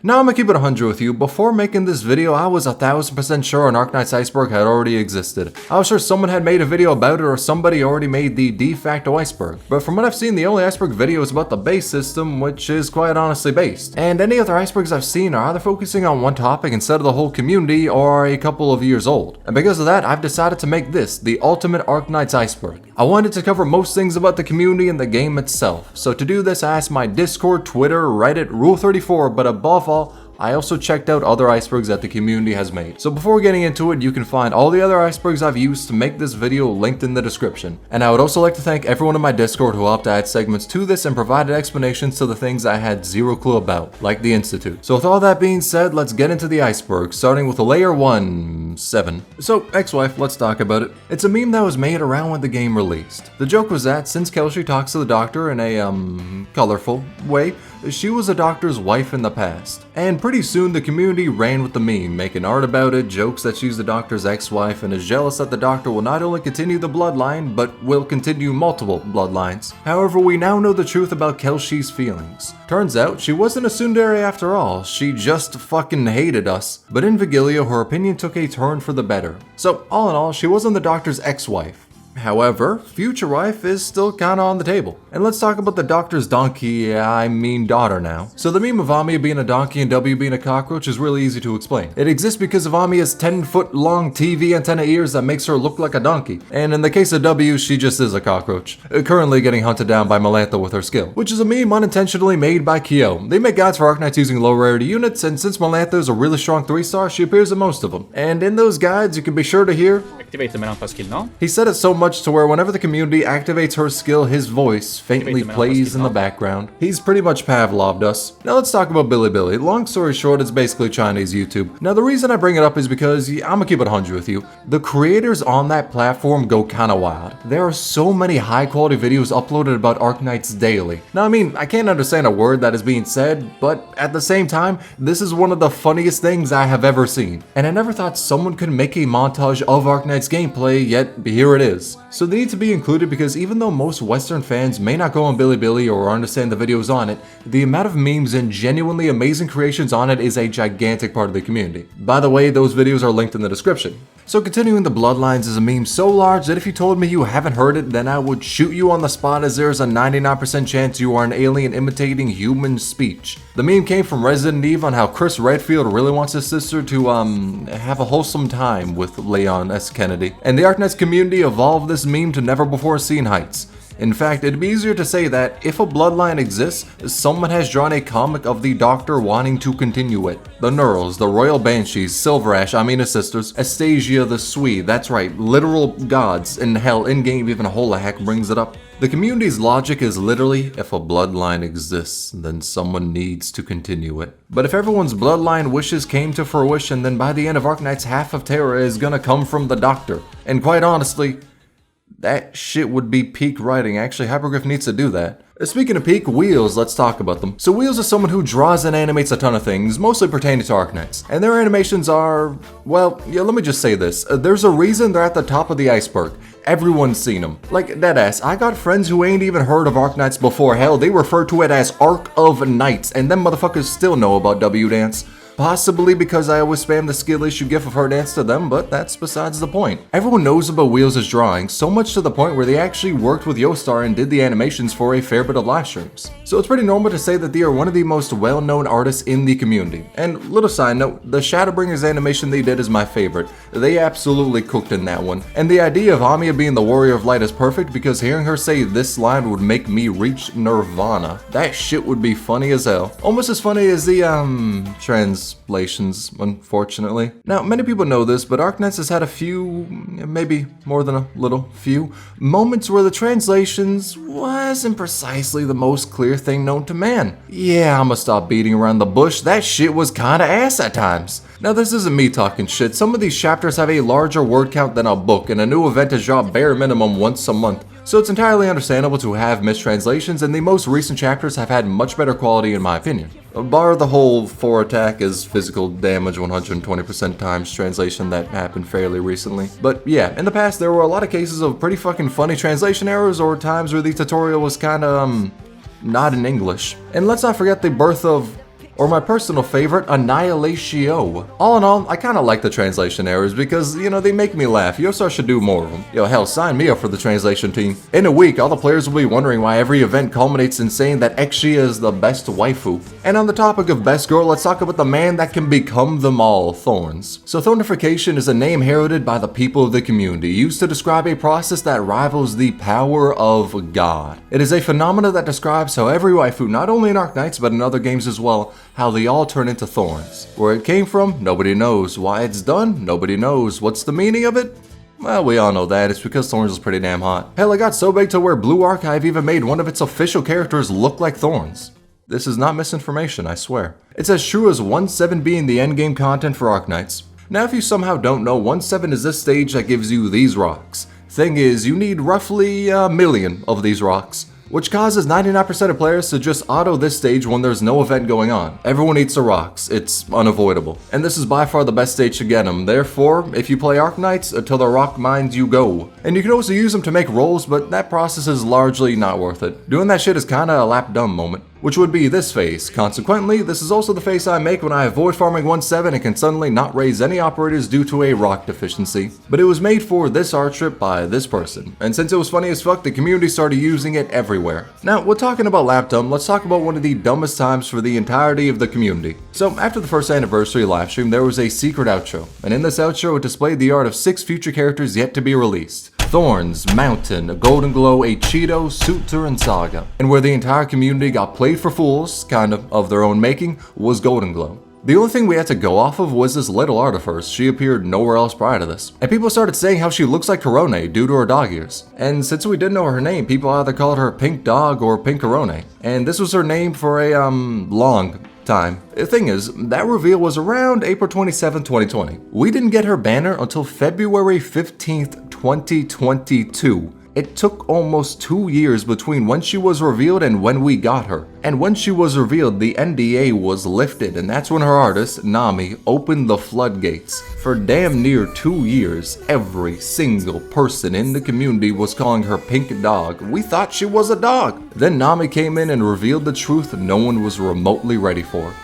Now I'm gonna keep it 100 with you. Before making this video, I was 1000% sure an Arknights Iceberg had already existed. I was sure someone had made a video about it or somebody already made the de facto iceberg. But from what I've seen, the only iceberg video is about the base system, which is quite honestly based. And any other icebergs I've seen are either focusing on one topic instead of the whole community or are a couple of years old. And because of that, I've decided to make this the ultimate Arknights Iceberg. I wanted to cover most things about the community and the game itself. So to do this, I asked my Discord, Twitter, Reddit, Rule34, but above all, I also checked out other icebergs that the community has made. So before getting into it, you can find all the other icebergs I've used to make this video linked in the description. And I would also like to thank everyone in my Discord who helped add segments to this and provided explanations to the things I had zero clue about, like the Institute. So with all that being said, let's get into the iceberg, starting with layer 1, 7. So, ex-wife, let's talk about it. It's a meme that was made around when the game released. The joke was that since Kelsey talks to the doctor in a, colorful way, she was the doctor's wife in the past. And pretty soon the community ran with the meme, making art about it, jokes that she's the doctor's ex-wife and is jealous that the doctor will not only continue the bloodline, but will continue multiple bloodlines. However, we now know the truth about Kelsey's feelings. Turns out, she wasn't a tsundere after all, she just fucking hated us. But in Vigilio, her opinion took a turn for the better. So, all in all, she wasn't the doctor's ex-wife. However, future wife is still kinda on the table. And let's talk about the doctor's donkey, I mean daughter now. So the meme of Amiya being a donkey and W being a cockroach is really easy to explain. It exists because of Amiya's 10-foot long TV antenna ears that makes her look like a donkey. And in the case of W, she just is a cockroach. Currently getting hunted down by Melantha with her skill. Which is a meme unintentionally made by Kyo. They make guides for Arknights using low rarity units, and since Melantha is a really strong 3-star, she appears in most of them. And in those guides, you can be sure to hear Activate the Melantha skill now. He said it so much to where whenever the community activates her skill, his voice faintly plays in the background. He's pretty much Pavloved us. Now let's talk about Bilibili. Long story short, it's basically Chinese YouTube. Now the reason I bring it up is because, I'm gonna keep it 100 with you, the creators on that platform go kinda wild. There are so many high quality videos uploaded about Arknights daily. Now I mean, I can't understand a word that is being said, but at the same time, this is one of the funniest things I have ever seen. And I never thought someone could make a montage of Arknights gameplay, yet here it is. So they need to be included because even though most Western fans may not go on Bilibili or understand the videos on it, the amount of memes and genuinely amazing creations on it is a gigantic part of the community. By the way, those videos are linked in the description. So continuing the bloodlines is a meme so large that if you told me you haven't heard it, then I would shoot you on the spot, as there's a 99% chance you are an alien imitating human speech. The meme came from Resident Evil on how Chris Redfield really wants his sister to have a wholesome time with Leon S. Kennedy. And the Arknights community evolved this meme to never before seen heights. In fact, it'd be easier to say that if a bloodline exists, someone has drawn a comic of the Doctor wanting to continue it. The Noodles, the Royal Banshees, Silver Ash, Amina's sisters, Astasia the Swede, that's right, literal gods, and hell, in-game even Holahak brings it up. The community's logic is literally, if a bloodline exists, then someone needs to continue it. But if everyone's bloodline wishes came to fruition, then by the end of Arknights, half of Terra is gonna come from the Doctor. And quite honestly, that shit would be peak writing. Actually, Hypergriff needs to do that. Speaking of peak, Wheels, let's talk about them. So Wheels is someone who draws and animates a ton of things, mostly pertaining to Arknights. And their animations are, well, yeah, let me just say this. There's a reason they're at the top of the iceberg. Everyone's seen them. Like, deadass, I got friends who ain't even heard of Arknights before. Hell, they refer to it as Ark of Knights, and them motherfuckers still know about W-Dance. Possibly because I always spam the skill issue gif of her dance to them, but that's besides the point. Everyone knows about Wheels' drawing, so much to the point where they actually worked with Yostar and did the animations for a fair bit of live streams. So it's pretty normal to say that they are one of the most well-known artists in the community. And little side note, the Shadowbringers animation they did is my favorite. They absolutely cooked in that one. And the idea of Amiya being the Warrior of Light is perfect because hearing her say this line would make me reach Nirvana. That shit would be funny as hell. Almost as funny as the, translations, unfortunately. Now, many people know this, but Arknights has had a few, maybe more than a little few, moments where the translations wasn't precisely the most clear thing known to man. Yeah, I'ma stop beating around the bush, that shit was kinda ass at times. Now this isn't me talking shit, some of these chapters have a larger word count than a book, and a new event is dropped bare minimum once a month. So it's entirely understandable to have mistranslations, and the most recent chapters have had much better quality in my opinion. Bar the whole 4 attack is physical damage 120% times translation that happened fairly recently. But yeah, in the past there were a lot of cases of pretty fucking funny translation errors or times where the tutorial was kinda, not in English. And let's not forget the birth of or my personal favorite, Annihilatio. All in all, I kinda like the translation errors because, you know, they make me laugh. Yosar should do more of them. Yo, hell, sign me up for the translation team. In a week, all the players will be wondering why every event culminates in saying that Exia is the best waifu. And on the topic of best girl, let's talk about the man that can become them all, Thorns. So Thornification is a name heralded by the people of the community, used to describe a process that rivals the power of God. It is a phenomena that describes how every waifu, not only in Arknights but in other games as well, how they all turn into thorns. Where it came from, nobody knows. Why it's done, nobody knows. What's the meaning of it? Well, we all know that. It's because Thorns is pretty damn hot. Hell, it got so big to where Blue Archive even made one of its official characters look like Thorns. This is not misinformation, I swear. It's as true as 1-7 being the endgame content for Arknights. Now, if you somehow don't know, 1-7 is this stage that gives you these rocks. Thing is, you need roughly a million of these rocks, which causes 99% of players to just auto this stage when there's no event going on. Everyone eats the rocks, it's unavoidable. And this is by far the best stage to get them, therefore, if you play Arknights, until the rock mines you go. And you can also use them to make rolls, but that process is largely not worth it. Doing that shit is kinda a lap dumb moment, which would be this phase. Consequently, this is also the face I make when I avoid farming 1-7 and can suddenly not raise any operators due to a rock deficiency. But it was made for this art trip by this person, and since it was funny as fuck, the community started using it everywhere. Now, we're talking about lap dumb, let's talk about one of the dumbest times for the entirety of the community. So, after the first anniversary livestream, there was a secret outro, and in this outro it displayed the art of 6 future characters yet to be released. Thorns, Mountain, Golden Glow, a Cheeto, Suitor, and Saga. And where the entire community got played for fools, kind of their own making, was Golden Glow. The only thing we had to go off of was this little art of hers. She appeared nowhere else prior to this. And people started saying how she looks like Corone due to her dog ears. And since we didn't know her name, people either called her Pink Dog or Pink Corone. And this was her name for a, long time. The thing is, that reveal was around April 27, 2020. We didn't get her banner until February 15th, 2022. It took almost 2 years between when she was revealed and when we got her. And when she was revealed, the NDA was lifted, and that's when her artist, Nami, opened the floodgates. For damn near 2 years, every single person in the community was calling her Pink Dog. We thought she was a dog. Then Nami came in and revealed the truth no one was remotely ready for.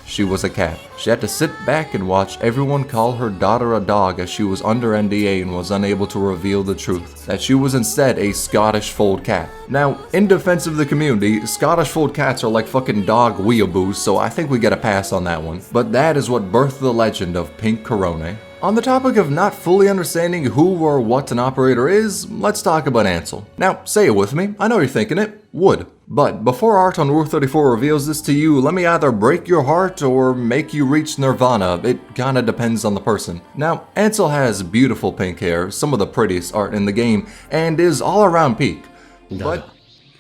She was a cat. She had to sit back and watch everyone call her daughter a dog as she was under NDA and was unable to reveal the truth, that she was instead a Scottish fold cat. Now, in defense of the community, Scottish fold cats are like fucking dog weeaboos, so I think we get a pass on that one. But that is what birthed the legend of Pink Corone. On the topic of not fully understanding who or what an operator is, let's talk about Ansel. Now, say it with me, I know you're thinking it, would. But before Art on Rule 34 reveals this to you, let me either break your heart or make you reach Nirvana. It kinda depends on the person. Now, Ansel has beautiful pink hair, some of the prettiest art in the game, and is all around peak. But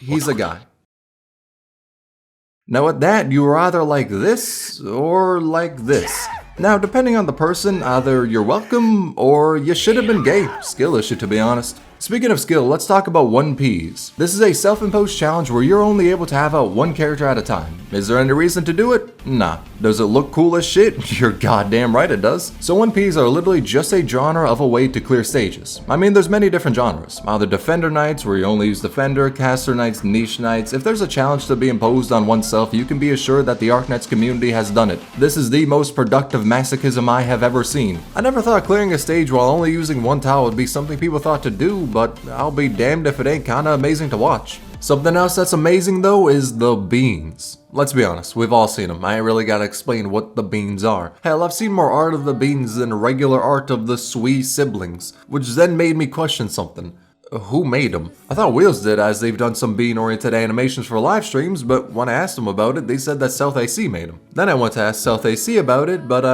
he's a guy. Now at that, you are either like this or like this. Now, depending on the person, either you're welcome or you should have been gay. Skill issue, to be honest. Speaking of skill, let's talk about 1Ps. This is a self-imposed challenge where you're only able to have out one character at a time. Is there any reason to do it? Nah. Does it look cool as shit? You're goddamn right it does. So 1Ps are literally just a genre of a way to clear stages. I mean, there's many different genres. Either Defender Knights, where you only use Defender, Caster Knights, Niche Knights. If there's a challenge to be imposed on oneself, you can be assured that the Arknights community has done it. This is the most productive masochism I have ever seen. I never thought clearing a stage while only using one towel would be something people thought to do, but I'll be damned if it ain't kinda amazing to watch. Something else that's amazing though is the beans. Let's be honest, we've all seen them. I ain't really gotta explain what the beans are. Hell, I've seen more art of the beans than regular art of the Sui siblings, which then made me question something. Who made them? I thought Wheels did, as they've done some bean-oriented animations for live streams, but when I asked them about it, they said that South AC made them. Then I went to ask South AC about it, but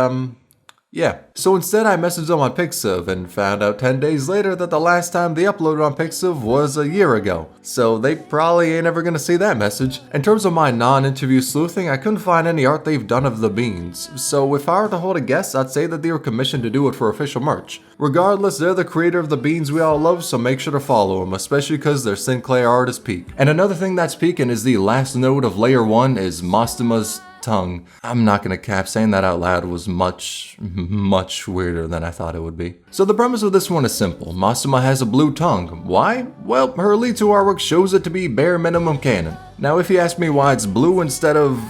yeah. So instead I messaged them on Pixiv and found out 10 days later that the last time they uploaded on Pixiv was a year ago. So they probably ain't ever gonna see that message. In terms of my non-interview sleuthing, I couldn't find any art they've done of the beans. So if I were to hold a guess, I'd say that they were commissioned to do it for official merch. Regardless, they're the creator of the beans we all love, so make sure to follow them, especially because their Sinclair art is peak. And another thing that's peaking is the last node of layer 1 is Mostima's tongue. I'm not gonna cap, saying that out loud was much weirder than I thought it would be. So the premise of this one is simple. Mostima has a blue tongue. Why? Well, her lead 2 artwork shows it to be bare minimum canon. Now if you ask me why it's blue instead of,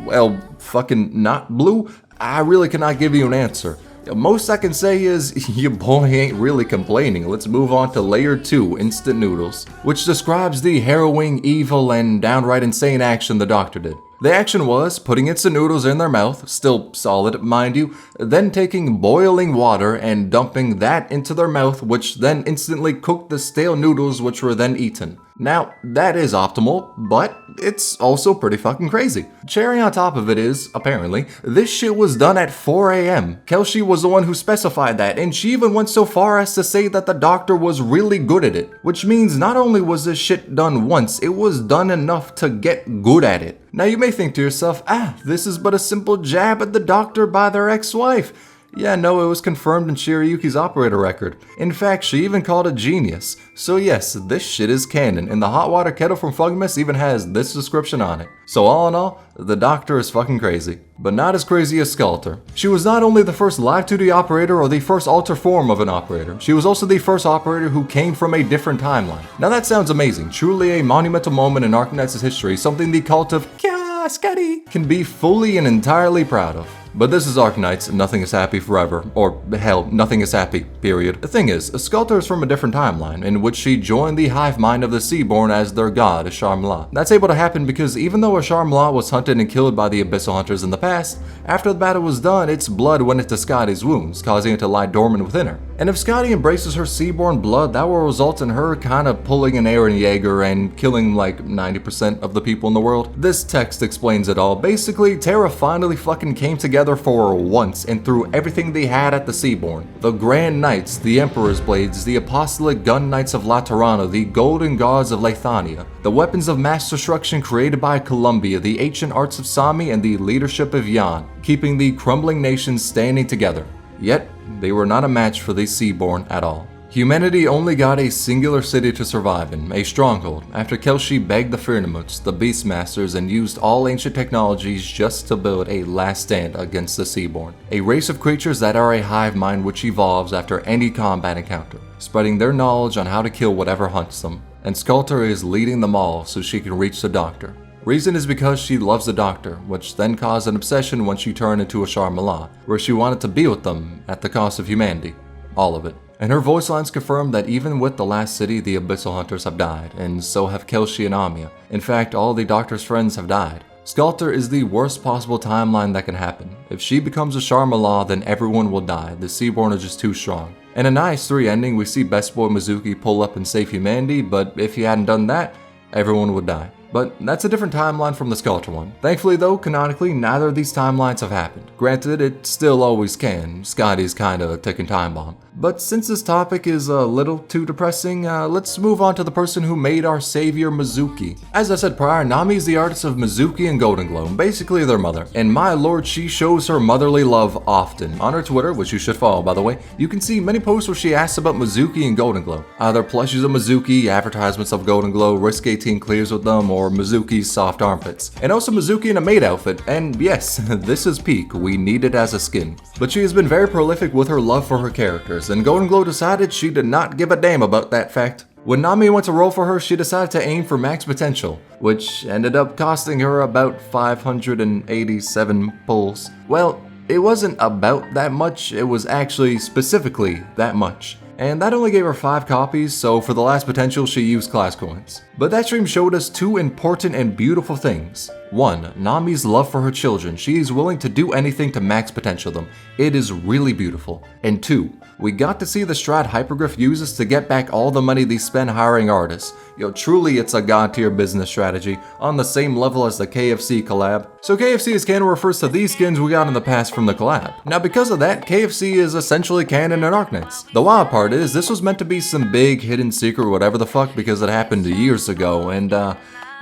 well, fucking not blue? I really cannot give you an answer. Most I can say is, your boy ain't really complaining. Let's move on to layer 2, Instant Noodles, which describes the harrowing, evil, and downright insane action the doctor did. The action was putting instant noodles in their mouth, still solid, mind you, then taking boiling water and dumping that into their mouth, which then instantly cooked the stale noodles, which were then eaten. Now, that is optimal, but it's also pretty fucking crazy. Cherry on top of it is, apparently, this shit was done at 4 a.m. Kelsey was the one who specified that, and she even went so far as to say that the doctor was really good at it. Which means not only was this shit done once, it was done enough to get good at it. Now you may think to yourself, this is but a simple jab at the doctor by their ex-wife. Yeah, no, it was confirmed in Shirayuki's operator record. In fact, she even called it genius. So yes, this shit is canon, and the hot water kettle from Fugmas even has this description on it. So all in all, the doctor is fucking crazy. But not as crazy as Sculptor. She was not only the first live 2D operator or the first alter form of an operator, she was also the first operator who came from a different timeline. Now that sounds amazing, truly a monumental moment in Ark Knights' history, something the cult of Kya Scotty can be fully and entirely proud of. But this is Ark Knights, nothing is happy forever. Or, hell, nothing is happy, period. The thing is, Sculptor is from a different timeline, in which she joined the hive mind of the Seaborn as their god, Ashar-Mla. That's able to happen because even though Ashar-Mla was hunted and killed by the Abyssal Hunters in the past, after the battle was done, its blood went into Scotty's wounds, causing it to lie dormant within her. And if Scotty embraces her Seaborn blood, that will result in her kind of pulling an Eren Yeager and killing like 90% of the people in the world. This text explains it all. Basically, Terra finally fucking came together for once and threw everything they had at the Seaborn. The Grand Knights, the Emperor's Blades, the Apostolic Gun Knights of Laterana, the Golden Gods of Lathania, the weapons of mass destruction created by Columbia, the ancient arts of Sami, and the leadership of Yan, keeping the crumbling nations standing together. Yet, they were not a match for the Seaborn at all. Humanity only got a singular city to survive in, a stronghold, after Kelshi begged the Firnamuts, the Beastmasters, and used all ancient technologies just to build a last stand against the Seaborn. A race of creatures that are a hive mind which evolves after any combat encounter, spreading their knowledge on how to kill whatever hunts them. And Sculptor is leading them all so she can reach the Doctor. Reason is because she loves the Doctor, which then caused an obsession once she turned into Ashar-Mla, where she wanted to be with them at the cost of humanity. All of it. And her voice lines confirm that even with the last city, the Abyssal Hunters have died, and so have Kelshi and Amia. In fact, all the Doctor's friends have died. Sculptor is the worst possible timeline that can happen. If she becomes Ashar-Mla, then everyone will die. The Seaborn are just too strong. In a nice 3 ending, we see Best Boy Mizuki pull up and save humanity, but if he hadn't done that, everyone would die. But that's a different timeline from the Sculptor one. Thankfully though, canonically, neither of these timelines have happened. Granted, it still always can. Scotty's kinda a ticking time bomb. But since this topic is a little too depressing, let's move on to the person who made our savior Mizuki. As I said prior, Nami is the artist of Mizuki and Golden Glow, basically their mother. And my lord, she shows her motherly love often. On her Twitter, which you should follow by the way, you can see many posts where she asks about Mizuki and Golden Glow. Either plushies of Mizuki, advertisements of Golden Glow, Risk 18 clears with them, or Mizuki's soft armpits. And also Mizuki in a maid outfit, and yes, this is peak, we need it as a skin. But she has been very prolific with her love for her characters, and Golden Glow decided she did not give a damn about that fact. When Nami went to roll for her, she decided to aim for max potential, which ended up costing her about 587 pulls. Well, it wasn't about that much, it was actually specifically that much. And that only gave her 5 copies, so for the last potential she used class coins. But that stream showed us 2 important and beautiful things. 1. Nami's love for her children. She is willing to do anything to max potential them. It is really beautiful. And 2. We got to see the strat Hypergriff uses to get back all the money they spend hiring artists. Truly it's a god tier business strategy, on the same level as the KFC collab. So KFC is canon refers to these skins we got in the past from the collab. Now because of that, KFC is essentially canon in Arknights. The wild part is, this was meant to be some big hidden secret whatever the fuck because it happened years ago, and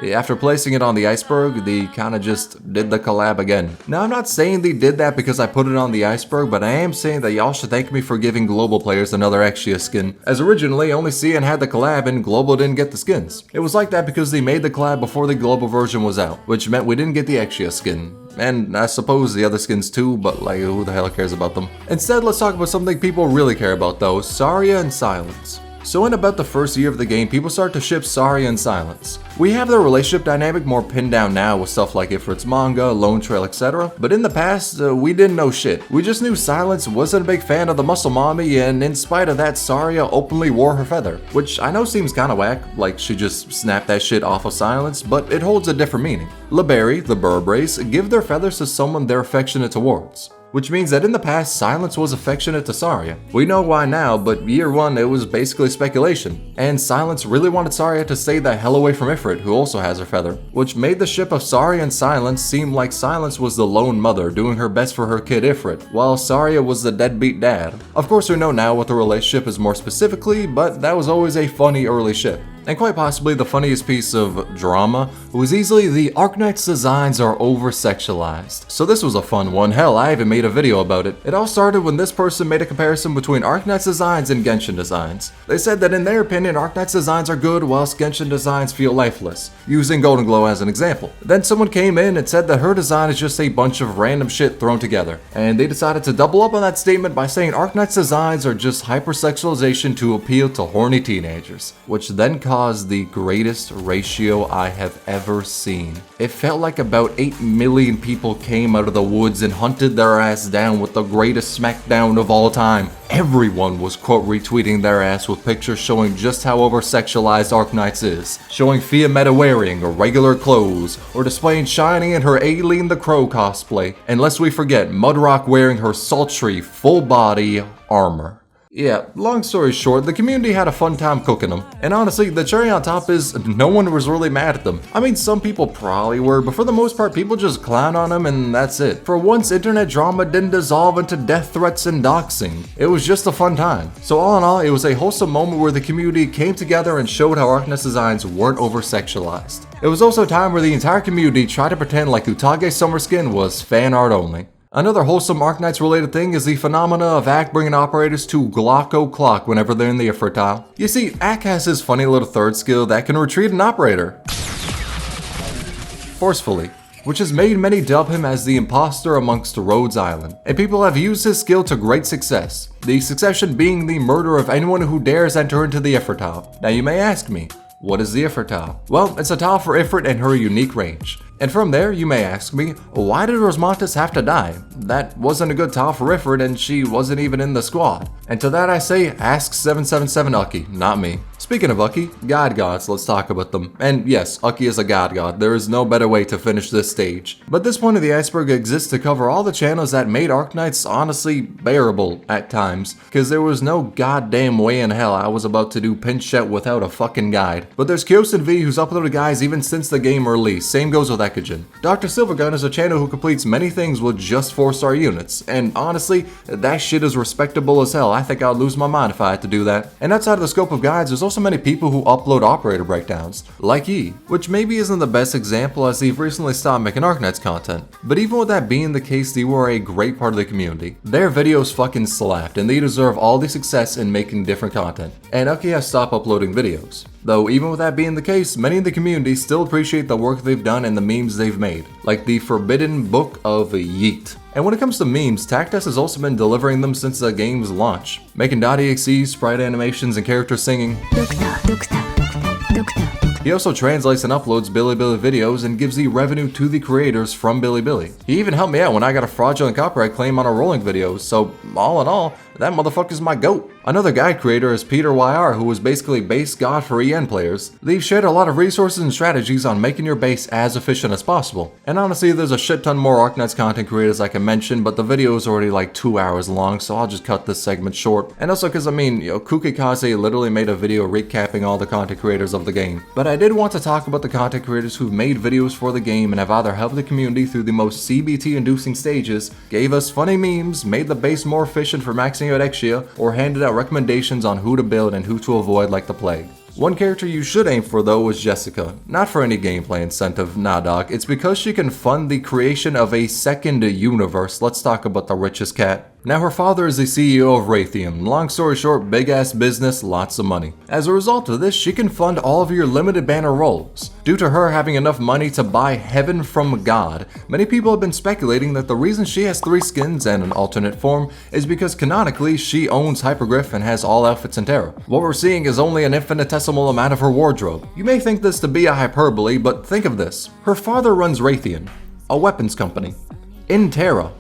after placing it on the Iceberg, they kinda just did the collab again. Now I'm not saying they did that because I put it on the Iceberg, but I am saying that y'all should thank me for giving global players another Exia skin, as originally only CN had the collab and global didn't get the skins. It was like that because they made the collab before the global version was out, which meant we didn't get the Exia skin. And I suppose the other skins too, but like who the hell cares about them? Instead, let's talk about something people really care about though, Saria and Silence. So in about the first year of the game, people start to ship Saria and Silence. We have their relationship dynamic more pinned down now with stuff like Ifrit's manga, Lone Trail, etc. But in the past, we didn't know shit. We just knew Silence wasn't a big fan of the muscle mommy, and in spite of that, Saria openly wore her feather. Which I know seems kinda whack, like she just snapped that shit off of Silence, but it holds a different meaning. Liberry, the Burb race, give their feathers to someone they're affectionate towards. Which means that in the past, Silence was affectionate to Saria. We know why now, but year one, it was basically speculation. And Silence really wanted Saria to stay the hell away from Ifrit, who also has her feather. Which made the ship of Saria and Silence seem like Silence was the lone mother doing her best for her kid Ifrit, while Saria was the deadbeat dad. Of course, we know now what the relationship is more specifically, but that was always a funny early ship. And quite possibly the funniest piece of drama was easily the Arknights designs are over-sexualized. So this was a fun one, hell I even made a video about it. It all started when this person made a comparison between Arknights designs and Genshin designs. They said that in their opinion Arknights designs are good whilst Genshin designs feel lifeless, using Golden Glow as an example. Then someone came in and said that her design is just a bunch of random shit thrown together. And they decided to double up on that statement by saying Arknights designs are just hypersexualization to appeal to horny teenagers, which then caused the greatest ratio I have ever seen. It felt like about 8 million people came out of the woods and hunted their ass down with the greatest smackdown of all time. Everyone was quote retweeting their ass with pictures showing just how over-sexualized Arknights is, showing Fia Meta wearing regular clothes, or displaying Shiny in her Aileen the Crow cosplay, and lest we forget Mudrock wearing her sultry full-body armor. Yeah, long story short, the community had a fun time cooking them, and honestly, the cherry on top is no one was really mad at them. I mean, some people probably were, but for the most part, people just clown on them and that's it. For once, internet drama didn't dissolve into death threats and doxing. It was just a fun time. So all in all, it was a wholesome moment where the community came together and showed how Arknights designs weren't over-sexualized. It was also a time where the entire community tried to pretend like Utage's summer skin was fan art only. Another wholesome Arknights related thing is the phenomena of Ak bringing operators to Glocko Clock whenever they're in the Ifrit tile. You see, Ak has his funny little third skill that can retreat an operator forcefully, which has made many dub him as the imposter amongst Rhodes Island, and people have used his skill to great success, the succession being the murder of anyone who dares enter into the Ifrit tile. Now you may ask me, what is the Ifrit tile? Well, it's a tile for Ifrit and her unique range. And from there, you may ask me, why did Rosmantis have to die? That wasn't a good tile for Ifrit and she wasn't even in the squad. And to that I say, ask 777 Ucky, not me. Speaking of Ucky, god gods, let's talk about them. And yes, Ucky is a god god, there is no better way to finish this stage. But this point of the iceberg exists to cover all the channels that made Arknights honestly bearable at times, cause there was no goddamn way in hell I was about to do Pinchet without a fucking guide. But there's Kyosin V who's uploaded guides even since the game release, same goes with Ekijin. Dr. Silvergun is a channel who completes many things with just 4-star units, and honestly, that shit is respectable as hell. I think I'd lose my mind if I had to do that. And outside of the scope of guides, there's also many people who upload operator breakdowns, like Yi, which maybe isn't the best example as they've recently stopped making Arknights content. But even with that being the case, they were a great part of the community. Their videos fucking slapped, and they deserve all the success in making different content. And Ucky has stopped uploading videos. Though even with that being the case, many in the community still appreciate the work they've done and the memes they've made, like the Forbidden Book of Yeet. And when it comes to memes, Tactus has also been delivering them since the game's launch, making .exe, sprite animations, and characters singing. He also translates and uploads Bilibili videos and gives the revenue to the creators from Bilibili. He even helped me out when I got a fraudulent copyright claim on a rolling video, so all in all, that motherfucker's my goat. Another guide creator is Peter YR, who was basically base god for EN players. They've shared a lot of resources and strategies on making your base as efficient as possible. And honestly, there's a shit ton more Arknights content creators I can mention, but the video is already like 2 hours long, so I'll just cut this segment short. And also cause Kukikaze literally made a video recapping all the content creators of the game. But I did want to talk about the content creators who've made videos for the game and have either helped the community through the most CBT inducing stages, gave us funny memes, made the base more efficient for maxing out Exia, or handed out recommendations on who to build and who to avoid like the plague. One character you should aim for though is Jessica. Not for any gameplay incentive, nah dog, it's because she can fund the creation of a second universe. Let's talk about the richest cat. Now her father is the CEO of Raytheon. Long story short, big ass business, lots of money. As a result of this, she can fund all of your limited banner roles. Due to her having enough money to buy heaven from God, many people have been speculating that the reason she has 3 skins and an alternate form is because canonically she owns Hypergriff and has all outfits in Terra. What we're seeing is only an infinitesimal amount of her wardrobe. You may think this to be a hyperbole, but think of this. Her father runs Raytheon, a weapons company, in Terra.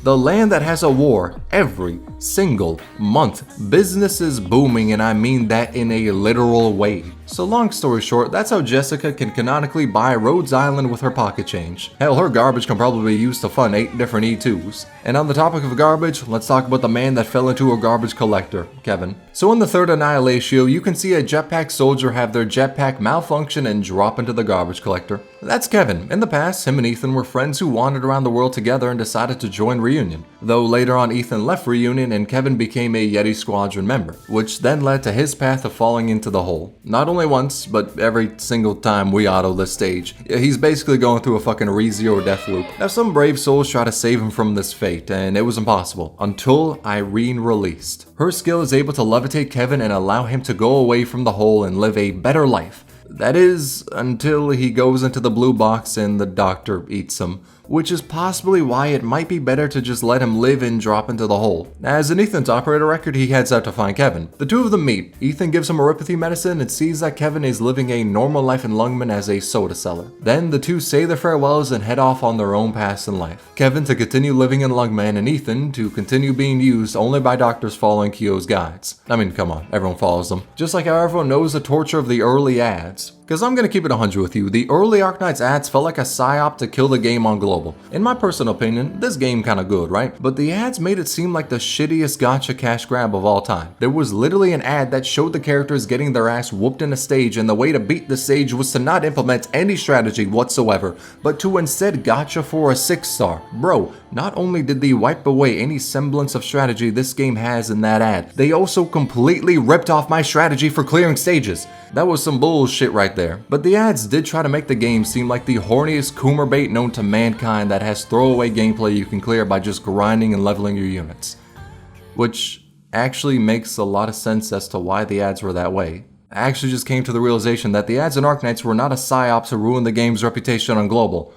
The land that has a war every single month. Business is booming, and I mean that in a literal way. So long story short, that's how Jessica can canonically buy Rhodes Island with her pocket change. Hell, her garbage can probably be used to fund 8 different E2s. And on the topic of garbage, let's talk about the man that fell into a garbage collector, Kevin. So in the third Annihilatio, you can see a jetpack soldier have their jetpack malfunction and drop into the garbage collector. That's Kevin. In the past, him and Ethan were friends who wandered around the world together and decided to join Reunion. Though later on Ethan left Reunion and Kevin became a Yeti Squadron member, which then led to his path of falling into the hole. Not only once, but every single time we auto this stage. He's basically going through a fucking re-zero death loop. Now some brave souls try to save him from this fate, and it was impossible, until Irene released. Her skill is able to levitate Kevin and allow him to go away from the hole and live a better life. That is, until he goes into the blue box and the doctor eats him, which is possibly why it might be better to just let him live and drop into the hole. As in Ethan's operator record, he heads out to find Kevin. The two of them meet. Ethan gives him neuropathy medicine and sees that Kevin is living a normal life in Lungman as a soda seller. Then the two say their farewells and head off on their own paths in life. Kevin to continue living in Lungman and Ethan to continue being used only by doctors following Kyo's guides. I mean, come on, everyone follows them. Just like how everyone knows the torture of the early ads. Because I'm gonna keep it 100 with you, the early Arknights ads felt like a psyop to kill the game on global. In my personal opinion, this game kinda good, right? But the ads made it seem like the shittiest gacha cash grab of all time. There was literally an ad that showed the characters getting their ass whooped in a stage, and the way to beat the stage was to not implement any strategy whatsoever, but to instead gacha for a 6-star. Bro, not only did they wipe away any semblance of strategy this game has in that ad, they also completely ripped off my strategy for clearing stages. That was some bullshit right there. But the ads did try to make the game seem like the horniest Coomer bait known to mankind that has throwaway gameplay you can clear by just grinding and leveling your units. Which actually makes a lot of sense as to why the ads were that way. I actually just came to the realization that the ads in Arknights were not a psyop to ruin the game's reputation on global.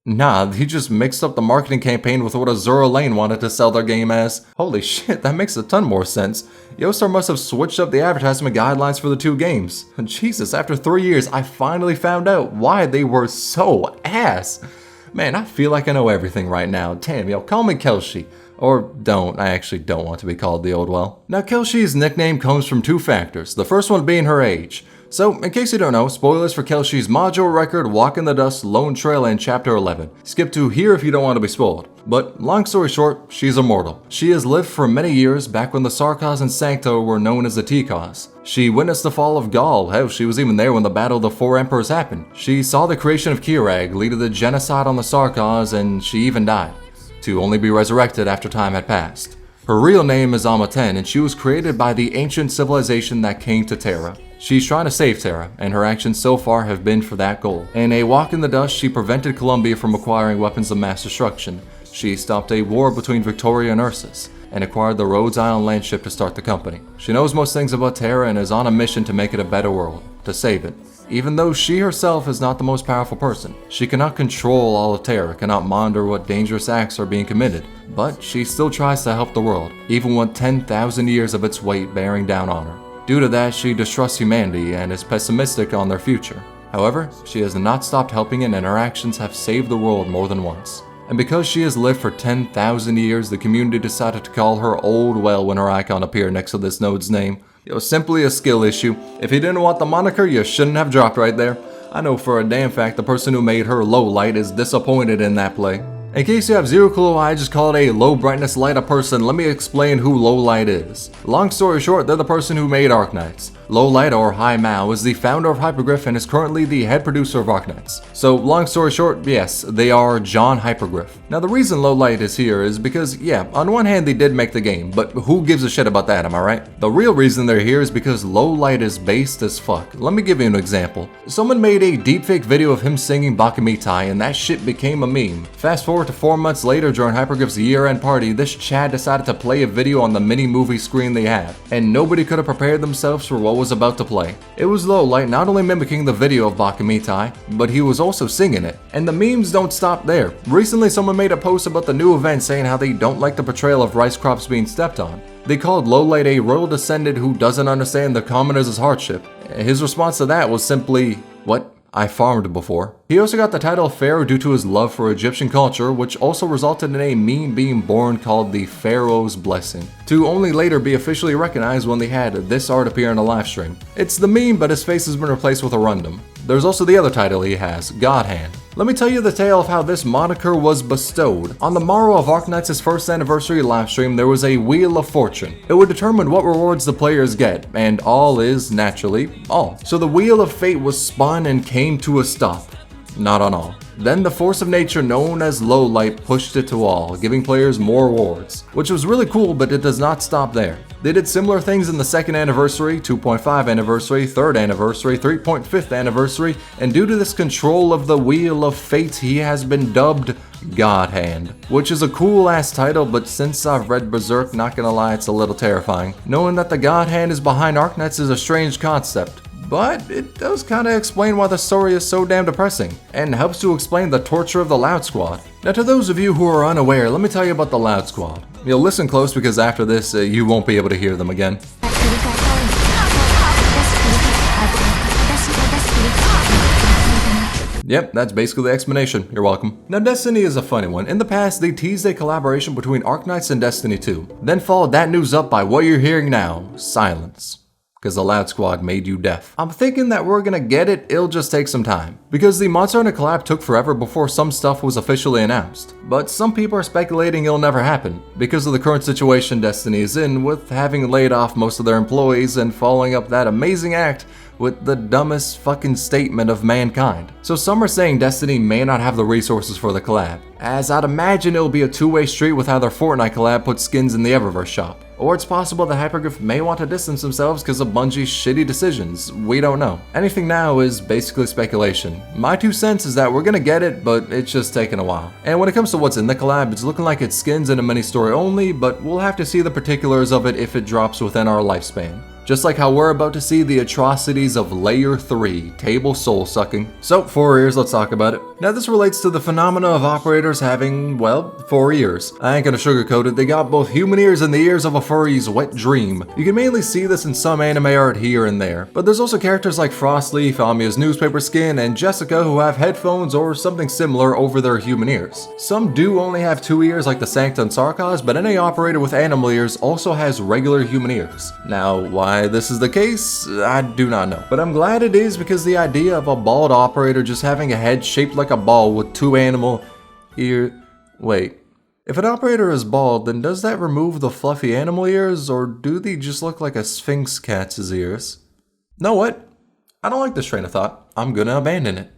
Nah, he just mixed up the marketing campaign with what Azura Lane wanted to sell their game as. Holy shit, that makes a ton more sense. Yostar must have switched up the advertisement guidelines for the two games. Jesus, after 3 years, I finally found out why they were so ass. Man, I feel like I know everything right now. Damn, yo, call me Kelshi. Or don't, I actually don't want to be called the old well. Now, Kelshi's nickname comes from 2 factors, the first one being her age. So, in case you don't know, spoilers for Kelshi's module record Walk in the Dust Lone Trail in Chapter 11. Skip to here if you don't want to be spoiled. But, long story short, she's immortal. She has lived for many years back when the Sarkaz and Sancto were known as the Tikaz. She witnessed the fall of Gaul, hell, she was even there when the Battle of the Four Emperors happened. She saw the creation of Kirag, lead to the genocide on the Sarkaz, and she even died, to only be resurrected after time had passed. Her real name is Amaten, and she was created by the ancient civilization that came to Terra. She's trying to save Terra, and her actions so far have been for that goal. In a walk in the dust, she prevented Columbia from acquiring weapons of mass destruction. She stopped a war between Victoria and Ursus, and acquired the Rhodes Island landship to start the company. She knows most things about Terra and is on a mission to make it a better world, to save it. Even though she herself is not the most powerful person, she cannot control all of Terra, cannot monitor what dangerous acts are being committed, but she still tries to help the world, even with 10,000 years of its weight bearing down on her. Due to that, she distrusts humanity and is pessimistic on their future. However, she has not stopped helping it, and her actions have saved the world more than once. And because she has lived for 10,000 years, the community decided to call her Old Well when her icon appeared next to this node's name. It was simply a skill issue. If you didn't want the moniker, you shouldn't have dropped right there. I know for a damn fact the person who made her Lowlight is disappointed in that play. In case you have zero clue why I just called a low brightness light a person, let me explain who Lowlight is. Long story short, they're the person who made Arknights. Lowlight, or Hai Mao, is the founder of Hypergriff and is currently the head producer of Arknights. So long story short, yes, they are John Hypergriff. Now the reason Lowlight is here is because, yeah, on one hand they did make the game, but who gives a shit about that, am I right? The real reason they're here is because Lowlight is based as fuck. Let me give you an example. Someone made a deepfake video of him singing Arknights I, and that shit became a meme. Fast forward to 4 months later during Hypergriff's year-end party, this Chad decided to play a video on the mini-movie screen they had, and nobody could have prepared themselves for what was about to play. It was Lowlight not only mimicking the video of Arknights I, but he was also singing it. And the memes don't stop there. Recently someone made a post about the new event saying how they don't like the portrayal of rice crops being stepped on. They called Lowlight a royal descendant who doesn't understand the commoners' hardship. His response to that was simply, "What? I farmed before." He also got the title of Pharaoh due to his love for Egyptian culture, which also resulted in a meme being born called the Pharaoh's Blessing, to only later be officially recognized when they had this art appear in a live stream. It's the meme, but his face has been replaced with a rundum. There's also the other title he has, God Hand. Let me tell you the tale of how this moniker was bestowed. On the morrow of Arknights' first anniversary livestream, there was a Wheel of Fortune. It would determine what rewards the players get, and all is, naturally, all. So the Wheel of Fate was spun and came to a stop. Not on all. Then the force of nature known as Lowlight pushed it to all, giving players more rewards, which was really cool, but it does not stop there. They did similar things in the 2nd anniversary, 2.5 anniversary, 3rd anniversary, 3.5th anniversary, and due to this control of the Wheel of Fate, he has been dubbed God Hand, which is a cool ass title, but since I've read Berserk, not gonna lie, it's a little terrifying. Knowing that the God Hand is behind Arknights is a strange concept. But it does kinda explain why the story is so damn depressing, and helps to explain the torture of the Loud Squad. Now to those of you who are unaware, let me tell you about the Loud Squad. You'll listen close because after this, you won't be able to hear them again. Yep, that's basically the explanation. You're welcome. Now Destiny is a funny one. In the past, they teased a collaboration between Arknights and Destiny 2, then followed that news up by what you're hearing now, silence. Because the Loud Squad made you deaf. I'm thinking that we're gonna get it, it'll just take some time. Because the Monster Hunter collab took forever before some stuff was officially announced. But some people are speculating it'll never happen, because of the current situation Destiny is in, with having laid off most of their employees and following up that amazing act with the dumbest fucking statement of mankind. So some are saying Destiny may not have the resources for the collab, as I'd imagine it'll be a two-way street with how their Fortnite collab puts skins in the Eververse shop. Or it's possible that Hypergriff may want to distance themselves because of Bungie's shitty decisions. We don't know. Anything now is basically speculation. My 2 cents is that we're gonna get it, but it's just taking a while. And when it comes to what's in the collab, it's looking like it's skins and a mini story only, but we'll have to see the particulars of it if it drops within our lifespan. Just like how we're about to see the atrocities of Layer 3, table soul sucking. So, 4 ears, let's talk about it. Now this relates to the phenomena of operators having, well, 4 ears. I ain't gonna sugarcoat it, they got both human ears and the ears of a furry's wet dream. You can mainly see this in some anime art here and there, but there's also characters like Frostleaf, Amiya's newspaper skin, and Jessica who have headphones or something similar over their human ears. Some do only have 2 ears like the Sancta and Sarkaz, but any operator with animal ears also has regular human ears. Now, why this is the case, I do not know. But I'm glad it is because the idea of a bald operator just having a head shaped like a ball with 2 animal ears. Wait. If an operator is bald, then does that remove the fluffy animal ears, or do they just look like a Sphinx cat's ears? Know what? I don't like this train of thought. I'm gonna abandon it.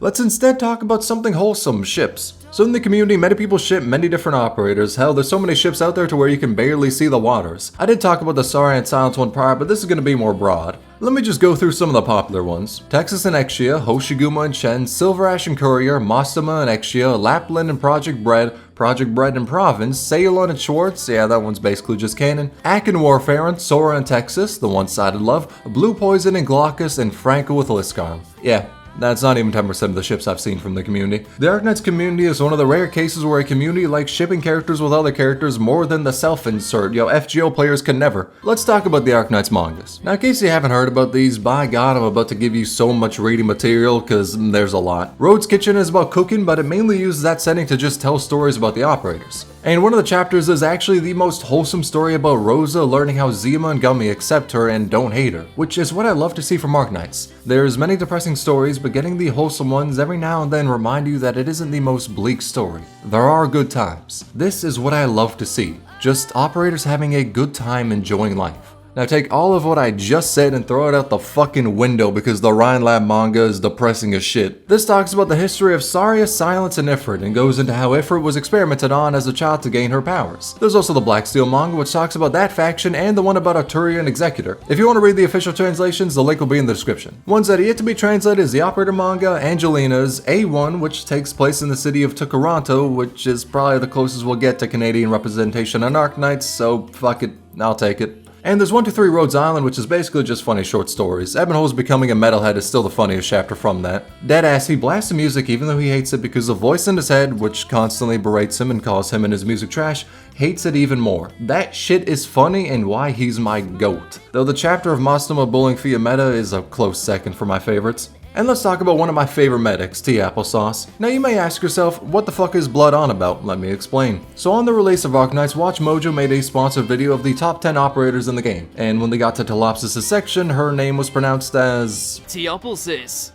Let's instead talk about something wholesome, ships. So in the community, many people ship many different operators. Hell, there's so many ships out there to where you can barely see the waters. I did talk about the Saria and Silence one prior, but this is going to be more broad. Let me just go through some of the popular ones. Texas and Exia, Hoshiguma and Shen, Silver Ash and Courier, Mastama and Exia, Lapland and Project Bread and Province, Ceylon and Schwartz, yeah, that one's basically just canon, Ack and Warfarin, Sora and Texas, The One-Sided Love, Blue Poison and Glaucus, and Franco with Liskarm. Yeah. That's not even 10% of the ships I've seen from the community. The Arknights community is one of the rare cases where a community likes shipping characters with other characters more than the self-insert. Yo, FGO players can never. Let's talk about the Arknights mangas. Now, in case you haven't heard about these, by God, I'm about to give you so much reading material, cause there's a lot. Road's Kitchen is about cooking, but it mainly uses that setting to just tell stories about the operators. And one of the chapters is actually the most wholesome story about Rosa learning how Zima and Gummy accept her and don't hate her, which is what I love to see from Arknights. There's many depressing stories, but getting the wholesome ones every now and then remind you that it isn't the most bleak story. There are good times. This is what I love to see. Just operators having a good time enjoying life. Now take all of what I just said and throw it out the fucking window because the Rhinelab manga is depressing as shit. This talks about the history of Saria, Silence, and Ifrit and goes into how Ifrit was experimented on as a child to gain her powers. There's also the Black Steel manga which talks about that faction and the one about Arturian Executor. If you want to read the official translations, the link will be in the description. Ones that are yet to be translated is the Operator manga, Angelina's, A1, which takes place in the city of Toronto, which is probably the closest we'll get to Canadian representation on Arknights, so fuck it, I'll take it. And there's 123 Rhodes Island, which is basically just funny short stories. Ebonhole's becoming a metalhead is still the funniest chapter from that. Deadass, he blasts the music even though he hates it because the voice in his head, which constantly berates him and calls him and his music trash, hates it even more. That shit is funny and why he's my goat. Though the chapter of Mastoma bullying Fia Meta is a close second for my favorites. And let's talk about one of my favorite medics, Tea Applesauce. Now you may ask yourself, what the fuck is Blood on about? Let me explain. So on the release of Arknights, Watch Mojo made a sponsored video of the top 10 operators in the game. And when they got to Telopsis' section, her name was pronounced as... Tea Applesis.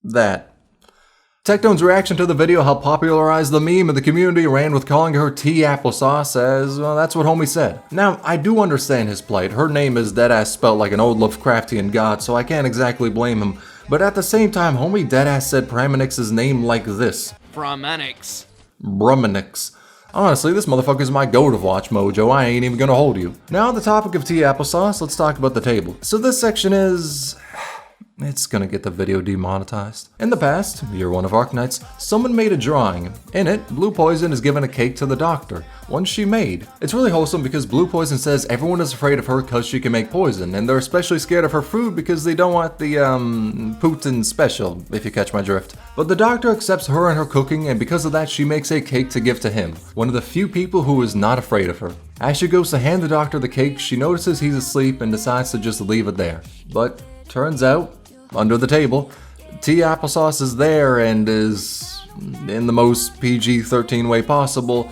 That. Tekton's reaction to the video helped popularize the meme and the community ran with calling her Tea Applesauce as, well, that's what homie said. Now, I do understand his plight. Her name is deadass spelled like an old Lovecraftian god, so I can't exactly blame him. But at the same time, homie deadass said Pramanix's name like this. Pramanix. Brumanix. Honestly, this motherfucker's my goat of Watch Mojo, I ain't even gonna hold you. Now on the topic of Tea Applesauce, let's talk about the table. So this section is... it's gonna get the video demonetized. In the past, year 1 of Arknights, someone made a drawing. In it, Blue Poison is given a cake to the doctor, one she made. It's really wholesome because Blue Poison says everyone is afraid of her because she can make poison, and they're especially scared of her food because they don't want the, Putin special, if you catch my drift. But the doctor accepts her and her cooking, and because of that, she makes a cake to give to him, one of the few people who is not afraid of her. As she goes to hand the doctor the cake, she notices he's asleep and decides to just leave it there. But turns out, under the table, Tea Applesauce is there and is, in the most PG-13 way possible,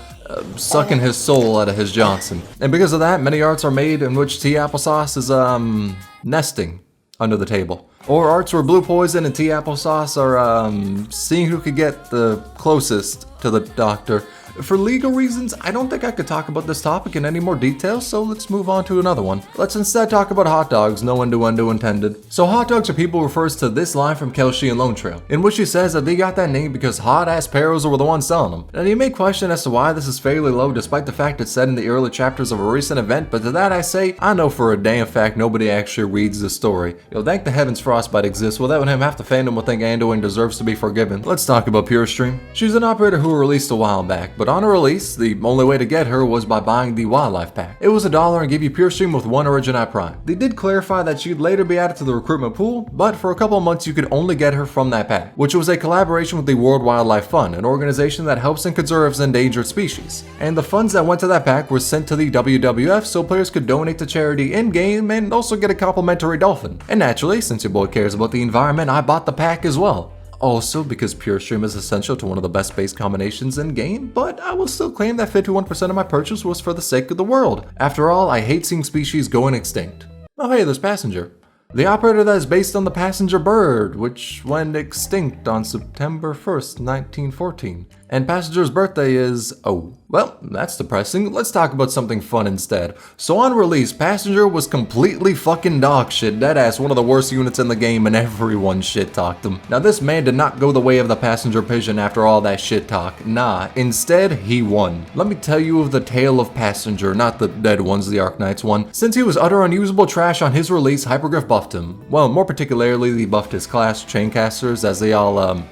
sucking his soul out of his Johnson. And because of that, many arts are made in which Tea Applesauce is, nesting under the table. Or arts where Blue Poison and Tea Applesauce are, seeing who could get the closest to the doctor. For legal reasons, I don't think I could talk about this topic in any more detail, so let's move on to another one. Let's instead talk about hot dogs, no innuendo intended. So hot dogs are people refers to this line from Kelshi and Lone Trail, in which she says that they got that name because hot-ass Peros were the ones selling them. Now you may question as to why this is fairly low despite the fact it's said in the early chapters of a recent event, but to that I say, I know for a damn fact nobody actually reads the story. Yo, thank the heavens Frostbite exists, without him half the fandom will think Anduin deserves to be forgiven. Let's talk about Pure Stream. She's an operator who released a while back, but on her release, the only way to get her was by buying the Wildlife Pack. It was $1 and gave you Pure Stream with 1 Origini Prime. They did clarify that she'd later be added to the recruitment pool, but for a couple of months you could only get her from that pack, which was a collaboration with the World Wildlife Fund, an organization that helps and conserves endangered species. And the funds that went to that pack were sent to the WWF so players could donate to charity in-game and also get a complimentary dolphin. And naturally, since your boy cares about the environment, I bought the pack as well. Also, because Pure Stream is essential to one of the best base combinations in game, but I will still claim that 51% of my purchase was for the sake of the world. After all, I hate seeing species going extinct. Oh hey, there's Passenger. The operator that is based on the passenger bird, which went extinct on September 1st, 1914. And Passenger's birthday is... oh, well, that's depressing. Let's talk about something fun instead. So on release, Passenger was completely fucking dog shit, deadass one of the worst units in the game, and everyone shit talked him. Now this man did not go the way of the Passenger Pigeon after all that shit talk. Nah, instead, he won. Let me tell you of the tale of Passenger, not the dead ones, the Arknights one. Since he was utter unusable trash on his release, Hypergriff buffed him. Well, more particularly, they buffed his class, Chaincasters, as they all,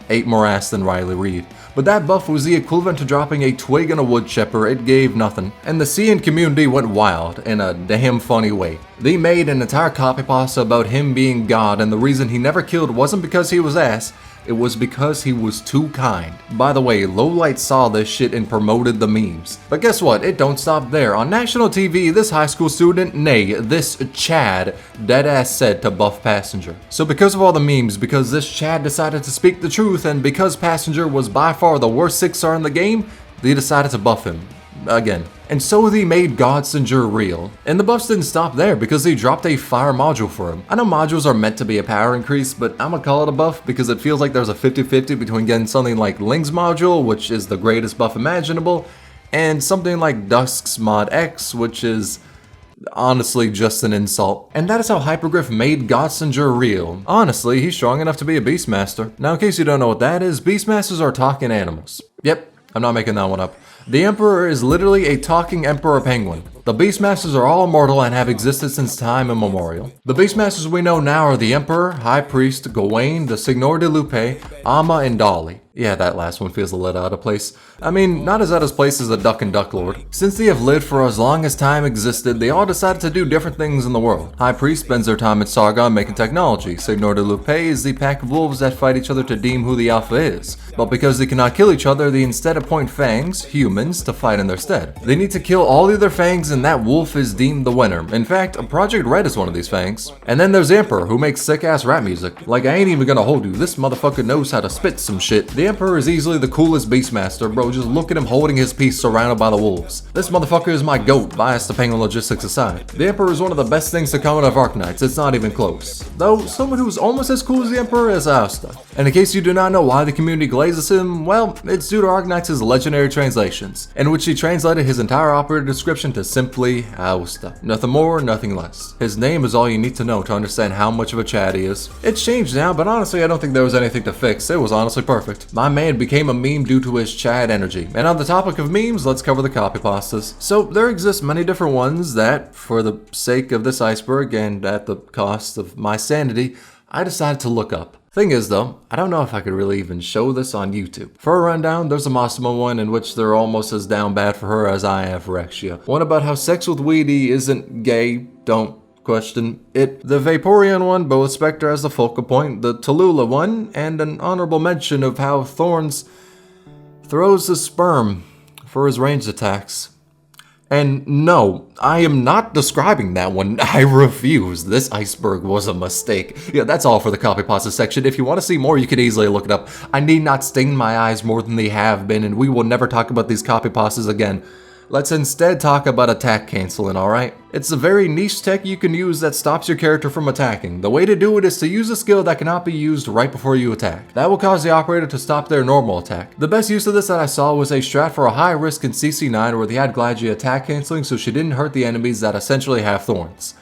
ate more ass than Riley Reid. But that buff was the equivalent to dropping a twig in a wood chipper, it gave nothing. And the CN community went wild, in a damn funny way. They made an entire copy pasta about him being God, and the reason he never killed wasn't because he was ass, it was because he was too kind. By the way, Lowlights saw this shit and promoted the memes. But guess what? It don't stop there. On national TV, this high school student, nay, this Chad, deadass said to buff Passenger. So because of all the memes, because this Chad decided to speak the truth, and because Passenger was by far the worst 6-star in the game, they decided to buff him. Again. And so they made Godsinger real. And the buffs didn't stop there because they dropped a fire module for him. I know modules are meant to be a power increase, but I'm gonna call it a buff because it feels like there's a 50-50 between getting something like Ling's module, which is the greatest buff imaginable, and something like Dusk's Mod X, which is Honestly, just an insult. And that is how Hypergriff made Gottsinger real. Honestly, he's strong enough to be a Beastmaster. Now, in case you don't know what that is, Beastmasters are talking animals. Yep, I'm not making that one up. The Emperor is literally a talking Emperor Penguin. The Beastmasters are all immortal and have existed since time immemorial. The Beastmasters we know now are the Emperor, High Priest, Gawain, the Signor de Lupe, Amma, and Dolly. Yeah, that last one feels a little out of place. I mean, not as out of place as the Duck and Duck Lord. Since they have lived for as long as time existed, they all decided to do different things in the world. High Priest spends their time in Sargon making technology. Signor de Lupe is the pack of wolves that fight each other to deem who the Alpha is. But because they cannot kill each other, they instead appoint Fangs, humans, to fight in their stead. They need to kill all the other Fangs and that wolf is deemed the winner. In fact, Project Red is one of these Fangs. And then there's the Emperor, who makes sick-ass rap music. Like, I ain't even gonna hold you, this motherfucker knows how to spit some shit. The Emperor is easily the coolest Beastmaster, bro. Just look at him holding his piece surrounded by the wolves. This motherfucker is my goat, bias to Penguin logistics aside. The Emperor is one of the best things to come out of Arknights, it's not even close. Though, someone who's almost as cool as the Emperor is Aosta. And in case you do not know why the community glazes him, well, it's due to Arknights' legendary translations, in which he translated his entire operator description to simply Aosta. Nothing more, nothing less. His name is all you need to know to understand how much of a Chad he is. It's changed now, but honestly I don't think there was anything to fix. It was honestly perfect. My man became a meme due to his Chad energy. And on the topic of memes, let's cover the copy pastas. So there exist many different ones that, for the sake of this iceberg and at the cost of my sanity, I decided to look up. Thing is though, I don't know if I could really even show this on YouTube. For a rundown, there's a Massimo one in which they're almost as down bad for her as I am for Rexia. One about how sex with Weedy isn't gay, don't question it. The Vaporeon one, but with Spectre as the focal point. The Tallulah one, and an honorable mention of how Thorns throws his sperm for his ranged attacks. And no, I am not describing that one. I refuse. This iceberg was a mistake. Yeah, that's all for the copy pasta section. If you want to see more, you can easily look it up. I need not stain my eyes more than they have been, and we will never talk about these copy pastas again. Let's instead talk about attack canceling, alright? It's a very niche tech you can use that stops your character from attacking. The way to do it is to use a skill that cannot be used right before you attack. That will cause the operator to stop their normal attack. The best use of this that I saw was a strat for a high risk in CC9 where they had Gladgy attack canceling so she didn't hurt the enemies that essentially have thorns.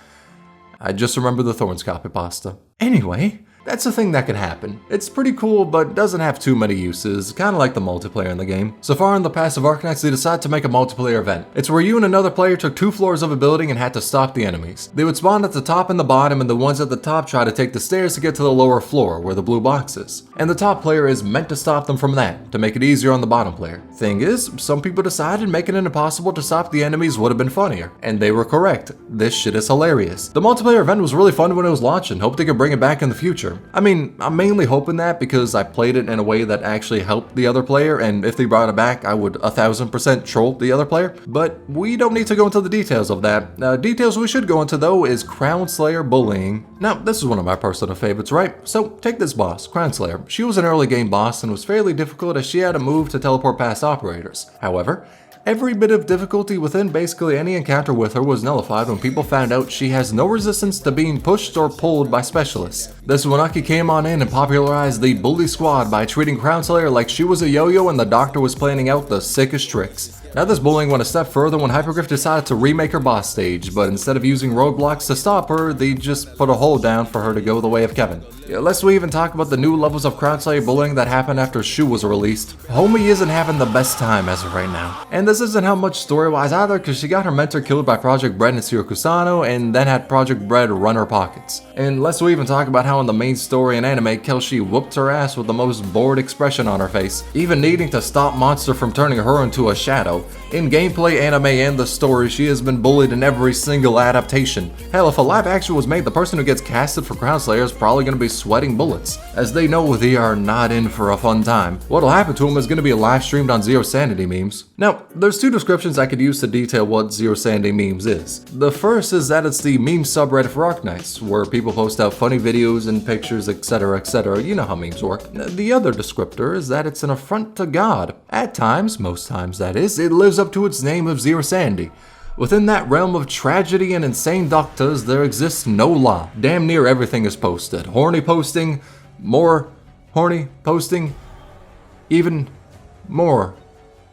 I just remember the thorns copy pasta. Anyway, that's a thing that can happen. It's pretty cool, but doesn't have too many uses, kinda like the multiplayer in the game. So far in the past of Arknights, they decided to make a multiplayer event. It's where you and another player took 2 floors of a building and had to stop the enemies. They would spawn at the top and the bottom, and the ones at the top try to take the stairs to get to the lower floor, where the blue box is. And the top player is meant to stop them from that, to make it easier on the bottom player. Thing is, some people decided making it impossible to stop the enemies would have been funnier. And they were correct. This shit is hilarious. The multiplayer event was really fun when it was launching, hope they could bring it back in the future. I mean, I'm mainly hoping that because I played it in a way that actually helped the other player, and if they brought it back, I would 1000% troll the other player. But we don't need to go into the details of that. Details we should go into though is Crown Slayer bullying. Now, this is one of my personal favorites, right? So take this boss, Crown Slayer. She was an early game boss and was fairly difficult as she had a move to teleport past operators. However, every bit of difficulty within basically any encounter with her was nullified when people found out she has no resistance to being pushed or pulled by specialists. This Wanaki came on in and popularized the bully squad by treating Crown Slayer like she was a yo-yo and the doctor was planning out the sickest tricks. Now this bullying went a step further when Hypergriff decided to remake her boss stage, but instead of using roadblocks to stop her, they just put a hole down for her to go the way of Kevin. Yeah, lest we even talk about the new levels of Crown Slayer bullying that happened after Shu was released. Homie isn't having the best time as of right now. And this isn't how much story-wise either, cause she got her mentor killed by Project Bread and Kusano, and then had Project Bread run her pockets. And lest we even talk about how in the main story and anime, Kelshi whooped her ass with the most bored expression on her face, even needing to stop Monster from turning her into a shadow. In gameplay, anime, and the story, she has been bullied in every single adaptation. Hell, if a live action was made, the person who gets casted for Crown Slayer is probably going to be sweating bullets, as they know they are not in for a fun time. What'll happen to them is going to be live streamed on Zero Sanity memes. Now, there's 2 descriptions I could use to detail what Zero Sanity memes is. The first is that it's the meme subreddit for Arknights, where people post out funny videos and pictures, etc, etc, you know how memes work. The other descriptor is that it's an affront to God. At times, most times that is, it lives up to its name of Zero Sanity. Within that realm of tragedy and insane doctors, there exists no law. Damn near everything is posted. Horny posting, more horny posting, even more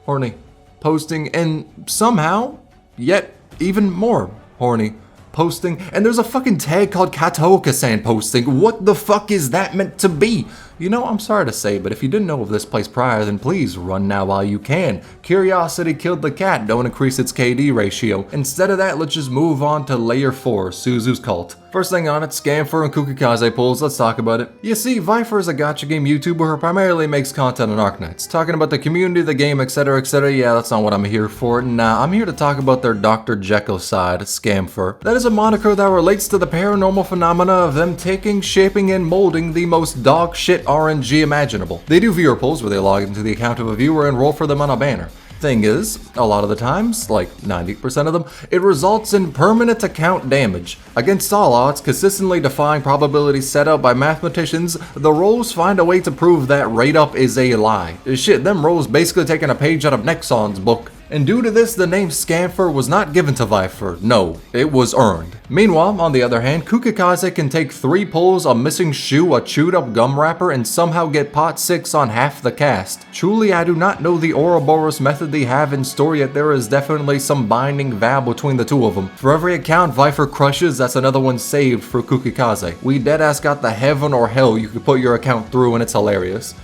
horny posting, and somehow, yet even more horny posting, and there's a fucking tag called Kataoka-san posting. What the fuck is that meant to be? You know, I'm sorry to say, but if you didn't know of this place prior, then please run now while you can. Curiosity killed the cat, don't increase its KD ratio. Instead of that, let's just move on to Layer 4, Suzu's cult. First thing on it, Scamfer and Kukikaze pulls, let's talk about it. You see, Viper is a gacha game YouTuber who primarily makes content on Arknights. Talking about the community, the game, etc, yeah, that's not what I'm here for. Nah, I'm here to talk about their Dr. Jekyll side, Scamfer. That is a moniker that relates to the paranormal phenomena of them taking, shaping, and molding the most dog shit RNG imaginable. They do viewer polls where they log into the account of a viewer and roll for them on a banner. Thing is, a lot of the times, like 90% of them, it results in permanent account damage. Against all odds, consistently defying probabilities set out by mathematicians, the rolls find a way to prove that rate up is a lie. Shit, them rolls basically taking a page out of Nexon's book. And due to this, the name Scamfer was not given to Viper. No, it was earned. Meanwhile, on the other hand, Kukikaze can take 3 pulls, a missing shoe, a chewed up gum wrapper, and somehow get pot 6 on half the cast. Truly, I do not know the Ouroboros method they have in store, yet there is definitely some binding vow between the two of them. For every account Viper crushes, that's another one saved for Kukikaze. We deadass got the heaven or hell you could put your account through, and it's hilarious.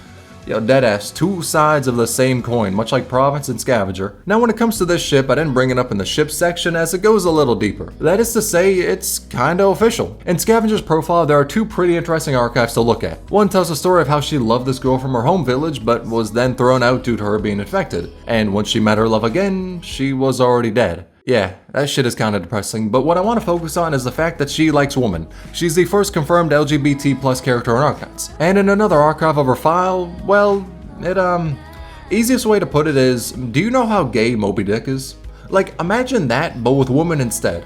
Yo, deadass, 2 sides of the same coin, much like Province and Scavenger. Now when it comes to this ship, I didn't bring it up in the ship section as it goes a little deeper. That is to say, it's kinda official. In Scavenger's profile, there are 2 pretty interesting archives to look at. One tells the story of how she loved this girl from her home village, but was then thrown out due to her being infected. And once she met her love again, she was already dead. Yeah, that shit is kinda depressing, but what I want to focus on is the fact that she likes women. She's the first confirmed LGBT plus character in Arknights. And in another archive of her file, well, easiest way to put it is, do you know how gay Moby Dick is? Like, imagine that, but with women instead.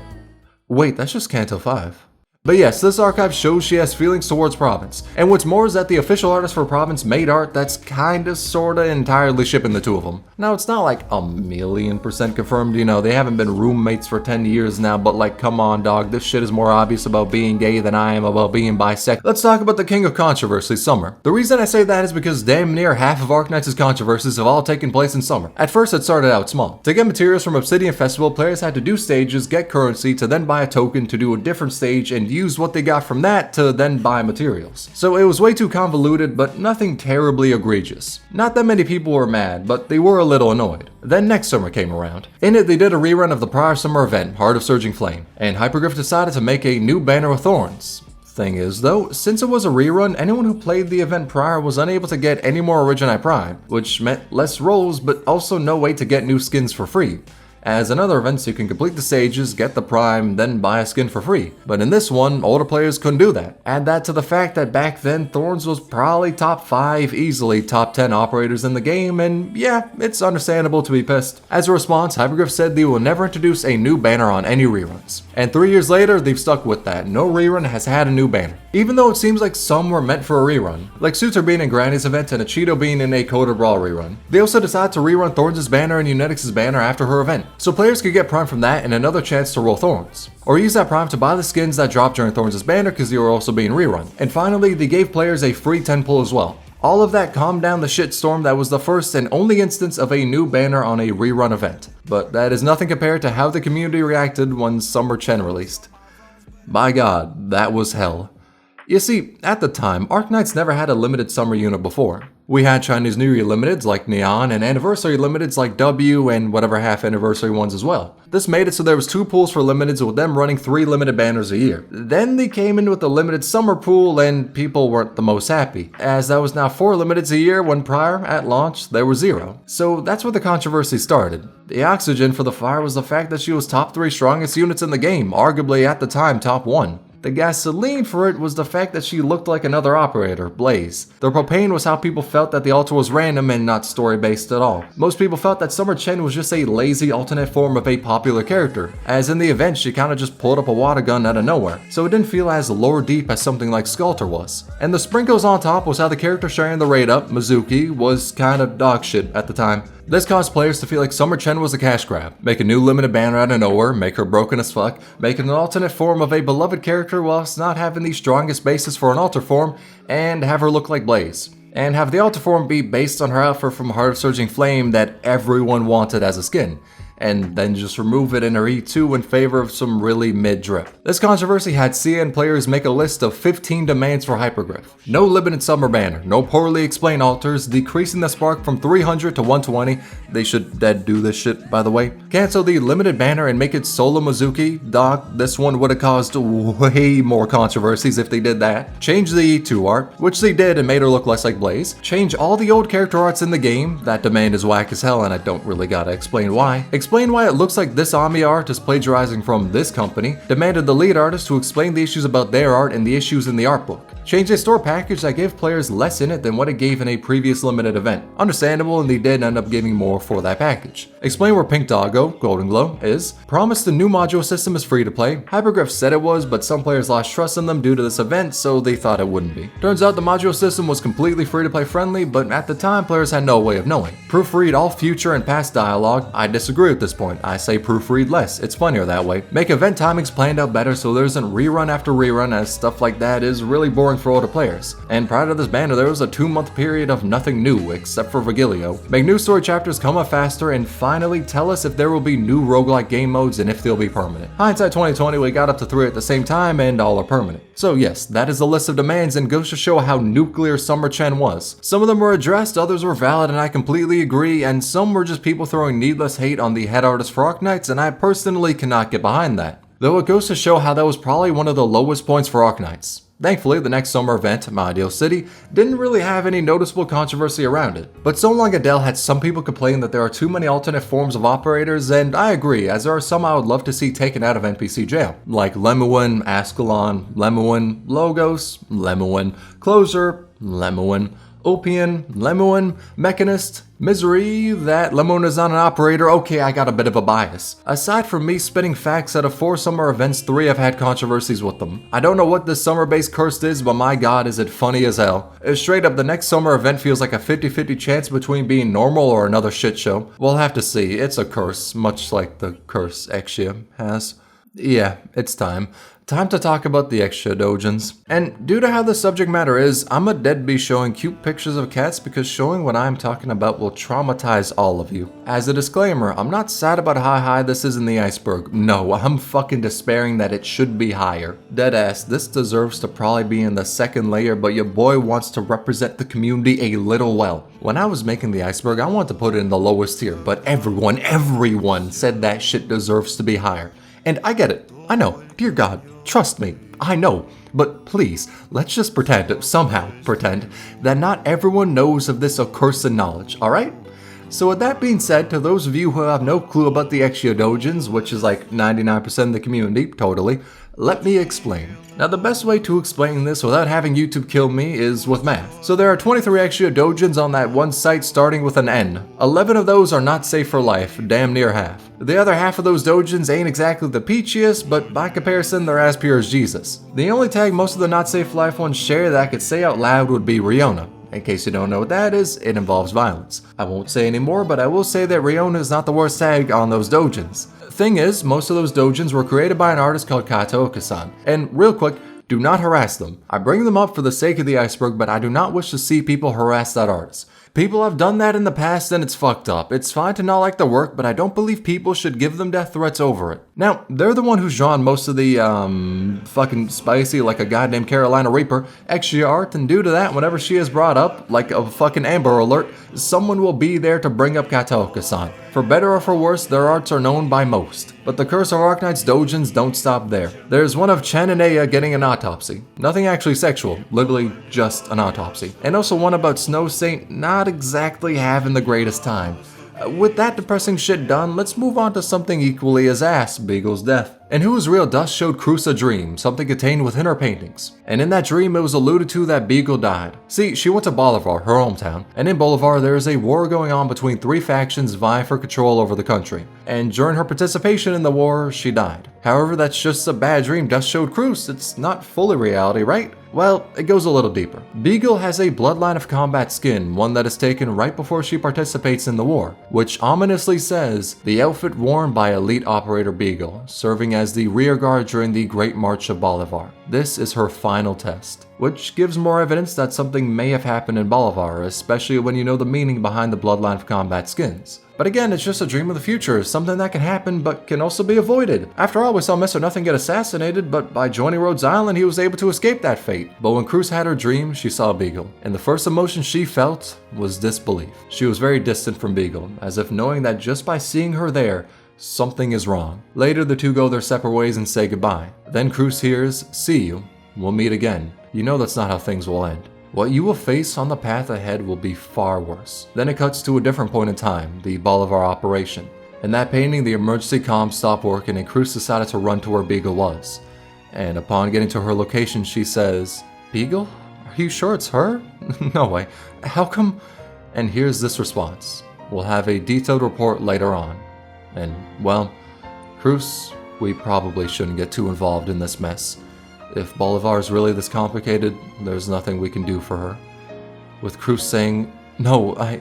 Wait, that's just Canto 5. But yes, this archive shows she has feelings towards Province, and what's more is that the official artist for Province made art that's kinda sorta entirely shipping the two of them. Now it's not like 1,000,000% confirmed, you know, they haven't been roommates for 10 years now, but like come on dog, this shit is more obvious about being gay than I am about being bisexual. Let's talk about the king of controversy, Summer. The reason I say that is because damn near half of Arknights' controversies have all taken place in Summer. At first it started out small. To get materials from Obsidian Festival, players had to do stages, get currency, to then buy a token to do a different stage and use what they got from that to then buy materials. So it was way too convoluted, but nothing terribly egregious. Not that many people were mad, but they were a little annoyed. Then next summer came around. In it, they did a rerun of the prior summer event, Heart of Surging Flame, and Hypergriff decided to make a new banner with thorns. Thing is though, since it was a rerun, anyone who played the event prior was unable to get any more Origini Prime, which meant less rolls, but also no way to get new skins for free. As in other events, you can complete the stages, get the prime, then buy a skin for free. But in this one, older players couldn't do that. Add that to the fact that back then, Thorns was probably top 5, easily top 10 operators in the game, and yeah, it's understandable to be pissed. As a response, Hypergriff said they will never introduce a new banner on any reruns. And 3 years later, they've stuck with that. No rerun has had a new banner. Even though it seems like some were meant for a rerun, like Suter being in Granny's event and a Cheeto being in a Coda Brawl rerun. They also decided to rerun Thorns' banner and Unetix's banner after her event, so players could get prime from that and another chance to roll Thorns. Or use that prime to buy the skins that dropped during Thorns' banner because they were also being rerun. And finally, they gave players a free 10 pull as well. All of that calmed down the shitstorm that was the first and only instance of a new banner on a rerun event. But that is nothing compared to how the community reacted when Summer Chen released. By God, that was hell. You see, at the time, Arknights never had a limited summer unit before. We had Chinese New Year limiteds like Neon and anniversary limiteds like W and whatever half anniversary ones as well. This made it so there was 2 pools for limiteds with them running 3 limited banners a year. Then they came in with the limited summer pool and people weren't the most happy, as that was now 4 limiteds a year when prior, at launch, there were 0. So that's where the controversy started. The oxygen for the fire was the fact that she was top 3 strongest units in the game, arguably at the time top 1. The gasoline for it was the fact that she looked like another operator, Blaze. The propane was how people felt that the altar was random and not story-based at all. Most people felt that Summer Chen was just a lazy alternate form of a popular character, as in the event she kinda just pulled up a water gun out of nowhere, so it didn't feel as lore deep as something like Sculptor was. And the sprinkles on top was how the character sharing the raid up, Mizuki, was kinda dog shit at the time. This caused players to feel like Summer Chen was a cash grab. Make a new limited banner out of nowhere, make her broken as fuck, make an alternate form of a beloved character whilst not having the strongest basis for an alter form, and have her look like Blaze. And have the alter form be based on her outfit from Heart of Surging Flame that everyone wanted as a skin. and then just remove it in her E2 in favor of some really mid drip. This controversy had CN players make a list of 15 demands for Hypergriff. No limited summer banner, no poorly explained alters, decreasing the spark from 300 to 120. They should dead do this shit, by the way. Cancel the limited banner and make it Solo Mizuki. Doc, this one would have caused way more controversies if they did that. Change the E2 art, which they did and made her look less like Blaze. Change all the old character arts in the game. That demand is whack as hell and I don't really gotta explain why. Explain why it looks like this Ami art is plagiarizing from this company. Demanded the lead artist to explain the issues about their art and the issues in the art book. Change a store package that gave players less in it than what it gave in a previous limited event. Understandable, and they did end up giving more for that package. Explain where Pink Doggo, Golden Glow, is. Promised the new module system is free to play. Hypergriff said it was, but some players lost trust in them due to this event, so they thought it wouldn't be. Turns out the module system was completely free to play friendly, but at the time players had no way of knowing. Proofread all future and past dialogue. I disagree at this point. I say proofread less, it's funnier that way. Make event timings planned out better so there isn't rerun after rerun, as stuff like that is really boring for older players. And prior to this banner there was a 2-month period of nothing new except for Vigilio. Make new story chapters come up faster, and finally tell us if there will be new roguelike game modes and if they'll be permanent. Hindsight 2020, we got up to 3 at the same time and all are permanent. So yes, that is the list of demands and goes to show how nuclear Summer Chen was. Some of them were addressed, others were valid and I completely agree, and some were just people throwing needless hate on the head artist for Arknights, and I personally cannot get behind that. Though it goes to show how that was probably one of the lowest points for Arknights. Thankfully, the next summer event, My Ideal City, didn't really have any noticeable controversy around it. But So Long Adele had some people complain that there are too many alternate forms of operators, and I agree, as there are some I would love to see taken out of NPC jail. Like Lemuin, Ascalon, Lemuin, Logos, Lemuin, Closer, Lemuin, Opian, Lemuin, Mechanist, Misery, that Lemuin is not an operator. Okay, I got a bit of a bias. Aside from me spitting facts, out of 4 summer events, 3 have had controversies with them. I don't know what this summer-based curse is, but my god is it funny as hell. Straight up, the next summer event feels like a 50-50 chance between being normal or another shit show. We'll have to see. It's a curse, much like the curse Exia has. Yeah, it's time. Time to talk about the extra dojins. And due to how the subject matter is, I'm a deadbeat showing cute pictures of cats because showing what I'm talking about will traumatize all of you. As a disclaimer, I'm not sad about how high this is in the iceberg. No, I'm fucking despairing that it should be higher. Deadass, this deserves to probably be in the 2nd layer, but your boy wants to represent the community a little well. When I was making the iceberg, I wanted to put it in the lowest tier, but everyone said that shit deserves to be higher. And I get it. I know. Dear God, trust me. I know. But please, let's just somehow pretend, that not everyone knows of this accursed knowledge, alright? So with that being said, to those of you who have no clue about the Exia-dojins, which is like 99% of the community, totally, let me explain. Now the best way to explain this without having YouTube kill me is with math. So there are 23 Exia-dojins on that one site starting with an N. 11 of those are not safe for life, damn near half. The other half of those dojins ain't exactly the peachiest, but by comparison they're as pure as Jesus. The only tag most of the not safe for life ones share that I could say out loud would be Riona. In case you don't know what that is, it involves violence. I won't say any more, but I will say that Riona is not the worst tag on those dojins. Thing is, most of those dojins were created by an artist called Kato Okasan. And real quick, do not harass them. I bring them up for the sake of the iceberg, but I do not wish to see people harass that artist. People have done that in the past and it's fucked up. It's fine to not like their work, but I don't believe people should give them death threats over it. Now, they're the one who's drawn most of the, fucking spicy like a goddamn Carolina Reaper extra art, and due to that, whenever she is brought up, like a fucking Amber Alert, someone will be there to bring up Kataoka-san. For better or for worse, their arts are known by most. But the curse of Arknights dojins don't stop there. There's one of Chen and Aya getting an autopsy. Nothing actually sexual, literally just an autopsy. And also one about Snow Saint not exactly having the greatest time. With that depressing shit done, let's move on to something equally as ass, Beagle's death. And Who's Real Dust showed Cruz a dream, something contained within her paintings. And in that dream, it was alluded to that Beagle died. See, she went to Bolivar, her hometown, and in Bolivar there is a war going on between 3 factions vying for control over the country. And during her participation in the war, she died. However, that's just a bad dream Dust showed Cruz, it's not fully reality, right? Well, it goes a little deeper. Beagle has a bloodline of combat skin, one that is taken right before she participates in the war, which ominously says, the outfit worn by elite operator Beagle, serving as the rear guard during the Great March of Bolivar. This is her final test, which gives more evidence that something may have happened in Bolivar, especially when you know the meaning behind the bloodline of combat skins. But again, it's just a dream of the future, something that can happen but can also be avoided. After all, we saw Mr. Nothing get assassinated, but by joining Rhodes Island, he was able to escape that fate. But when Cruz had her dream, she saw Beagle, and the first emotion she felt was disbelief. She was very distant from Beagle, as if knowing that just by seeing her there, something is wrong. Later, the two go their separate ways and say goodbye. Then Cruz hears, "See you. We'll meet again." You know that's not how things will end. What you will face on the path ahead will be far worse. Then it cuts to a different point in time, the Bolivar operation. In that painting, the emergency comms stopped working and Cruz decided to run to where Beagle was. And upon getting to her location, she says, "Beagle? Are you sure it's her? No way. How come?" And here's this response. We'll have a detailed report later on. And, well, Cruz, we probably shouldn't get too involved in this mess. If Bolivar is really this complicated, there's nothing we can do for her. With Cruz saying, "No, I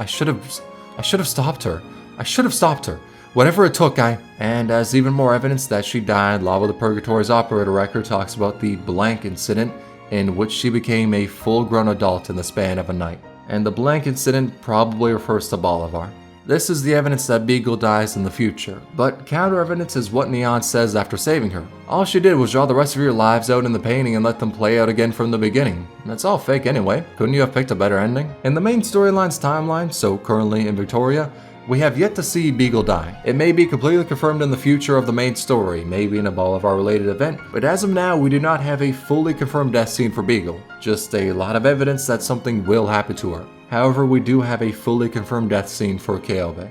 should have stopped her. I should have stopped her. Whatever it took, And as even more evidence that she died, Lava the Purgatory's operator record talks about the blank incident in which she became a full-grown adult in the span of a night. And the blank incident probably refers to Bolivar. This is the evidence that Beagle dies in the future, but counter-evidence is what Neon says after saving her. All she did was draw the rest of your lives out in the painting and let them play out again from the beginning. That's all fake anyway. Couldn't you have picked a better ending? In the main storyline's timeline, so currently in Victoria, we have yet to see Beagle die. It may be completely confirmed in the future of the main story, maybe in a Bolivar-related event, but as of now, we do not have a fully confirmed death scene for Beagle. Just a lot of evidence that something will happen to her. However, we do have a fully confirmed death scene for Kaobe.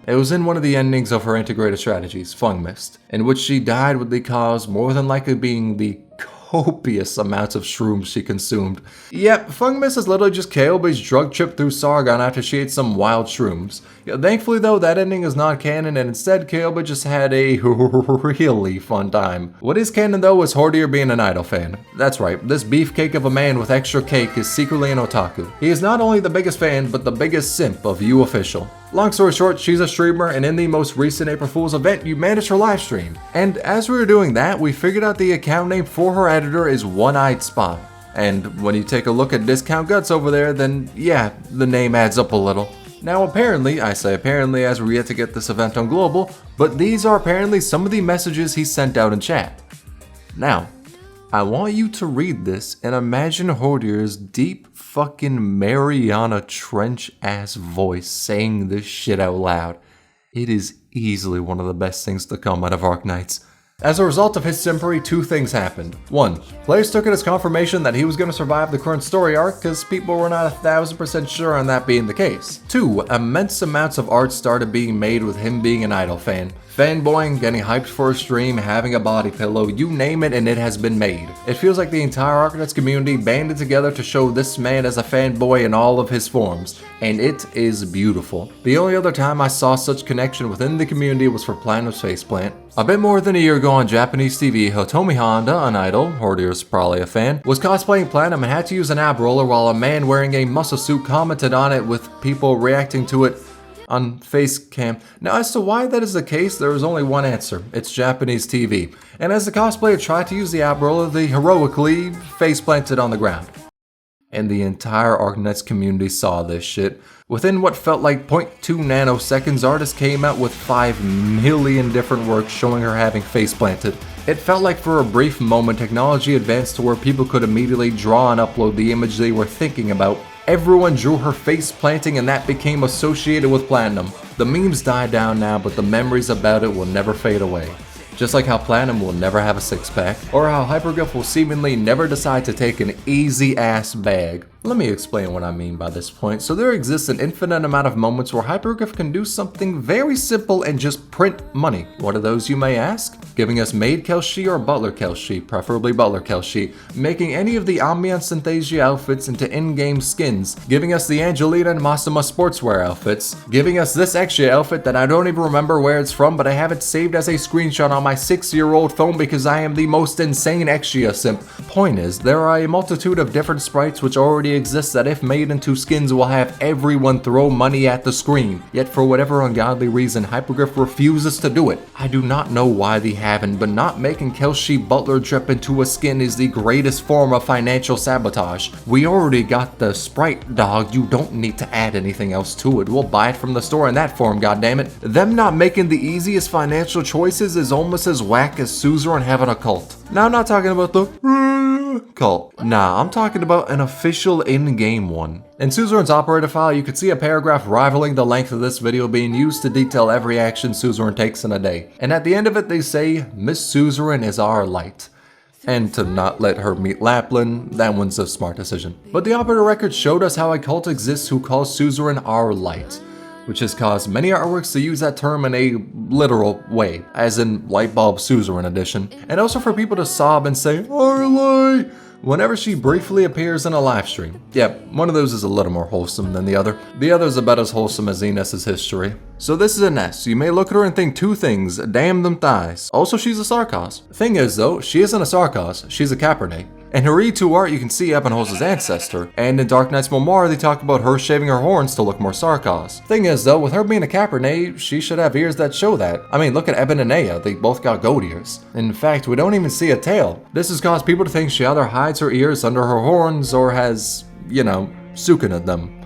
It was in one of the endings of her integrated strategies, Fung Mist, in which she died with the cause more than likely being the copious amounts of shrooms she consumed. Yep, Fung Mist is literally just Kaobe's drug trip through Sargon after she ate some wild shrooms. Thankfully though, that ending is not canon and instead Kaobe just had a really fun time. What is canon though is Hordier being an Idol fan. That's right, this beefcake of a man with extra cake is secretly an otaku. He is not only the biggest fan, but the biggest simp of You Official. Long story short, she's a streamer, and in the most recent April Fool's event, you managed her live stream. And as we were doing that, we figured out the account name for her editor is One-Eyed Spy. And when you take a look at Discount Guts over there, then yeah, the name adds up a little. Now apparently, I say apparently as we're yet to get this event on Global, but these are apparently some of the messages he sent out in chat. Now, I want you to read this and imagine Hordier's deep fucking Mariana Trench ass voice saying this shit out loud. It is easily one of the best things to come out of Arknights. As a result of his simpery, two things happened. One, players took it as confirmation that he was going to survive the current story arc because people were not 1000% sure on that being the case. Two, immense amounts of art started being made with him being an Idol fan. Fanboying, getting hyped for a stream, having a body pillow, you name it and it has been made. It feels like the entire Arknights community banded together to show this man as a fanboy in all of his forms, and it is beautiful. The only other time I saw such connection within the community was for Platinum's faceplant. A bit more than a year ago on Japanese TV, Hitomi Honda, an idol, Hordier's probably a fan, was cosplaying Platinum and had to use an ab roller while a man wearing a muscle suit commented on it with people reacting to it on face cam. Now as to why that is the case, there is only one answer. It's Japanese TV. And as the cosplayer tried to use the ab roller, they heroically face planted on the ground. And the entire Arknights community saw this shit. Within what felt like 0.2 nanoseconds, artists came out with 5 million different works showing her having face planted. It felt like for a brief moment technology advanced to where people could immediately draw and upload the image they were thinking about. Everyone drew her face planting and that became associated with Platinum. The memes died down now, but the memories about it will never fade away. Just like how Platinum will never have a six-pack, or how Hyperglyph will seemingly never decide to take an easy-ass bag. Let me explain what I mean by this point. So there exists an infinite amount of moments where Hyperglyph can do something very simple and just print money. What are those, you may ask? Giving us Maid Kelshi or Butler Kelshi, preferably Butler Kelshi, making any of the Ambiance Synthesia outfits into in-game skins, giving us the Angelina and Masuma sportswear outfits, giving us this extra outfit that I don't even remember where it's from, but I have it saved as a screenshot on my 6-year-old phone because I am the most insane extra simp. Point is, there are a multitude of different sprites which already already exists that if made into skins will have everyone throw money at the screen. Yet for whatever ungodly reason, Hypergriff refuses to do it. I do not know why they haven't, but not making Kelsey Butler drip into a skin is the greatest form of financial sabotage. We already got the sprite, dog. You don't need to add anything else to it. We'll buy it from the store in that form, goddammit. Them not making the easiest financial choices is almost as whack as Suzu and having a cult. Now I'm not talking about the cult. Nah, I'm talking about an official in-game one. In Suzerain's operator file, you can see a paragraph rivaling the length of this video being used to detail every action Suzerain takes in a day. And at the end of it, they say, Miss Suzerain is our light. And to not let her meet Lapland, that one's a smart decision. But the operator record showed us how a cult exists who calls Suzerain our light, which has caused many artworks to use that term in a literal way, as in Lightbulb Suzerain edition, and also for people to sob and say, our light, whenever she briefly appears in a live stream. Yep, one of those is a little more wholesome than the other. The other is about as wholesome as Iness's history. So this is Iness. You may look at her and think two things, damn them thighs. Also, she's a Sarkos. Thing is though, she isn't a Sarkos, she's a Cabernet. In her E2 art, you can see Ebenholz's ancestor, and in Dark Knight's memoir, they talk about her shaving her horns to look more Sarkos. Thing is though, with her being a Cabernet, she should have ears that show that. I mean, look at Eben and Aya, they both got goat ears. In fact, we don't even see a tail. This has caused people to think she either hides her ears under her horns or has, you know, sukined them.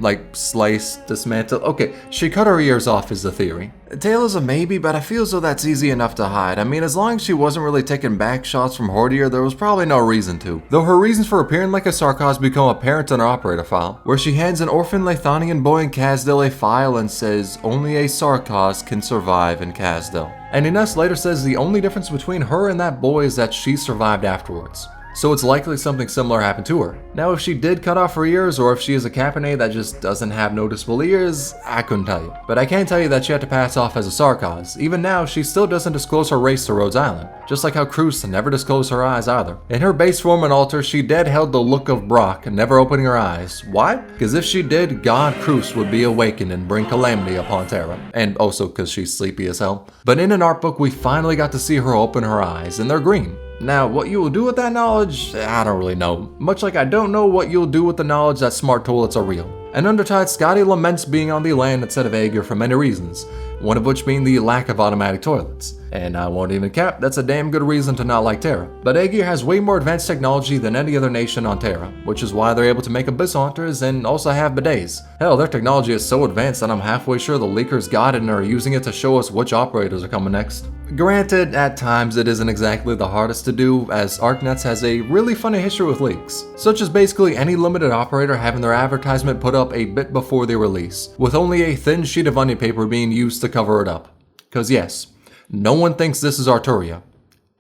Like sliced, dismantled. Okay, she cut her ears off is the theory. Tail is a maybe, but I feel as though that's easy enough to hide. I mean, as long as she wasn't really taking back shots from Hordier, there was probably no reason to. Though her reasons for appearing like a Sarkos become apparent in her operator file, where she hands an orphan Lathanian boy in Kazdil a file and says, only a Sarkos can survive in Kazdil. And Iness later says the only difference between her and that boy is that she survived afterwards. So it's likely something similar happened to her. Now if she did cut off her ears, or if she is a Cabernet that just doesn't have noticeable ears, I couldn't tell you. But I can tell you that she had to pass off as a Sarkos. Even now, she still doesn't disclose her race to Rhodes Island, just like how Cruz never disclosed her eyes either. In her base form and altar, she dead held the look of Brock, never opening her eyes. Why? Because if she did, God Cruz would be awakened and bring calamity upon Terra. And also because she's sleepy as hell. But in an art book, we finally got to see her open her eyes, and they're green. Now, what you will do with that knowledge, I don't really know. Much like I don't know what you'll do with the knowledge that smart toilets are real. And Undertide, Scotty laments being on the land instead of Aegir for many reasons, one of which being the lack of automatic toilets. And I won't even cap, that's a damn good reason to not like Terra. But Aegir has way more advanced technology than any other nation on Terra, which is why they're able to make abyss hunters and also have bidets. Hell, their technology is so advanced that I'm halfway sure the leakers got it and are using it to show us which operators are coming next. Granted, at times it isn't exactly the hardest to do, as Arknights has a really funny history with leaks, such as basically any limited operator having their advertisement put up a bit before they release, with only a thin sheet of onion paper being used to cover it up. Cause yes, no one thinks this is Arturia.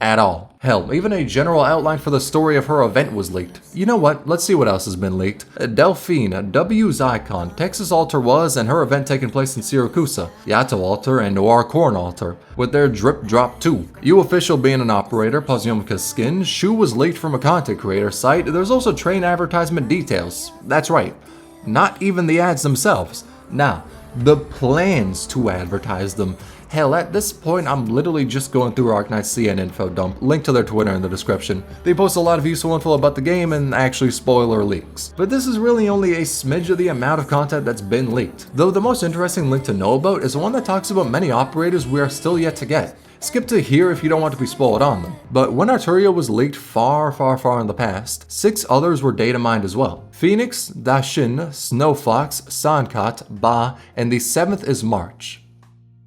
At all. Hell, even a general outline for the story of her event was leaked. You know what, let's see what else has been leaked. Delphine, W's icon, Texas altar was, and her event taking place in Siracusa, Yato altar, and Noir Corn altar, with their drip drop too. You official being an operator, Poziomka's skin, Shu was leaked from a content creator site, there's also train advertisement details. That's right, not even the ads themselves. Now, the plans to advertise them. Hell, at this point, I'm literally just going through Arknights I info dump, link to their Twitter in the description. They post a lot of useful info about the game and actually spoiler leaks. But this is really only a smidge of the amount of content that's been leaked. Though the most interesting link to know about is the one that talks about many operators we are still yet to get. Skip to here if you don't want to be spoiled on them. But when Arturia was leaked far in the past, 6 others were data mined as well. Phoenix, Dashin, Snowfox, Sankat, Ba, and the 7th is March.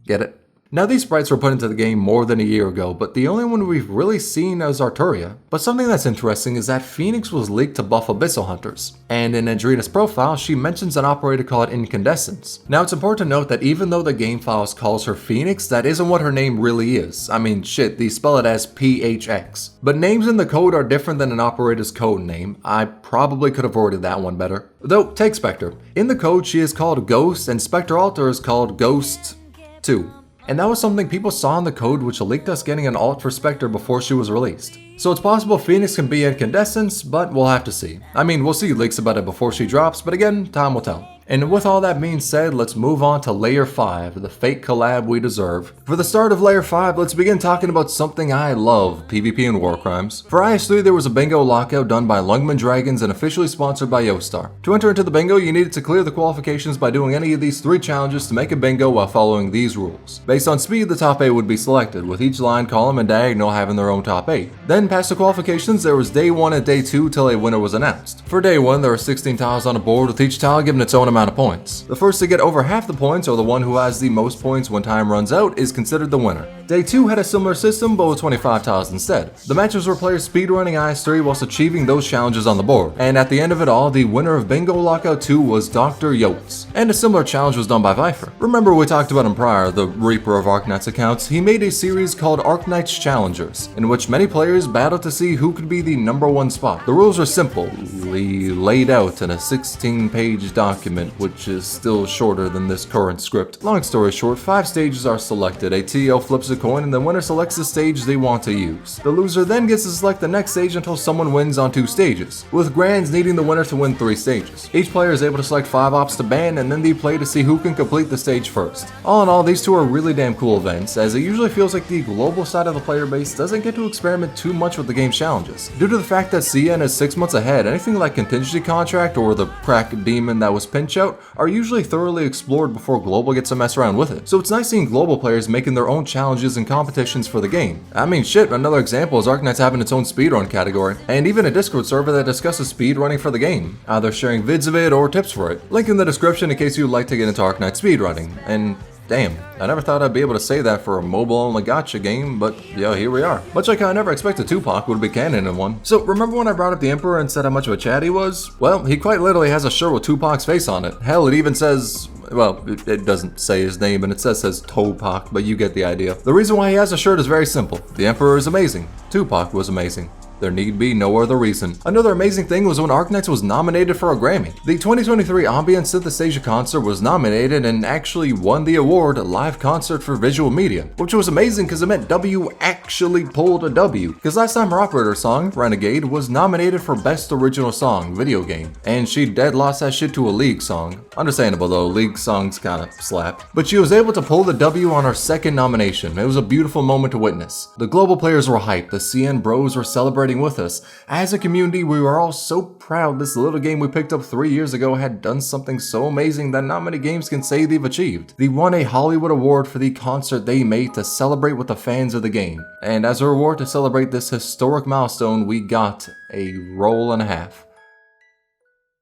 Get it? Now these sprites were put into the game more than a year ago, but the only one we've really seen is Arturia. But something that's interesting is that Phoenix was leaked to buff Abyssal Hunters, and in Adrena's profile she mentions an operator called Incandescence. Now it's important to note that even though the game files calls her Phoenix, that isn't what her name really is. I mean shit, they spell it as PHX. But names in the code are different than an operator's code name. I probably could have worded that one better. Though, take Spectre. In the code she is called Ghost, and Spectre Altar is called Ghost 2. And that was something people saw in the code which leaked us getting an alt for Spectre before she was released. So it's possible Phoenix can be Incandescence, but we'll have to see. I mean, we'll see leaks about it before she drops, but again, time will tell. And with all that being said, let's move on to Layer 5, the fake collab we deserve. For the start of Layer 5, let's begin talking about something I love, PvP and war crimes. For IS3, there was a bingo lockout done by Lungman Dragons and officially sponsored by Yostar. To enter into the bingo, you needed to clear the qualifications by doing any of these 3 challenges to make a bingo while following these rules. Based on speed, the top 8 would be selected, with each line, column, and diagonal having their own top 8. Then, past the qualifications, there was day 1 and day 2 till a winner was announced. For day 1, there were 16 tiles on a board with each tile given its own amount of points. The first to get over half the points, or the one who has the most points when time runs out, is considered the winner. Day 2 had a similar system, but with 25 tiles instead. The matches were players speedrunning IS3 whilst achieving those challenges on the board, and at the end of it all, the winner of Bingo Lockout 2 was Dr. Yotes. And a similar challenge was done by Viper. Remember we talked about him prior, the Reaper of Arknights accounts. He made a series called Arknights Challengers, in which many players battled to see who could be the #1 spot. The rules are simply laid out in a 16-page document, which is still shorter than this current script. Long story short, 5 stages are selected. A TO flips a coin and the winner selects the stage they want to use. The loser then gets to select the next stage until someone wins on 2 stages, with grands needing the winner to win 3 stages. Each player is able to select 5 ops to ban, and then they play to see who can complete the stage first. All in all, these 2 are really damn cool events, as it usually feels like the global side of the player base doesn't get to experiment too much with the game's challenges. Due to the fact that CN is 6 months ahead, anything like Contingency Contract or the Crack Demon that was Pinch Out are usually thoroughly explored before global gets to mess around with it. So it's nice seeing global players making their own challenges and competitions for the game. I mean shit, another example is Arknights having its own speedrun category, and even a Discord server that discusses speedrunning for the game, either sharing vids of it or tips for it. Link in the description in case you'd like to get into Arknights speedrunning. And damn, I never thought I'd be able to say that for a mobile-only gacha game, but yeah, here we are. Much like I never expected Tupac would be canon in one. So remember when I brought up the Emperor and said how much of a chat he was? Well, he quite literally has a shirt with Tupac's face on it. Hell, it even says, well, it doesn't say his name and it says Tupac, but you get the idea. The reason why he has a shirt is very simple. The Emperor is amazing. Tupac was amazing. There need be no other reason. Another amazing thing was when Arknights was nominated for a Grammy. The 2023 Ambient Synthesasia concert was nominated and actually won the award Live Concert for Visual Media, which was amazing because it meant W actually pulled a W. Because last time her operator song, Renegade, was nominated for Best Original Song, Video Game, and she dead lost that shit to a League song. Understandable though, League songs kinda slap. But she was able to pull the W on her second nomination. It was a beautiful moment to witness. The global players were hyped, the CN bros were celebrating with us. As a community, we were all so proud this little game we picked up 3 years ago had done something so amazing that not many games can say they've achieved. They won a Hollywood award for the concert they made to celebrate with the fans of the game. And as a reward to celebrate this historic milestone, we got a roll and a half.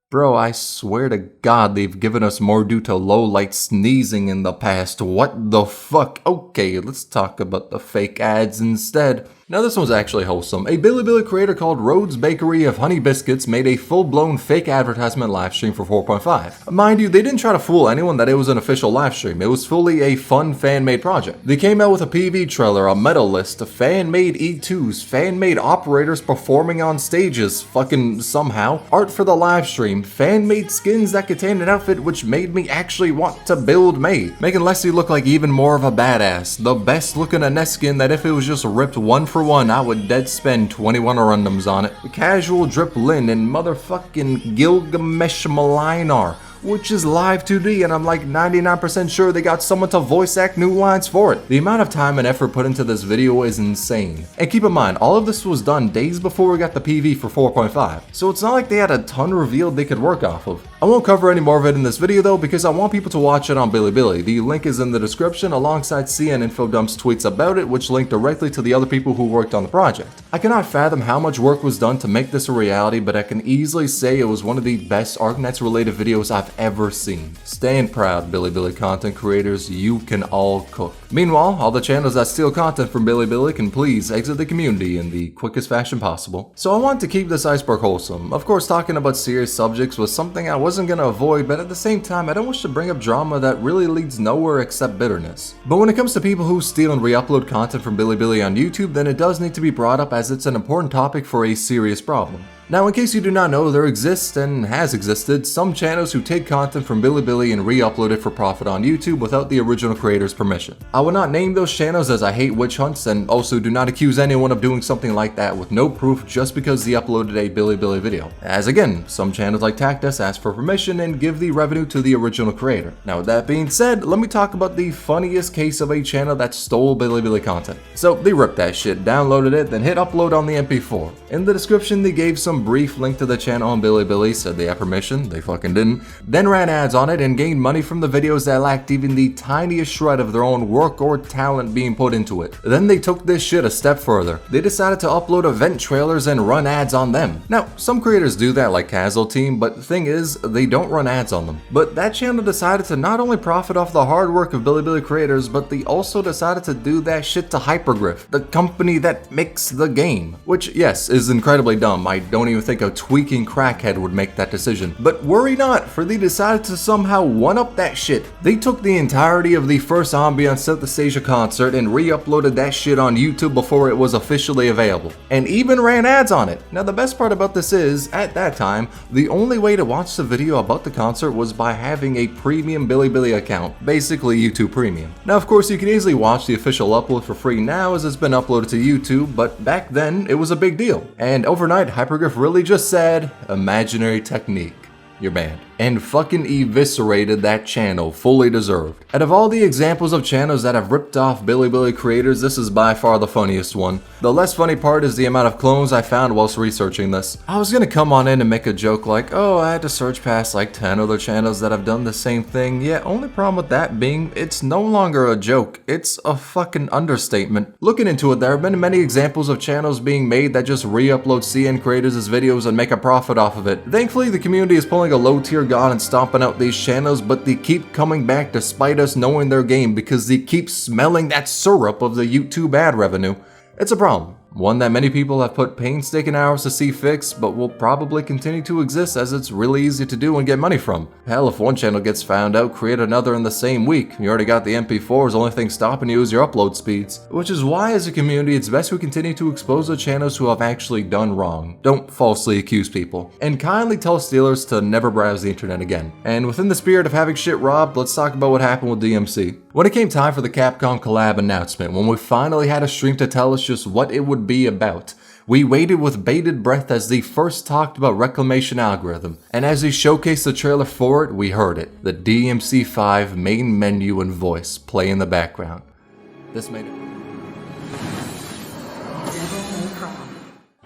Bro, I swear to God they've given us more due to Lowlights sneezing in the past. What the fuck? Okay, let's talk about the fake ads instead. Now this one's actually wholesome. A Bilibili creator called Rhodes Bakery of Honey Biscuits made a full-blown fake advertisement livestream for 4.5. Mind you, they didn't try to fool anyone that it was an official livestream. It was fully a fun fan-made project. They came out with a PV trailer, a medal list, fan-made E2s, fan-made operators performing on stages, fucking somehow, art for the livestream, fan-made skins that contained an outfit which made me actually want to build May, making Leslie look like even more of a badass. The best looking Ines skin that if it was just ripped one for one, I would dead spend 21 arundums on it. The casual drip Lin and motherfucking Gilgamesh Malinar, which is live 2D, and I'm like 99% sure they got someone to voice act new lines for it. The amount of time and effort put into this video is insane. And keep in mind, all of this was done days before we got the PV for 4.5, so it's not like they had a ton revealed they could work off of. I won't cover any more of it in this video though, because I want people to watch it on Bilibili. The link is in the description alongside CN Infodump's tweets about it, which link directly to the other people who worked on the project. I cannot fathom how much work was done to make this a reality, but I can easily say it was one of the best Arknights related videos I've ever seen. Stand proud, Bilibili content creators, you can all cook. Meanwhile, all the channels that steal content from Bilibili can please exit the community in the quickest fashion possible. So I want to keep this Iceberg wholesome. Of course, talking about serious subjects was something I wasn't gonna avoid, but at the same time, I don't wish to bring up drama that really leads nowhere except bitterness. But when it comes to people who steal and re-upload content from Bilibili on YouTube, then it does need to be brought up as it's an important topic for a serious problem. Now, in case you do not know, there exists and has existed some channels who take content from Bilibili and re-upload it for profit on YouTube without the original creator's permission. I will not name those channels as I hate witch hunts, and also do not accuse anyone of doing something like that with no proof just because they uploaded a Bilibili video. As again, some channels like Tactus ask for permission and give the revenue to the original creator. Now, with that being said, let me talk about the funniest case of a channel that stole Bilibili content. So they ripped that shit, downloaded it, then hit upload on the MP4. In the description, they gave some brief link to the channel on Bilibili, said they had permission, they fucking didn't, then ran ads on it and gained money from the videos that lacked even the tiniest shred of their own work or talent being put into it. Then they took this shit a step further. They decided to upload event trailers and run ads on them. Now, some creators do that like Casual Team, but the thing is, they don't run ads on them. But that channel decided to not only profit off the hard work of Bilibili creators, but they also decided to do that shit to Hypergriff, the company that makes the game. Which, yes, is incredibly dumb. I don't even think a tweaking crackhead would make that decision. But worry not, for they decided to somehow one-up that shit. They took the entirety of the first Ambient Synthesasia concert and re-uploaded that shit on YouTube before it was officially available, and even ran ads on it. Now, the best part about this is, at that time, the only way to watch the video about the concert was by having a premium Bilibili account, basically YouTube Premium. Now, of course, you can easily watch the official upload for free now as it's been uploaded to YouTube, but back then, it was a big deal. And overnight, Hypergriff really just said, imaginary technique, you're banned, and fucking eviscerated that channel, fully deserved. Out of all the examples of channels that have ripped off Bilibili creators, this is by far the funniest one. The less funny part is the amount of clones I found whilst researching this. I was gonna come on in and make a joke like, oh, I had to search past like 10 other channels that have done the same thing, yet only problem with that being, it's no longer a joke, it's a fucking understatement. Looking into it, there have been many examples of channels being made that just re-upload CN creators as videos and make a profit off of it. Thankfully, the community is pulling a low-tier god and stomping out these channels, but they keep coming back despite us knowing their game because they keep smelling that syrup of the YouTube ad revenue. It's a problem. One that many people have put painstaking hours to see fixed, but will probably continue to exist as it's really easy to do and get money from. Hell, if one channel gets found out, create another in the same week. You already got the MP4s, the only thing stopping you is your upload speeds. Which is why, as a community, it's best we continue to expose the channels who have actually done wrong. Don't falsely accuse people. And kindly tell stealers to never browse the internet again. And within the spirit of having shit robbed, let's talk about what happened with DMC. When it came time for the Capcom collab announcement, when we finally had a stream to tell us just what it would be about, we waited with bated breath as they first talked about Reclamation algorithm, and as they showcased the trailer for it, we heard it, the DMC5 main menu and voice play in the background.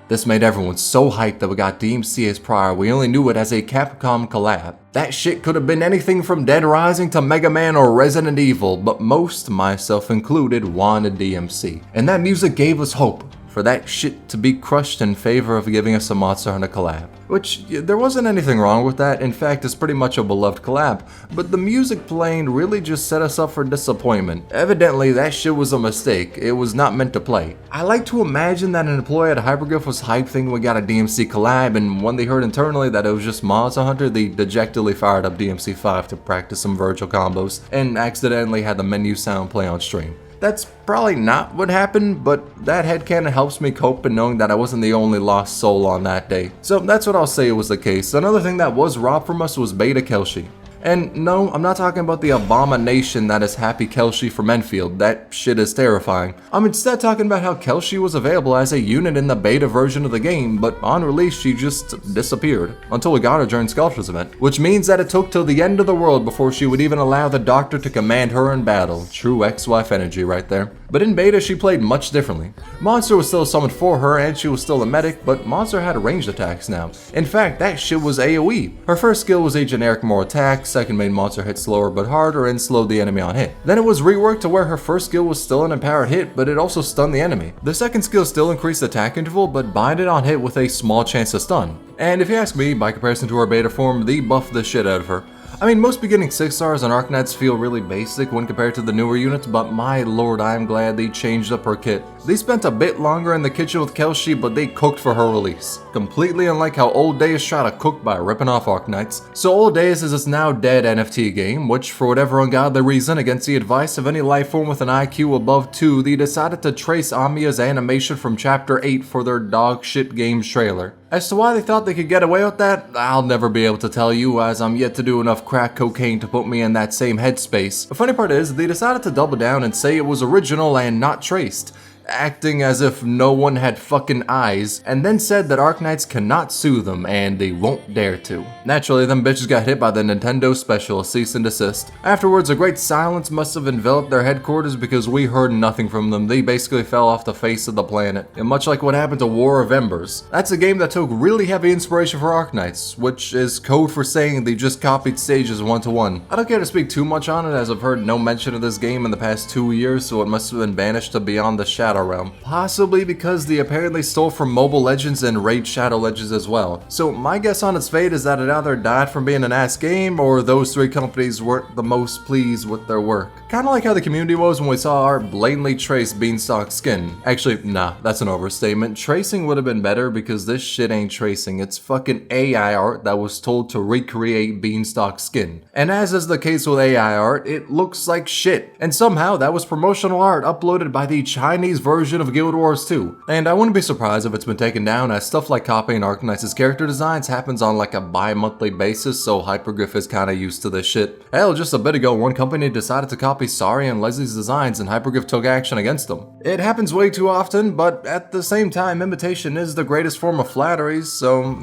This made everyone so hyped that we got DMC as prior, we only knew it as a Capcom collab. That shit could have been anything from Dead Rising to Mega Man or Resident Evil, but most, myself included, wanted DMC. And that music gave us hope for that shit to be crushed in favor of giving us a Monster Hunter collab. Which, there wasn't anything wrong with that, in fact it's pretty much a beloved collab, but the music playing really just set us up for disappointment. Evidently that shit was a mistake, it was not meant to play. I like to imagine that an employee at Hypergriff was hyped thinking we got a DMC collab, and when they heard internally that it was just Monster Hunter, they dejectedly fired up DMC5 to practice some Virgil combos, and accidentally had the menu sound play on stream. That's probably not what happened, but that headcanon helps me cope in knowing that I wasn't the only lost soul on that day. So that's what I'll say was the case. Another thing that was robbed from us was Beta Kelshi. And no, I'm not talking about the abomination that is Happy Kelshi from Enfield. That shit is terrifying. I'm instead talking about how Kelshi was available as a unit in the beta version of the game, but on release she just disappeared. Until we got her during Sculptor's event. Which means that it took till the end of the world before she would even allow the doctor to command her in battle. True ex-wife energy right there. But in beta she played much differently. Monster was still summoned for her and she was still a medic, but Monster had ranged attacks now. In fact, that shit was AoE. Her first skill was a generic more attack, second made Monster hit slower but harder and slowed the enemy on hit. Then it was reworked to where her first skill was still an empowered hit, but it also stunned the enemy. The second skill still increased attack interval, but binded on hit with a small chance to stun. And if you ask me, by comparison to her beta form, they buffed the shit out of her. I mean, most beginning 6 stars on Arknights feel really basic when compared to the newer units, but my lord, I am glad they changed up her kit. They spent a bit longer in the kitchen with Kelshi, but they cooked for her release. Completely unlike how Old Days tried to cook by ripping off Arknights. So Old Days is its now dead NFT game, which for whatever ungodly reason, against the advice of any life form with an IQ above 2, they decided to trace Amiya's animation from chapter 8 for their dog shit games trailer. As to why they thought they could get away with that, I'll never be able to tell you, as I'm yet to do enough crack cocaine to put me in that same headspace. The funny part is, they decided to double down and say it was original and not traced, acting as if no one had fucking eyes, and then said that Arknights cannot sue them and they won't dare to. Naturally, them bitches got hit by the Nintendo special cease and desist. Afterwards, a great silence must have enveloped their headquarters because we heard nothing from them. They basically fell off the face of the planet. And much like what happened to War of Embers, that's a game that took really heavy inspiration for Arknights, which is code for saying they just copied stages one-to-one. I don't care to speak too much on it, as I've heard no mention of this game in the past 2 years, so it must have been banished to beyond the shadow realm, possibly because they apparently stole from Mobile Legends and Raid Shadow Legends as well. So my guess on its fate is that it either died from being an ass game, or those 3 companies weren't the most pleased with their work. Kinda like how the community was when we saw our blatantly traced Beanstalk skin. Actually, nah, that's an overstatement. Tracing would have been better because this shit ain't tracing, it's fucking AI art that was told to recreate Beanstalk skin. And as is the case with AI art, it looks like shit. And somehow that was promotional art uploaded by the Chinese version of Guild Wars 2. And I wouldn't be surprised if it's been taken down, as stuff like copying Arknights' character designs happens on like a bi-monthly basis, so Hypergriff is kinda used to this shit. Hell, just a bit ago, one company decided to copy Sari and Leslie's designs and Hypergriff took action against them. It happens way too often, but at the same time, imitation is the greatest form of flattery, so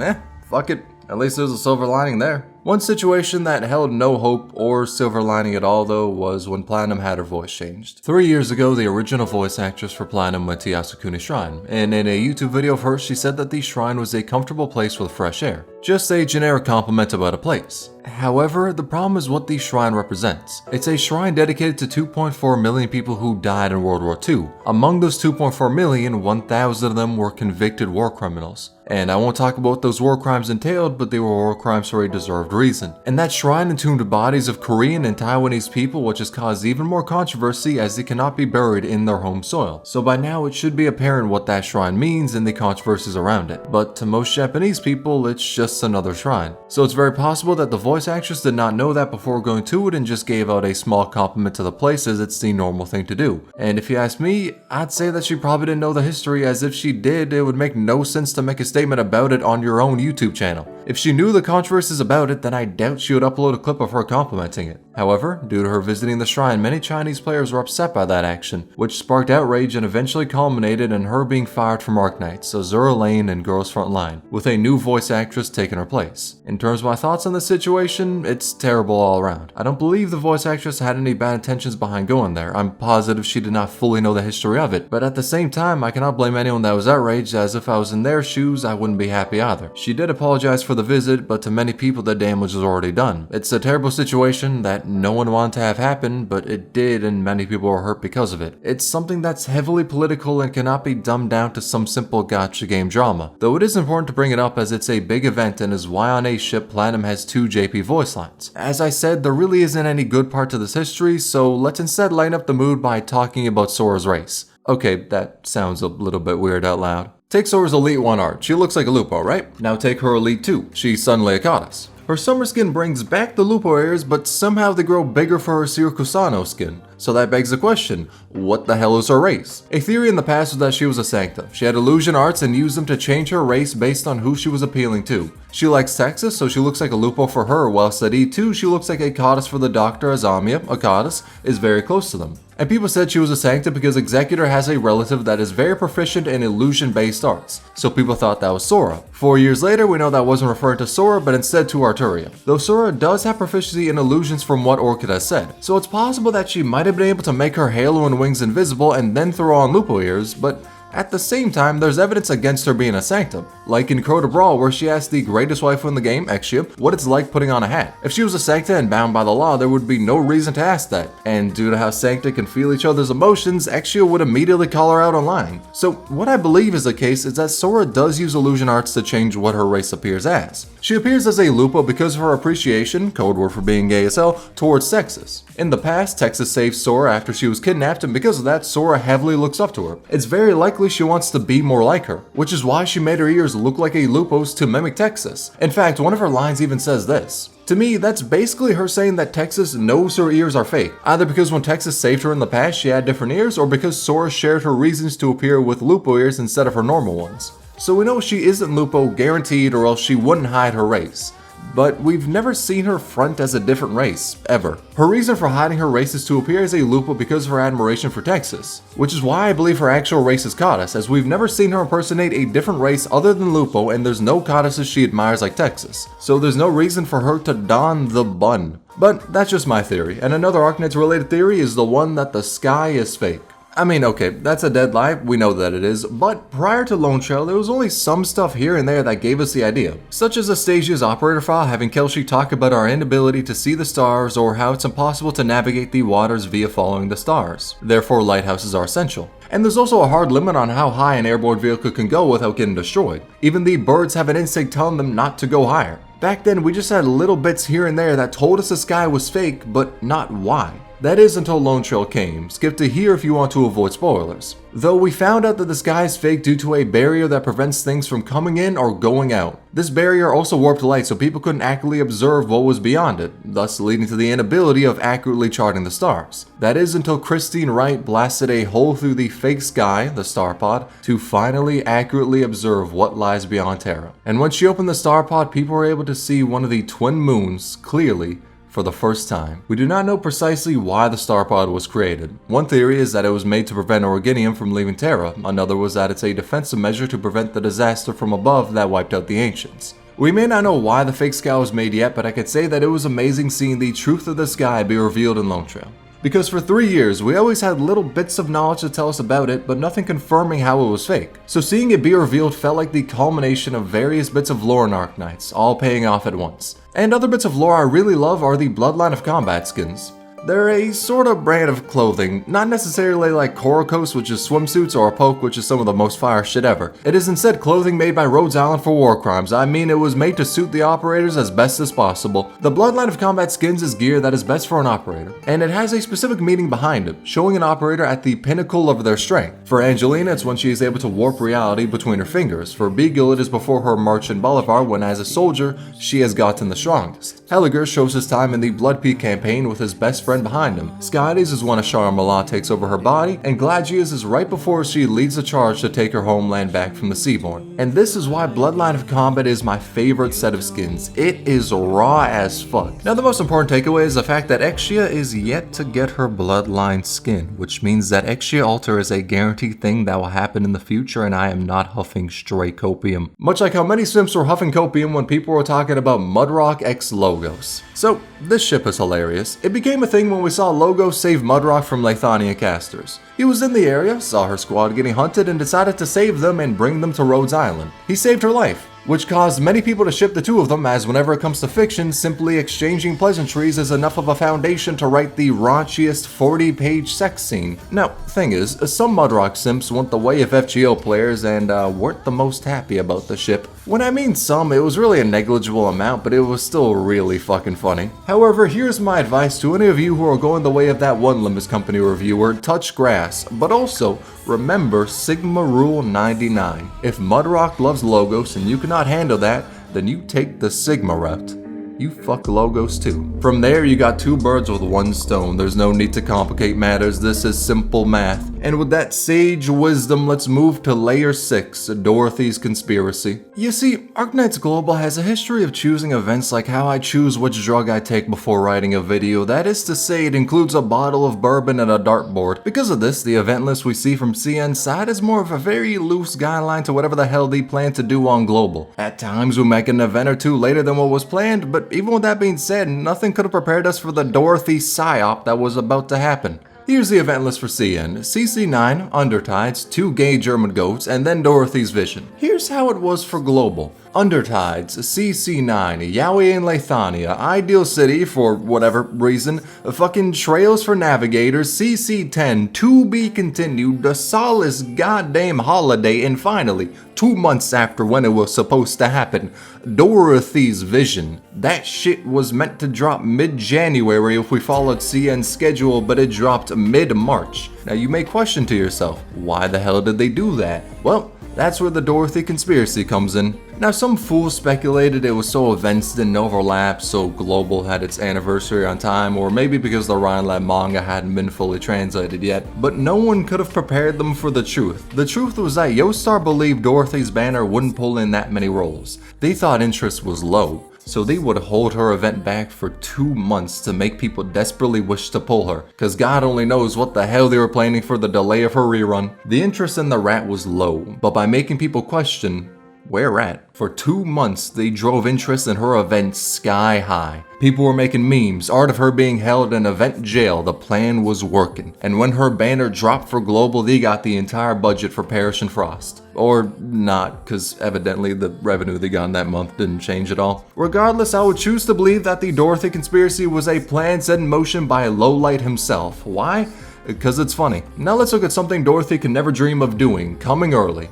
fuck it. At least there's a silver lining there. One situation that held no hope or silver lining at all, though, was when Platinum had her voice changed. 3 years ago, the original voice actress for Platinum went to Yasukuni Shrine, and in a YouTube video of hers, she said that the shrine was a comfortable place with fresh air. Just a generic compliment about a place. However, the problem is what the shrine represents. It's a shrine dedicated to 2.4 million people who died in World War II. Among those 2.4 million, 1,000 of them were convicted war criminals. And I won't talk about what those war crimes entailed, but they were war crimes for a deserved reason. And that shrine entombed bodies of Korean and Taiwanese people, which has caused even more controversy as they cannot be buried in their home soil. So by now it should be apparent what that shrine means and the controversies around it. But to most Japanese people, it's just another shrine. So it's very possible that the voice actress did not know that before going to it and just gave out a small compliment to the place, as it's the normal thing to do. And if you ask me, I'd say that she probably didn't know the history, as if she did, it would make no sense to make a statement about it on your own YouTube channel. If she knew the controversies about it, then I doubt she would upload a clip of her complimenting it. However, due to her visiting the shrine, many Chinese players were upset by that action, which sparked outrage and eventually culminated in her being fired from Arknights, Azura Lane, and Girls Frontline, with a new voice actress taking her place. In terms of my thoughts on the situation, it's terrible all around. I don't believe the voice actress had any bad intentions behind going there. I'm positive she did not fully know the history of it, but at the same time, I cannot blame anyone that was outraged, as if I was in their shoes, I wouldn't be happy either. She did apologize for the visit, but to many people the damage was already done. It's a terrible situation that no one wanted to have happen, but it did, and many people were hurt because of it. It's something that's heavily political and cannot be dumbed down to some simple gacha game drama, though it is important to bring it up as it's a big event and is why on a ship Platinum has 2 JP voice lines. As I said, there really isn't any good part to this history, so let's instead lighten up the mood by talking about Sora's race. Okay, that sounds a little bit weird out loud. Take Sora's Elite 1 art. She looks like a Lupo, right? Now take her Elite 2. She's suddenly a goddess. Her summer skin brings back the Lupo ears, but somehow they grow bigger for her Sirikusano skin. So that begs the question, what the hell is her race? A theory in the past was that she was a Sanctum. She had illusion arts and used them to change her race based on who she was appealing to. She likes Texas, so she looks like a Lupo for her, whilst at E2 she looks like a goddess for the Doctor, as Amiya, a goddess, is very close to them. And people said she was a Sanctum because Executor has a relative that is very proficient in illusion-based arts, so people thought that was Sora. 4 years later, we know that wasn't referring to Sora, but instead to Arturia. Though Sora does have proficiency in illusions from what Orchid has said, so it's possible that she might have been able to make her halo and wings invisible and then throw on Lupo ears, but at the same time, there's evidence against her being a Sanctum, like in Crota Brawl, where she asked the greatest waifu in the game, Exia, what it's like putting on a hat. If she was a Sancta and bound by the law, there would be no reason to ask that, and due to how Sancta can feel each other's emotions, Exia would immediately call her out online. So what I believe is the case is that Sora does use illusion arts to change what her race appears as. She appears as a Lupo because of her appreciation, code word for being gay as hell, towards Texas. In the past, Texas saved Sora after she was kidnapped, and because of that, Sora heavily looks up to her. It's very likely she wants to be more like her, which is why she made her ears look like a Lupo's to mimic Texas. In fact, one of her lines even says this. To me, that's basically her saying that Texas knows her ears are fake, either because when Texas saved her in the past she had different ears, or because Sora shared her reasons to appear with Lupo ears instead of her normal ones. so we know she isn't Lupo guaranteed, or else she wouldn't hide her race. But we've never seen her front as a different race, ever. Her reason for hiding her race is to appear as a Lupo because of her admiration for Texas, which is why I believe her actual race is Goddess, as we've never seen her impersonate a different race other than Lupo, and there's no goddesses she admires like Texas, so there's no reason for her to don the bun. But that's just my theory, and another Arknights related theory is the one that the sky is fake. I mean, okay, that's a dead lie, we know that it is, but prior to Lone Trail, there was only some stuff here and there that gave us the idea, such as Astasia's operator file having Kelshi talk about our inability to see the stars, or how it's impossible to navigate the waters via following the stars. Therefore, lighthouses are essential. And there's also a hard limit on how high an airborne vehicle can go without getting destroyed. Even the birds have an instinct telling them not to go higher. Back then, we just had little bits here and there that told us the sky was fake, but not why. That is until Lone Trail came. Skip to here if you want to avoid spoilers. Though we found out that the sky is fake due to a barrier that prevents things from coming in or going out. This barrier also warped light so people couldn't accurately observe what was beyond it, thus leading to the inability of accurately charting the stars. That is until Christine Wright blasted a hole through the fake sky, the star pod, to finally accurately observe what lies beyond Terra. And when she opened the star pod, people were able to see one of the twin moons clearly for the first time. We do not know precisely why the star pod was created. One theory is that it was made to prevent Organium from leaving Terra, another was that it's a defensive measure to prevent the disaster from above that wiped out the Ancients. We may not know why the fake sky was made yet, but I could say that it was amazing seeing the truth of the sky be revealed in Lone Trail. Because for 3 years, we always had little bits of knowledge to tell us about it, but nothing confirming how it was fake. So seeing it be revealed felt like the culmination of various bits of lore in Arknights, all paying off at once. And other bits of lore I really love are the Bloodline of Combat skins. They're a sort of brand of clothing, not necessarily like Korokos, which is swimsuits, or a Poke, which is some of the most fire shit ever. It is instead clothing made by Rhodes Island for war crimes. I mean, it was made to suit the operators as best as possible. The Bloodline of Combat skins is gear that is best for an operator, and it has a specific meaning behind it, showing an operator at the pinnacle of their strength. For Angelina, it's when she is able to warp reality between her fingers. For Beagle, it is before her march in Bolivar, when as a soldier, she has gotten the strongest. Helliger shows his time in the Blood Peak campaign with his best friend behind him. Skydes is when Ashara Mallah takes over her body, and Gladius is right before she leads the charge to take her homeland back from the Seaborn. And this is why Bloodline of Combat is my favorite set of skins. It is raw as fuck. Now the most important takeaway is the fact that Exia is yet to get her Bloodline skin, which means that Exia Alter is a guaranteed thing that will happen in the future, and I am not huffing stray copium. Much like how many simps were huffing copium when people were talking about Mudrock X logos. So this ship is hilarious. It became a thing when we saw Logos save Mudrock from Lithania casters. He was in the area, saw her squad getting hunted, and decided to save them and bring them to Rhodes Island. He saved her life, which caused many people to ship the two of them, as whenever it comes to fiction, simply exchanging pleasantries is enough of a foundation to write the raunchiest 40-page sex scene. Now, thing is, some Mudrock simps went the way of FGO players and weren't the most happy about the ship. When I mean some, it was really a negligible amount, but it was still really fucking funny. However, here's my advice to any of you who are going the way of that one Limbus Company reviewer: touch grass, but also remember Sigma Rule 99. If Mudrock loves Logos and you cannot handle that, then you take the Sigma route. You fuck Logos too. From there, you got two birds with one stone. There's no need to complicate matters. This is simple math. And with that sage wisdom, let's move to Layer 6, Dorothy's Conspiracy. You see, Arknights Global has a history of choosing events like how I choose which drug I take before writing a video. That is to say, it includes a bottle of bourbon and a dartboard. Because of this, the event list we see from CN's side is more of a very loose guideline to whatever the hell they plan to do on Global. At times, we make an event or two later than what was planned, but even with that being said, nothing could have prepared us for the Dorothy psyop that was about to happen. Here's the event list for CN. CC9, Undertides, 2 gay German goats, and then Dorothy's Vision. Here's how it was for Global. Undertides, CC9, Yowie and Lithania, Ideal City for whatever reason, fucking Trails for Navigators, CC10, To Be Continued, The Solace Goddamn Holiday, and finally, 2 months after when it was supposed to happen, Dorothy's Vision. That shit was meant to drop mid-January if we followed CN's schedule, but it dropped mid-March. Now you may question to yourself, why the hell did they do that? Well, that's where the Dorothy conspiracy comes in. Now some fools speculated it was so events didn't overlap, so Global had its anniversary on time, or maybe because the Rhinelab manga hadn't been fully translated yet, but no one could have prepared them for the truth. The truth was that Yostar believed Dorothy's banner wouldn't pull in that many rolls. They thought interest was low, so they would hold her event back for 2 months to make people desperately wish to pull her, cause God only knows what the hell they were planning for the delay of her rerun. The interest in the rat was low, but by making people question where at, for 2 months they drove interest in her event sky high. People were making memes, art of her being held in event jail. The plan was working. And when her banner dropped for Global, they got the entire budget for Parrish and Frost. Or not, because evidently the revenue they got in that month didn't change at all. Regardless, I would choose to believe that the Dorothy conspiracy was a plan set in motion by Lowlight himself. Why? Because it's funny. Now let's look at something Dorothy could never dream of doing, coming early.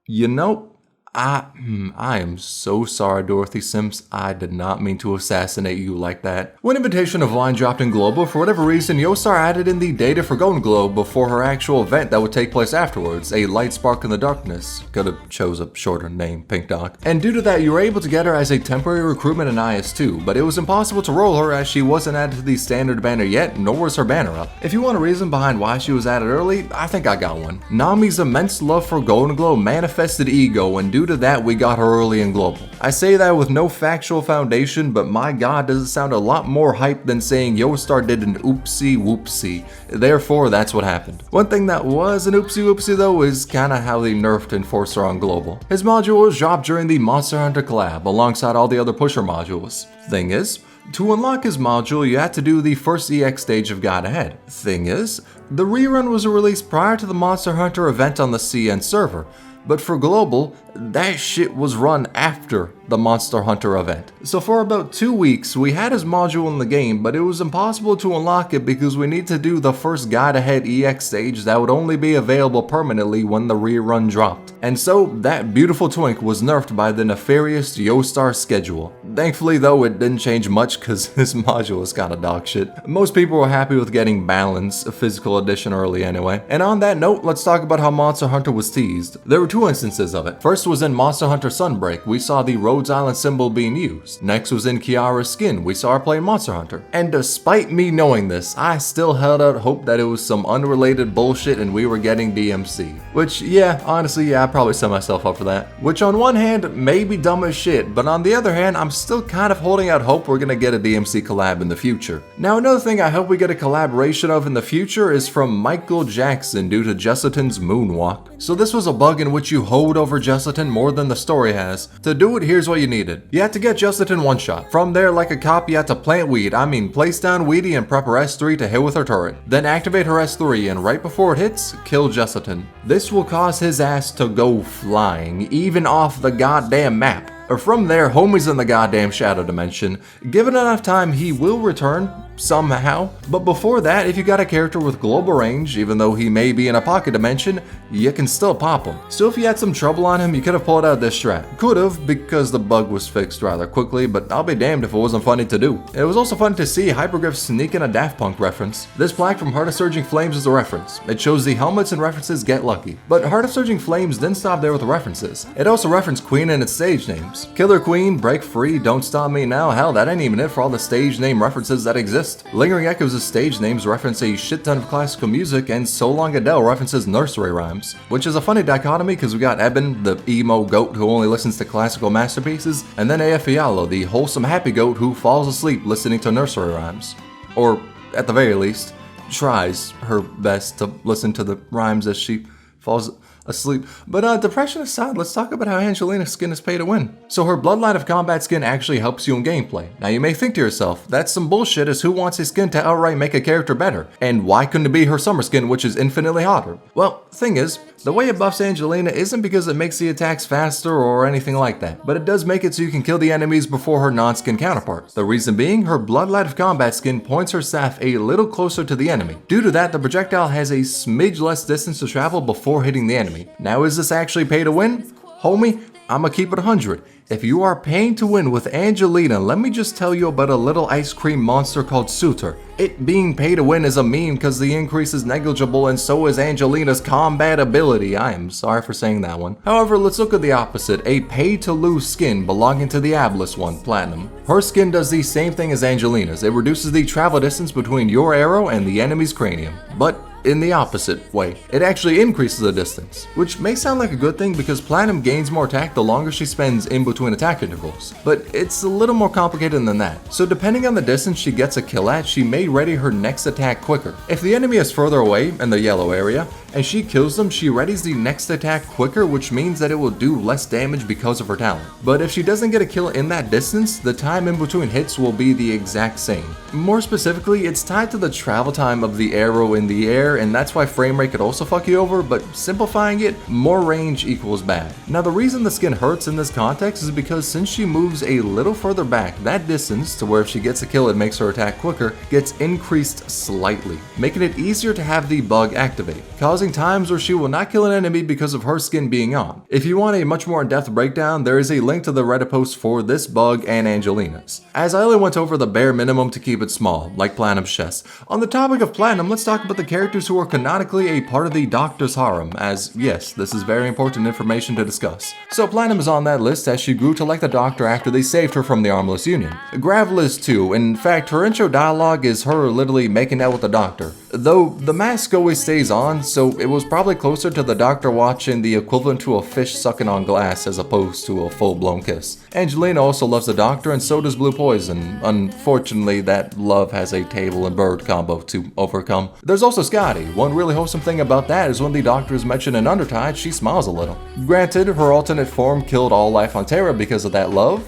You know, I am so sorry, Dorothy Sims. I did not mean to assassinate you like that. When Invitation of Line dropped in Global, for whatever reason, Yostar added in the data for Golden Globe before her actual event that would take place afterwards, a light spark in the darkness. Could've chose a shorter name, Pink Doc. And due to that, you were able to get her as a temporary recruitment in IS2, but it was impossible to roll her as she wasn't added to the standard banner yet, nor was her banner up. If you want a reason behind why she was added early, I think I got one. Nami's immense love for Golden Globe manifested ego, and due to that, we got her early in Global. I say that with no factual foundation, but my god, does it sound a lot more hype than saying Yostar did an oopsie whoopsie. Therefore, that's what happened. One thing that was an oopsie whoopsie though is kinda how they nerfed Enforcer on Global. His module was dropped during the Monster Hunter collab, alongside all the other pusher modules. Thing is, to unlock his module, you had to do the first EX stage of God Ahead. Thing is, the rerun was released prior to the Monster Hunter event on the CN server. But for Global, that shit was run after the Monster Hunter event. So for about 2 weeks, we had his module in the game, but it was impossible to unlock it because we need to do the first Guide Ahead EX stage that would only be available permanently when the rerun dropped. And so, that beautiful twink was nerfed by the nefarious Yostar schedule. Thankfully though, it didn't change much because his module was kinda dog shit. Most people were happy with getting Balance, a physical edition early anyway. And on that note, let's talk about how Monster Hunter was teased. There were 2 instances of it. First was in Monster Hunter Sunbreak, we saw the Rhodes Island symbol being used. Next was in Kiara's skin, we saw her playing Monster Hunter. And despite me knowing this, I still held out hope that it was some unrelated bullshit and we were getting DMC. Which, yeah, honestly, yeah, I probably set myself up for that. Which on one hand, may be dumb as shit, but on the other hand, I'm still kind of holding out hope we're gonna get a DMC collab in the future. Now another thing I hope we get a collaboration of in the future is from Michael Jackson due to Jesselton's Moonwalk. So this was a bug in which you hoed over Jesselton more than the story has. To do it, here's what you needed. You had to get Jesselton one shot. From there, like a cop, you had to plant weed. I mean, place down Weedy and prep her S3 to hit with her turret. Then activate her S3 and right before it hits, kill Jesselton. This will cause his ass to go flying, even off the goddamn map. From there, homie's in the goddamn shadow dimension. Given enough time, he will return, somehow. But before that, if you got a character with global range, even though he may be in a pocket dimension, you can still pop him. So if you had some trouble on him, you could have pulled out this strat. Could have, because the bug was fixed rather quickly, but I'll be damned if it wasn't funny to do. It was also fun to see Hypergriff sneak in a Daft Punk reference. This plaque from Heart of Surging Flames is a reference. It shows the helmets and references get lucky. But Heart of Surging Flames didn't stop there with the references. It also referenced Queen and its stage names. Killer Queen, Break Free, Don't Stop Me Now, hell, that ain't even it for all the stage name references that exist. Lingering Echoes' stage names reference a shit ton of classical music, and So Long Adele references nursery rhymes. Which is a funny dichotomy because we got Eben, the emo goat who only listens to classical masterpieces, and then AF Fialo, the wholesome happy goat who falls asleep listening to nursery rhymes. Or, at the very least, tries her best to listen to the rhymes as she falls asleep. But depression aside, let's talk about how Angelina's skin is pay to win. So her Bloodline of Combat skin actually helps you in gameplay. Now you may think to yourself, that's some bullshit, as who wants his skin to outright make a character better? And why couldn't it be her summer skin, which is infinitely hotter? Well, thing is, the way it buffs Angelina isn't because it makes the attacks faster or anything like that, but it does make it so you can kill the enemies before her non-skin counterpart. The reason being, her Bloodlight of Combat skin points her staff a little closer to the enemy. Due to that, the projectile has a smidge less distance to travel before hitting the enemy. Now is this actually pay to win? Homie, I'ma keep it 100. If you are paying to win with Angelina, let me just tell you about a little ice cream monster called Suzu. It being pay to win is a meme because the increase is negligible and so is Angelina's combat ability. I am sorry for saying that one. However, let's look at the opposite, a pay to lose skin belonging to the Abyss one, Platinum. Her skin does the same thing as Angelina's. It reduces the travel distance between your arrow and the enemy's cranium, but in the opposite way. It actually increases the distance, which may sound like a good thing because Platinum gains more attack the longer she spends in between attack intervals, but it's a little more complicated than that. So depending on the distance she gets a kill at, she may ready her next attack quicker. If the enemy is further away in the yellow area, and she kills them, she readies the next attack quicker, which means that it will do less damage because of her talent. But if she doesn't get a kill in that distance, the time in between hits will be the exact same. More specifically, it's tied to the travel time of the arrow in the air, and that's why frame rate could also fuck you over, but simplifying it, more range equals bad. Now the reason the skin hurts in this context is because since she moves a little further back, that distance, to where if she gets a kill it makes her attack quicker, gets increased slightly, making it easier to have the bug activate, causing times where she will not kill an enemy because of her skin being on. If you want a much more in-depth breakdown, there is a link to the Reddit post for this bug and Angelina's, as I only went over the bare minimum to keep it small, like Platinum's chest. On the topic of Platinum, let's talk about the characters who are canonically a part of the Doctor's harem, as yes, this is very important information to discuss. So Platinum is on that list as she grew to like the Doctor after they saved her from the Armless Union. Gravel is too. In fact, her intro dialogue is her literally making out with the Doctor, though the mask always stays on, so it was probably closer to the Doctor watching the equivalent to a fish sucking on glass as opposed to a full-blown kiss. Angelina also loves the Doctor and so does Blue Poison. Unfortunately, that love has a table and bird combo to overcome. There's also Scotty. One really wholesome thing about that is when the Doctor is mentioned in Undertide, she smiles a little. Granted, her alternate form killed all life on Terra because of that love,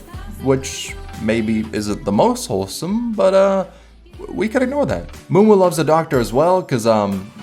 which maybe isn't the most wholesome, but we could ignore that. Moonwoo loves the Doctor as well, cause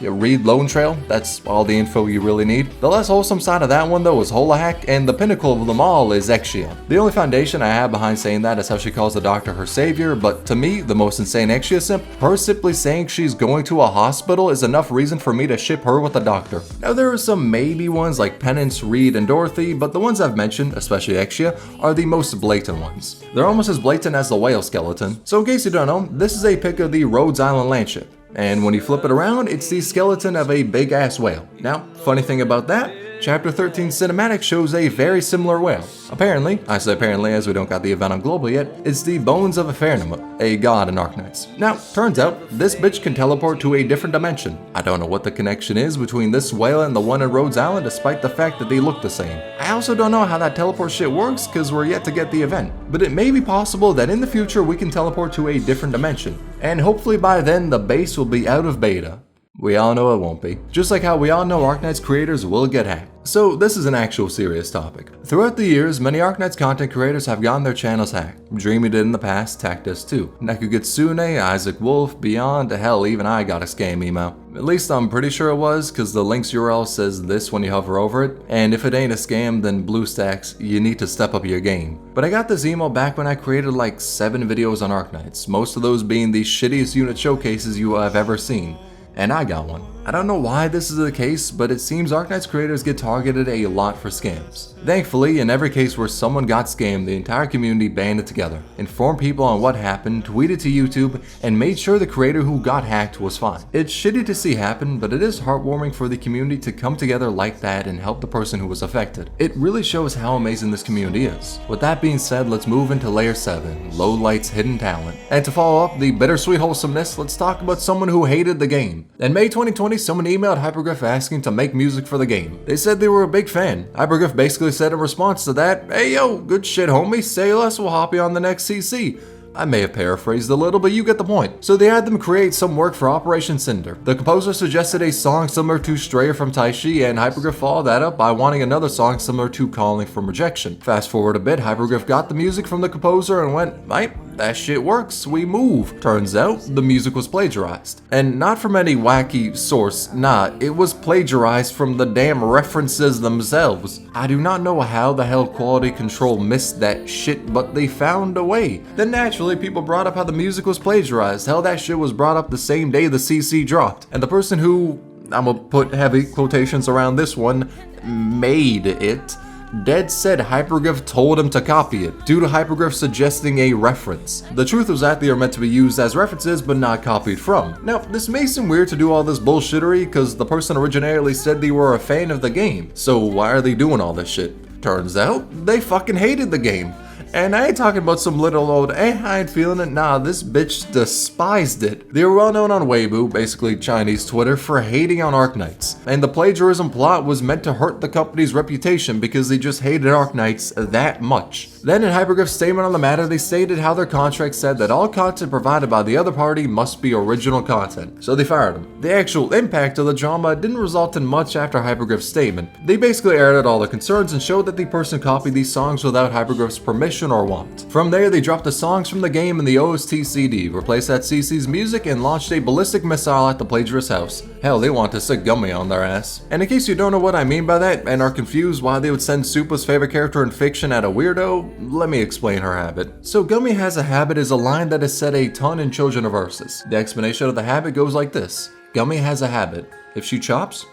read Lone Trail, that's all the info you really need. The less wholesome side of that one though is Holahack, and the pinnacle of them all is Exia. The only foundation I have behind saying that is how she calls the Doctor her savior, but to me, the most insane Exia simp, her simply saying she's going to a hospital is enough reason for me to ship her with the Doctor. Now there are some maybe ones like Penance, Reed, and Dorothy, but the ones I've mentioned, especially Exia, are the most blatant ones. They're almost as blatant as the whale skeleton. So in case you don't know, this is a pic of the Rhodes Island landship, and when you flip it around, it's the skeleton of a big ass whale. Now, funny thing about that, Chapter 13 cinematic shows a very similar whale. Apparently, I say apparently as we don't got the event on Global yet, it's the bones of Aphernima, a god in Arknights. Now, turns out, this bitch can teleport to a different dimension. I don't know what the connection is between this whale and the one in Rhodes Island despite the fact that they look the same. I also don't know how that teleport shit works because we're yet to get the event, but it may be possible that in the future we can teleport to a different dimension, and hopefully by then the base will be out of beta. We all know it won't be. Just like how we all know Arknights creators will get hacked. So this is an actual serious topic. Throughout the years, many Arknights content creators have gotten their channels hacked. Dreamy did in the past, Tact does too. Nekugitsune, Isaac Wolf, Beyond, hell, even I got a scam email. At least I'm pretty sure it was, cause the link's URL says this when you hover over it, and if it ain't a scam, then BlueStacks, you need to step up your game. But I got this email back when I created like 7 videos on Arknights, most of those being the shittiest unit showcases you have ever seen. And I got one. I don't know why this is the case, but it seems Arknights creators get targeted a lot for scams. Thankfully, in every case where someone got scammed, the entire community banded together, informed people on what happened, tweeted to YouTube, and made sure the creator who got hacked was fine. It's shitty to see happen, but it is heartwarming for the community to come together like that and help the person who was affected. It really shows how amazing this community is. With that being said, let's move into Layer 7, Lowlights Hidden Talent. And to follow up the bittersweet wholesomeness, let's talk about someone who hated the game. In May 2020, someone emailed Hypergriff asking to make music for the game. They said they were a big fan. Hypergriff basically said in response to that, "Hey yo, good shit homie, say less, we'll hop you on the next CC." I may have paraphrased a little, but you get the point. So they had them create some work for Operation Cinder. The composer suggested a song similar to Strayer from Taishi, and Hypergriff followed that up by wanting another song similar to Calling from Rejection. Fast forward a bit, Hypergriff got the music from the composer and went, "Right, that shit works, we move." Turns out, the music was plagiarized. And not from any wacky source, nah, it was plagiarized from the damn references themselves. I do not know how the hell quality control missed that shit, but they found a way. Then naturally, people brought up how the music was plagiarized. Hell, that shit was brought up the same day the CC dropped. And the person who, I'm gonna put heavy quotations around this one, made it, Dead said Hyperglyph told him to copy it, due to Hyperglyph suggesting a reference. The truth was that they are meant to be used as references but not copied from. Now, this may seem weird to do all this bullshittery because the person originally said they were a fan of the game, so why are they doing all this shit? Turns out, they fucking hated the game. And I ain't talking about some little old, I ain't feeling it, nah, this bitch despised it. They were well known on Weibo, basically Chinese Twitter, for hating on Arknights. And the plagiarism plot was meant to hurt the company's reputation because they just hated Arknights that much. Then in Hyperglyph's statement on the matter, they stated how their contract said that all content provided by the other party must be original content, so they fired him. The actual impact of the drama didn't result in much after Hyperglyph's statement. They basically aired out all the concerns and showed that the person copied these songs without Hyperglyph's permission or want. From there, they dropped the songs from the game in the OST CD, replaced that CC's music, and launched a ballistic missile at the plagiarist's house. Hell, they want to sick Gummy on their ass. And in case you don't know what I mean by that, and are confused why they would send Supa's favorite character in fiction at a weirdo, let me explain her habit. So Gummy has a habit is a line that is said a ton in Children of Versus. The explanation of the habit goes like this. Gummy has a habit. If she chops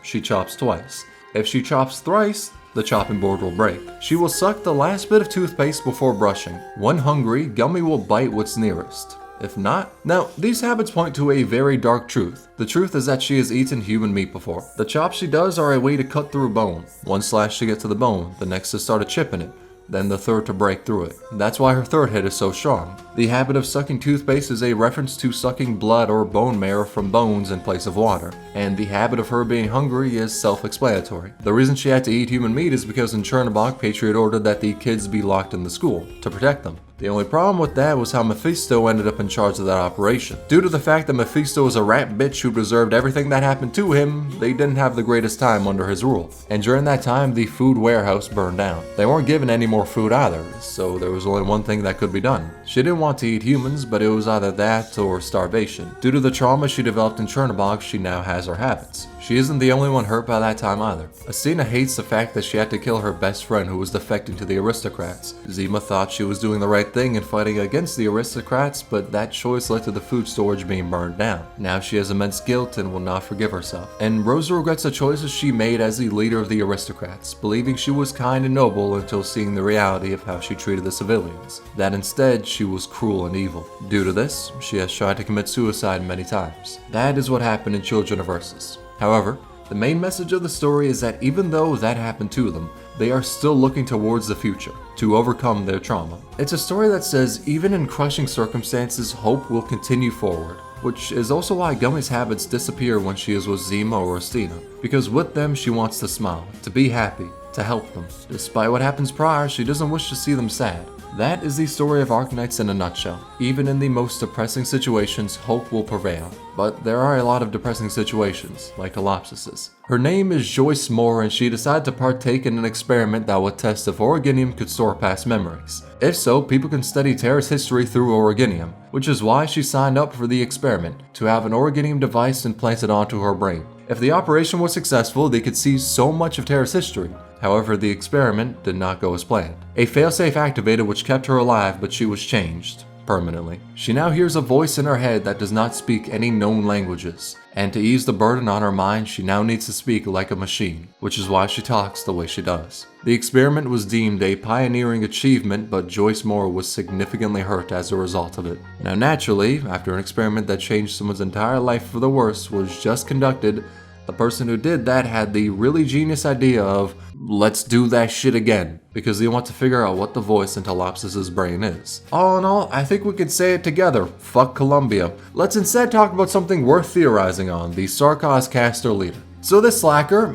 twice. If she chops thrice, the chopping board will break. She will suck the last bit of toothpaste before brushing. When hungry, Gummy will bite what's nearest. If not, now these habits point to a very dark truth. The truth is that she has eaten human meat before. The chops she does are a way to cut through bone. One slash to get to the bone, the next to start a chip in it, then the third to break through it. That's why her third hit is so strong. The habit of sucking toothpaste is a reference to sucking blood or bone marrow from bones in place of water, and the habit of her being hungry is self-explanatory. The reason she had to eat human meat is because in Chernobog, Patriot ordered that the kids be locked in the school to protect them. The only problem with that was how Mephisto ended up in charge of that operation. Due to the fact that Mephisto was a rat bitch who deserved everything that happened to him, they didn't have the greatest time under his rule. And during that time, the food warehouse burned down. They weren't given any more food either, so there was only one thing that could be done. She didn't want to eat humans, but it was either that or starvation. Due to the trauma she developed in Chernobog, she now has her habits. She isn't the only one hurt by that time either. Asina hates the fact that she had to kill her best friend who was defecting to the aristocrats. Zima thought she was doing the right thing in fighting against the aristocrats, but that choice led to the food storage being burned down. Now she has immense guilt and will not forgive herself. And Rosa regrets the choices she made as the leader of the aristocrats, believing she was kind and noble until seeing the reality of how she treated the civilians. That instead, she was cruel and evil. Due to this, she has tried to commit suicide many times. That is what happened in Children of Versus. However, the main message of the story is that even though that happened to them, they are still looking towards the future to overcome their trauma. It's a story that says even in crushing circumstances, hope will continue forward, which is also why Gummy's habits disappear when she is with Zima or Astina, because with them she wants to smile, to be happy, to help them. Despite what happens prior, she doesn't wish to see them sad. That is the story of Arknights in a nutshell. Even in the most depressing situations, hope will prevail. But there are a lot of depressing situations, like Collapsises. Her name is Joyce Moore, and she decided to partake in an experiment that would test if Originium could store past memories. If so, people can study Terra's history through Originium, which is why she signed up for the experiment, to have an Originium device implanted onto her brain. If the operation was successful, they could see so much of Terra's history. However, the experiment did not go as planned. A failsafe activated which kept her alive, but she was changed permanently. She now hears a voice in her head that does not speak any known languages, and to ease the burden on her mind, she now needs to speak like a machine, which is why she talks the way she does. The experiment was deemed a pioneering achievement, but Joyce Moore was significantly hurt as a result of it. Now naturally, after an experiment that changed someone's entire life for the worse was just conducted, the person who did that had the really genius idea of, let's do that shit again, because they want to figure out what the voice in Telopsis' brain is. All in all, I think we could say it together, fuck Columbia. Let's instead talk about something worth theorizing on, the Sarkaz caster leader. So this slacker,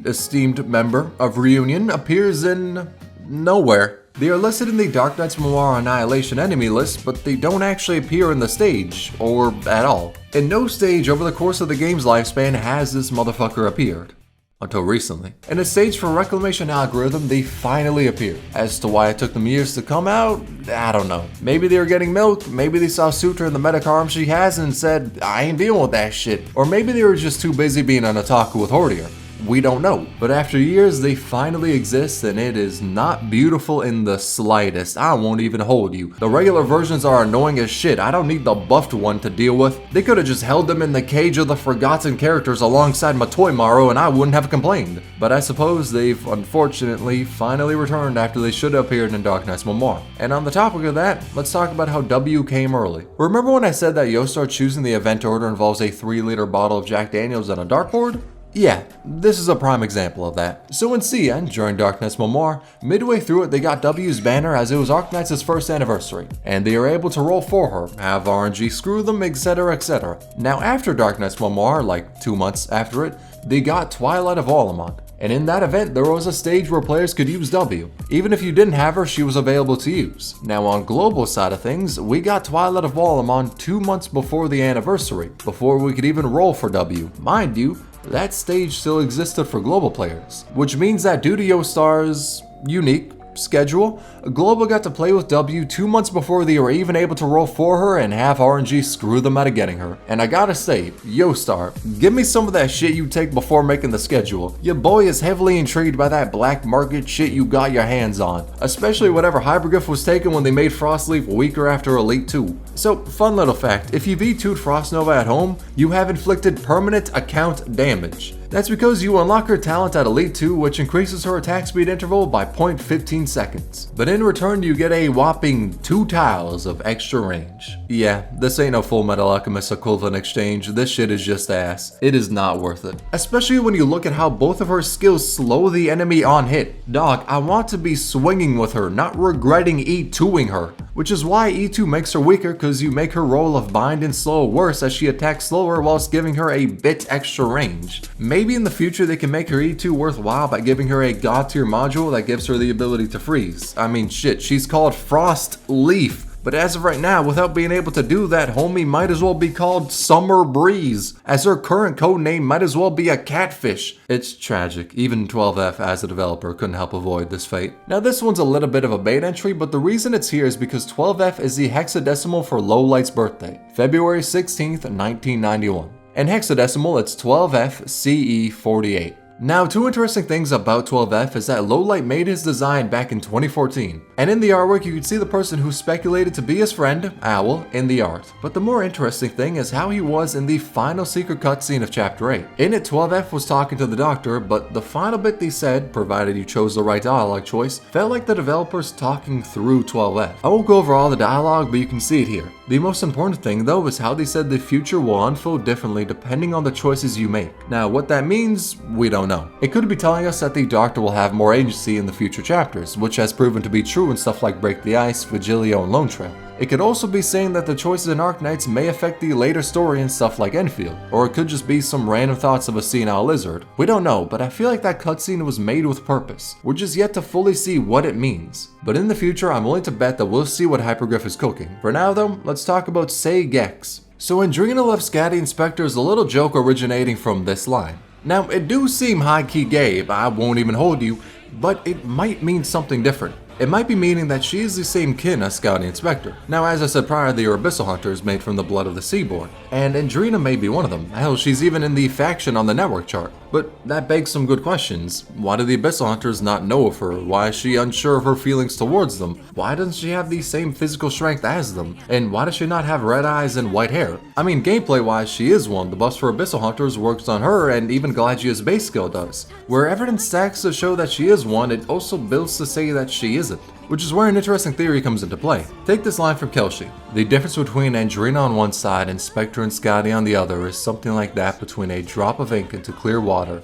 esteemed member of Reunion, appears in nowhere. They are listed in the Dark Knight's Memoir Annihilation enemy list, but they don't actually appear in the stage, or at all. In no stage over the course of the game's lifespan has this motherfucker appeared. Until recently. In a stage for Reclamation algorithm, they finally appeared. As to why it took them years to come out, I don't know. Maybe they were getting milk, maybe they saw Sutra in the medic arm she has and said, I ain't dealing with that shit. Or maybe they were just too busy being an otaku with Hordier. We don't know. But after years, they finally exist, and it is not beautiful in the slightest. I won't even hold you. The regular versions are annoying as shit. I don't need the buffed one to deal with. They could have just held them in the cage of the forgotten characters alongside Matoimaru and I wouldn't have complained. But I suppose they've unfortunately finally returned after they should have appeared in Arknights I. And on the topic of that, let's talk about how W came early. Remember when I said that Yostar choosing the event order involves a 3-liter bottle of Jack Daniels and a dartboard? Yeah, this is a prime example of that. So in CN, during Arknights Memoir, midway through it they got W's banner as it was Arknights' first anniversary, and they are able to roll for her, have RNG screw them, etc, etc. Now after Arknights Memoir, like 2 months after it, they got Twilight of Olamont. And in that event, there was a stage where players could use W. Even if you didn't have her, she was available to use. Now on global side of things, we got Twilight of Walamon 2 months before the anniversary, before we could even roll for W. Mind you, that stage still existed for global players, which means that due to Yostar's unique schedule, Global got to play with W 2 months before they were even able to roll for her and have RNG screw them out of getting her. And I gotta say, Yostar, give me some of that shit you take before making the schedule. Your boy is heavily intrigued by that black market shit you got your hands on, especially whatever Hyperglyph was taken when they made Frostleaf weaker after Elite 2. So, fun little fact, if you've E2'd Frostnova at home, you have inflicted permanent account damage. That's because you unlock her talent at Elite 2, which increases her attack speed interval by 0.15 seconds. But in return, you get a whopping 2 tiles of extra range. Yeah, this ain't no Full Metal Alchemist equivalent exchange, this shit is just ass. It is not worth it. Especially when you look at how both of her skills slow the enemy on hit. Dog, I want to be swinging with her, not regretting E2ing her. Which is why E2 makes her weaker, cause you make her roll of bind and slow worse as she attacks slower whilst giving her a bit extra range. Maybe in the future they can make her E2 worthwhile by giving her a god tier module that gives her the ability to freeze. I mean shit, she's called Frost Leaf. But as of right now, without being able to do that, homie might as well be called Summer Breeze, as her current codename might as well be a catfish. It's tragic. Even 12F as a developer couldn't help avoid this fate. Now this one's a little bit of a bait entry, but the reason it's here is because 12F is the hexadecimal for Lowlights' birthday, February 16th, 1991. In hexadecimal, it's 12F CE 48. Now, 2 interesting things about 12F is that Lowlight made his design back in 2014, and in the artwork you could see the person who speculated to be his friend, Owl, in the art. But the more interesting thing is how he was in the final secret cutscene of Chapter 8. In it, 12F was talking to the doctor, but the final bit they said, provided you chose the right dialogue choice, felt like the developers talking through 12F. I won't go over all the dialogue, but you can see it here. The most important thing though is how they said the future will unfold differently depending on the choices you make. Now what that means, we don't know. It could be telling us that the Doctor will have more agency in the future chapters, which has proven to be true in stuff like Break the Ice, Vigilio, and Lone Trail. It could also be saying that the choices in Arknights may affect the later story in stuff like Enfield, or it could just be some random thoughts of a senile lizard. We don't know, but I feel like that cutscene was made with purpose. We're just yet to fully see what it means. But in the future, I'm willing to bet that we'll see what Hyperglyph is cooking. For now though, let's talk about Say Gex. So Andrina left Scatty Inspector is a little joke originating from this line. Now, it do seem high-key gay, but I won't even hold you, but it might mean something different. It might be meaning that she is the same kin as Scouty Inspector. Now, as I said prior, the Abyssal Hunters made from the blood of the Seaborn, and Andrina may be one of them. Hell, she's even in the faction on the network chart. But that begs some good questions. Why do the Abyssal Hunters not know of her? Why is she unsure of her feelings towards them? Why doesn't she have the same physical strength as them? And why does she not have red eyes and white hair? I mean, gameplay-wise, she is one. The buffs for Abyssal Hunters works on her, and even Galagia's base skill does. Where evidence stacks to show that she is one, it also builds to say that she isn't. Which is where an interesting theory comes into play. Take this line from Kelshi. The difference between Andrina on one side and Spectre and Scotty on the other is something like that between a drop of ink into clear water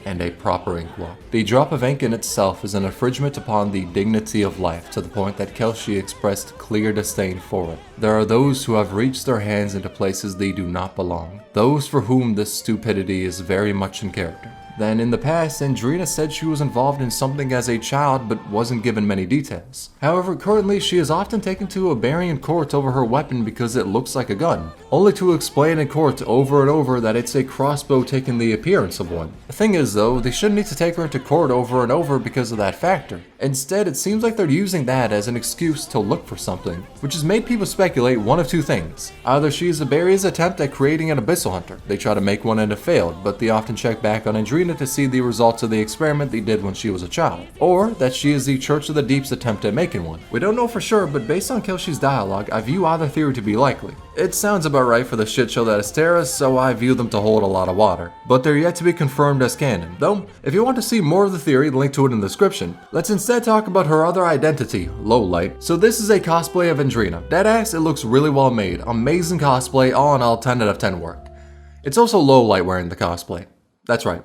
and a proper inkwell. The drop of ink in itself is an infringement upon the dignity of life to the point that Kelshi expressed clear disdain for it. There are those who have reached their hands into places they do not belong. Those for whom this stupidity is very much in character. Then in the past, Andrina said she was involved in something as a child but wasn't given many details. However, currently she is often taken to a Barian court over her weapon because it looks like a gun, only to explain in court over and over that it's a crossbow taking the appearance of one. The thing is though, they shouldn't need to take her into court over and over because of that factor. Instead, it seems like they're using that as an excuse to look for something, which has made people speculate one of two things. Either she is Iberia's attempt at creating an abyssal hunter. They try to make one and it failed, but they often check back on Andrina to see the results of the experiment they did when she was a child. Or that she is the Church of the Deep's attempt at making one. We don't know for sure, but based on Kelsey's dialogue, I view either theory to be likely. It sounds about right for the shit show that is Terra, so I view them to hold a lot of water. But they're yet to be confirmed as canon. Though, if you want to see more of the theory, link to it in the description. Let's instead talk about her other identity, Lowlight. So this is a cosplay of Andrina. Deadass, it looks really well made. Amazing cosplay, all in all 10 out of 10 work. It's also Lowlight wearing the cosplay. That's right.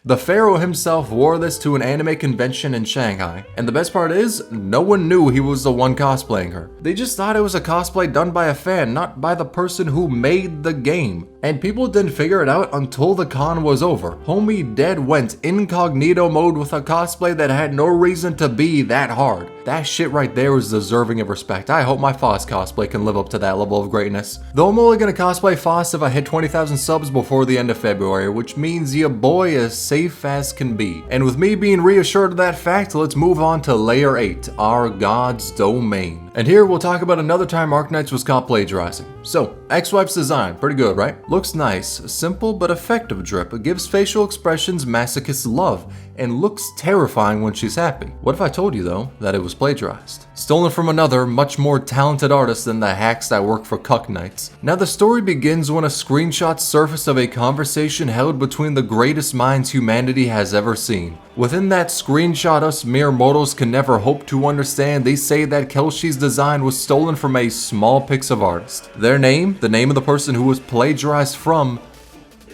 The Pharaoh himself wore this to an anime convention in Shanghai, and the best part is, no one knew he was the one cosplaying her. They just thought it was a cosplay done by a fan, not by the person who made the game. And people didn't figure it out until the con was over. Homie dead went incognito mode with a cosplay that had no reason to be that hard. That shit right there is deserving of respect. I hope my Foss cosplay can live up to that level of greatness. Though I'm only gonna cosplay Foss if I hit 20,000 subs before the end of February, which means your boy is safe as can be. And with me being reassured of that fact, let's move on to Layer 8, our God's Domain. And here we'll talk about another time Arknights was caught plagiarizing. So, X-Wipe's design, pretty good, right? Looks nice, simple but effective drip. It gives facial expressions masochists love, and looks terrifying when she's happy. What if I told you though, that it was plagiarized? Stolen from another, much more talented artist than the hacks that work for Arknights. Now the story begins when a screenshot surfaced of a conversation held between the greatest minds humanity has ever seen. Within that screenshot us mere mortals can never hope to understand, they say that Kelsey's design was stolen from a small Pixar artist. Their name, the name of the person who was plagiarized from,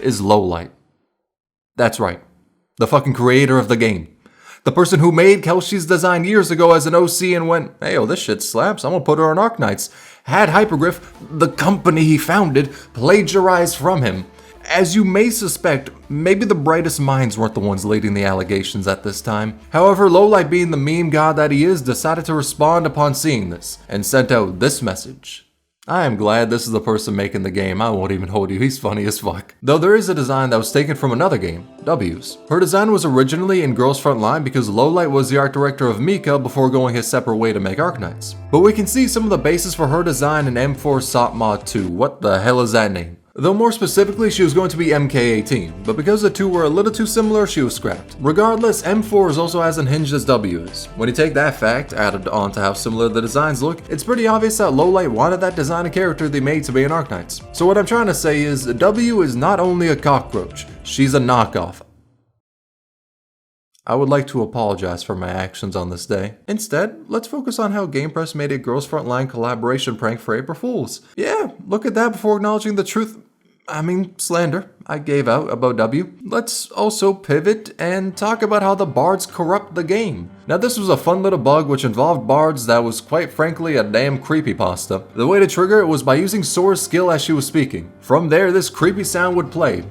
is Lowlight. That's right. The fucking creator of the game. The person who made Kelsey's design years ago as an OC and went, hey, oh, this shit slaps, I'm gonna put her on Arknights. Had Hypergriff, the company he founded, plagiarized from him. As you may suspect, maybe the brightest minds weren't the ones leading the allegations at this time. However, Lowlight, being the meme god that he is, decided to respond upon seeing this, and sent out this message. I am glad this is the person making the game. I won't even hold you, he's funny as fuck. Though there is a design that was taken from another game, W's. Her design was originally in Girls Front Line because Lowlight was the art director of Mika before going his separate way to make Arknights. But we can see some of the basis for her design in M4 SOP Mod 2. What the hell is that name? Though more specifically, she was going to be MK18, but because the two were a little too similar, she was scrapped. Regardless, M4 is also as unhinged as W is. When you take that fact, added on to how similar the designs look, it's pretty obvious that Lowlight wanted that design and character they made to be an Arknights. So what I'm trying to say is, W is not only a cockroach, she's a knockoff. I would like to apologize for my actions on this day. Instead, let's focus on how GamePress made a Girls Frontline collaboration prank for April Fools. Yeah, look at that before acknowledging the truth. Slander I gave out about W. Let's also pivot and talk about how the bards corrupt the game. Now this was a fun little bug which involved bards that was quite frankly a damn creepypasta. The way to trigger it was by using Sora's skill as she was speaking. From there, this creepy sound would play.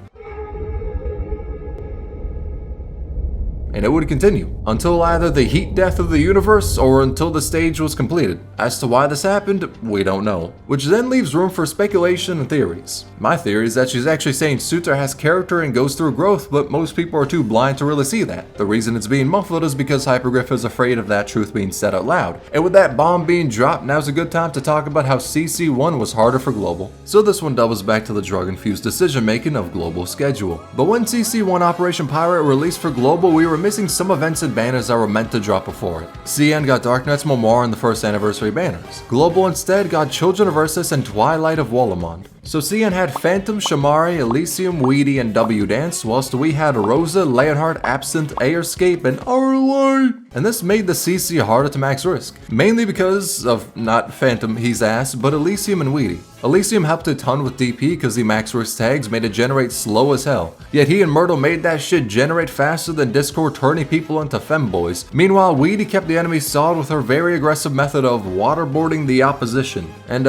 And it would continue until either the heat death of the universe or until the stage was completed. As to why this happened, we don't know, which then leaves room for speculation and theories. My theory is that she's actually saying Sutra has character and goes through growth, but most people are too blind to really see that. The reason it's being muffled is because Hypergriff is afraid of that truth being said out loud. And with that bomb being dropped, now's a good time to talk about how CC1 was harder for Global. So this one doubles back to the drug-infused decision making of Global schedule. But when CC1 Operation Pirate released for Global, we were missing some events and banners that were meant to drop before it. CN got Darknight's Memoir and the first anniversary banners. Global instead got Children of Ursus and Twilight of Wallamond. So CN had Phantom, Shamari, Elysium, Weedy, and W Dance, whilst we had Rosa, Leonhardt, Absinthe, Airscape, and Arlight. And this made the CC harder to max risk, mainly because of not Phantom, he's ass, but Elysium and Weedy. Elysium helped a ton with DP because the max risk tags made it generate slow as hell. Yet he and Myrtle made that shit generate faster than Discord turning people into femboys. Meanwhile, Weedy kept the enemy solid with her very aggressive method of waterboarding the opposition. And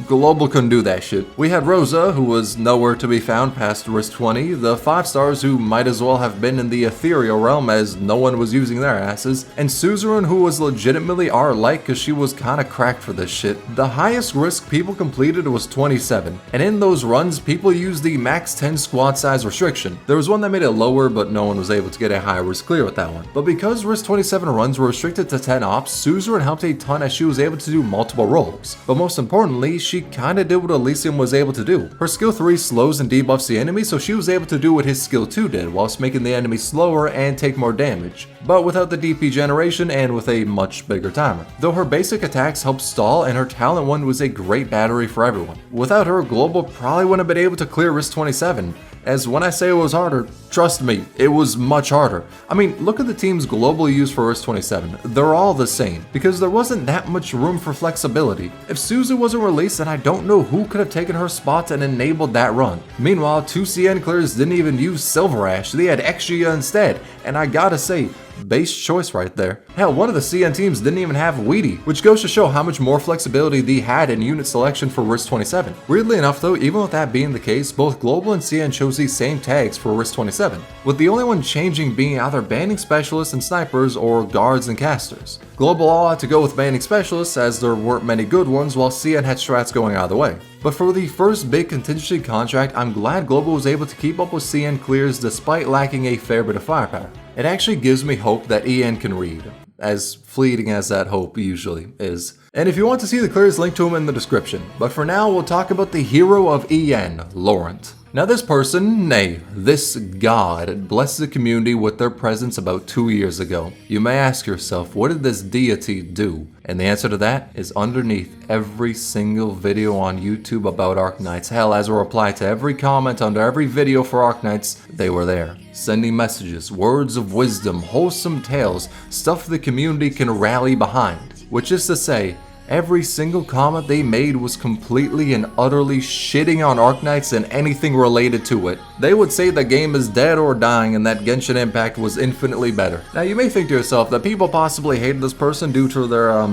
Global couldn't do that shit. We had Rosa, who was nowhere to be found past risk 20, the 5 stars who might as well have been in the ethereal realm as no one was using their asses, and Suzu, who was legitimately R-like because she was kinda cracked for this shit. The highest risk people completed was 27, and in those runs, people used the max 10 squad size restriction. There was one that made it lower, but no one was able to get a high risk clear with that one. But because risk 27 runs were restricted to 10 ops, Suzu helped a ton as she was able to do multiple roles. But most importantly, she kinda did what Elysium was able to do. Her skill 3 slows and debuffs the enemy, so she was able to do what his skill 2 did, whilst making the enemy slower and take more damage, but without the DP generation and with a much bigger timer. Though her basic attacks helped stall, and her talent 1 was a great battery for everyone. Without her, Global probably wouldn't have been able to clear risk 27. As when I say it was harder, trust me, it was much harder. I mean, look at the teams Global used for risk 27. They're all the same, because there wasn't that much room for flexibility. If Suzu wasn't released, then I don't know who could have taken her spot and enabled that run. Meanwhile, 2 CN clears didn't even use Silver Ash, they had Exia instead, and I gotta say, base choice right there. Hell, one of the CN teams didn't even have Weedy, which goes to show how much more flexibility they had in unit selection for risk 27. Weirdly enough though, even with that being the case, both Global and CN chose these same tags for risk 27, with the only one changing being either banning specialists and snipers or guards and casters. Global all had to go with banning specialists as there weren't many good ones, while CN had strats going either way. But for the first big contingency contract, I'm glad Global was able to keep up with CN clears despite lacking a fair bit of firepower. It actually gives me hope that EN can read, as fleeting as that hope usually is. And if you want to see the clears, link to him in the description. But for now, we'll talk about the hero of EN, Laurent. Now this person, nay, this god, blessed the community with their presence about 2 years ago. You may ask yourself, what did this deity do? And the answer to that is underneath every single video on YouTube about Arknights. Hell, as a reply to every comment under every video for Arknights, they were there. Sending messages, words of wisdom, wholesome tales, stuff the community can rally behind. Which is to say, every single comment they made was completely and utterly shitting on Arknights and anything related to it. They would say the game is dead or dying and that Genshin Impact was infinitely better. Now you may think to yourself that people possibly hated this person due to their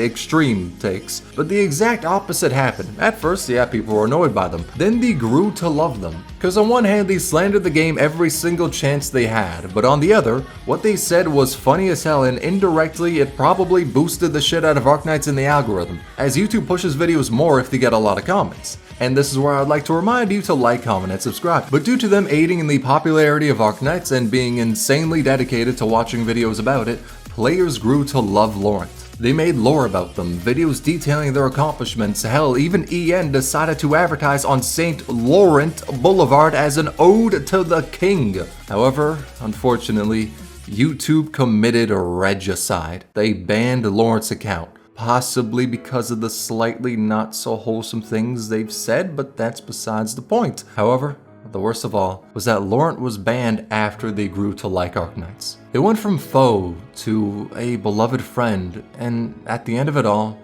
extreme takes, but the exact opposite happened. At first, yeah, people were annoyed by them. Then they grew to love them. Cause on one hand, they slandered the game every single chance they had, but on the other, what they said was funny as hell, and indirectly it probably boosted the shit out of Arknights in the algorithm, as YouTube pushes videos more if they get a lot of comments. And this is where I'd like to remind you to like, comment, and subscribe. But due to them aiding in the popularity of Arknights and being insanely dedicated to watching videos about it, players grew to love Laurent. They made lore about them, videos detailing their accomplishments. Hell, even EN decided to advertise on St. Laurent Boulevard as an ode to the king. However, unfortunately, YouTube committed regicide. They banned Laurent's account, possibly because of the slightly not so wholesome things they've said, but that's besides the point. However, the worst of all was that Laurent was banned after they grew to like Arknights. It went from foe to a beloved friend, and at the end of it all,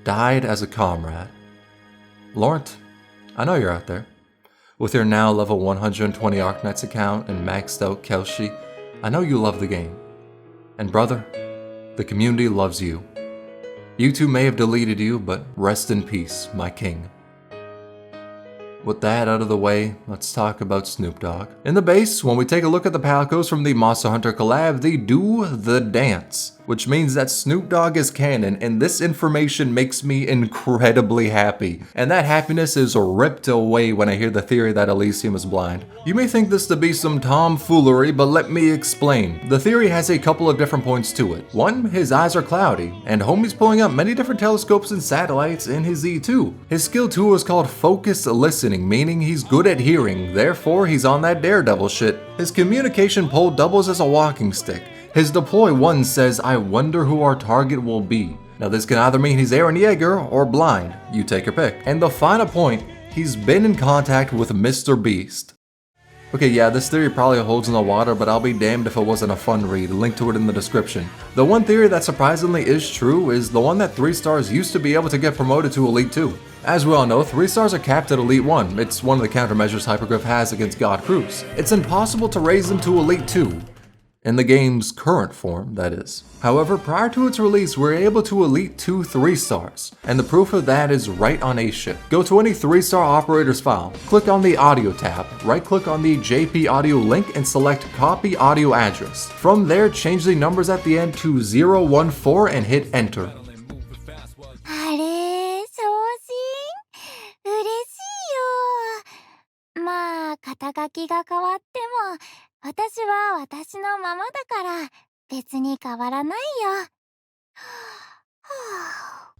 died as a comrade. Laurent, I know you're out there. With your now level 120 Arknights account and maxed out Kelshi, I know you love the game. And brother, the community loves you. YouTube may have deleted you, but rest in peace, my king. With that out of the way, let's talk about Snoop Dogg. In the base, when we take a look at the palicos from the Monster Hunter collab, they do the dance, which means that Snoop Dogg is canon, and this information makes me incredibly happy. And that happiness is ripped away when I hear the theory that Elysium is blind. You may think this to be some tomfoolery, but let me explain. The theory has a couple of different points to it. One, his eyes are cloudy, and homie's pulling up many different telescopes and satellites in his E2. His skill 2 is called Focused Listening, meaning he's good at hearing, therefore he's on that daredevil shit. His communication pole doubles as a walking stick. His deploy 1 says, I wonder who our target will be. Now this can either mean he's Eren Yeager or blind, you take your pick. And the final point, he's been in contact with Mr. Beast. Okay, yeah, this theory probably holds in the water, but I'll be damned if it wasn't a fun read. Link to it in the description. The one theory that surprisingly is true is the one that 3 stars used to be able to get promoted to Elite 2. As we all know, 3 stars are capped at Elite 1. It's one of the countermeasures Hypergriff has against God Crews. It's impossible to raise them to Elite 2. In the game's current form, that is. However, prior to its release, we were able to elite 2 3-stars, and the proof of that is right on a ship. Go to any 3-star operator's file, click on the audio tab, right-click on the JP audio link and select copy audio address. From there, change the numbers at the end to 014 and hit enter. あれ、送信嬉しいよ。まあ、肩書きが変わっても、私は私のままだから、別に変わらないよ。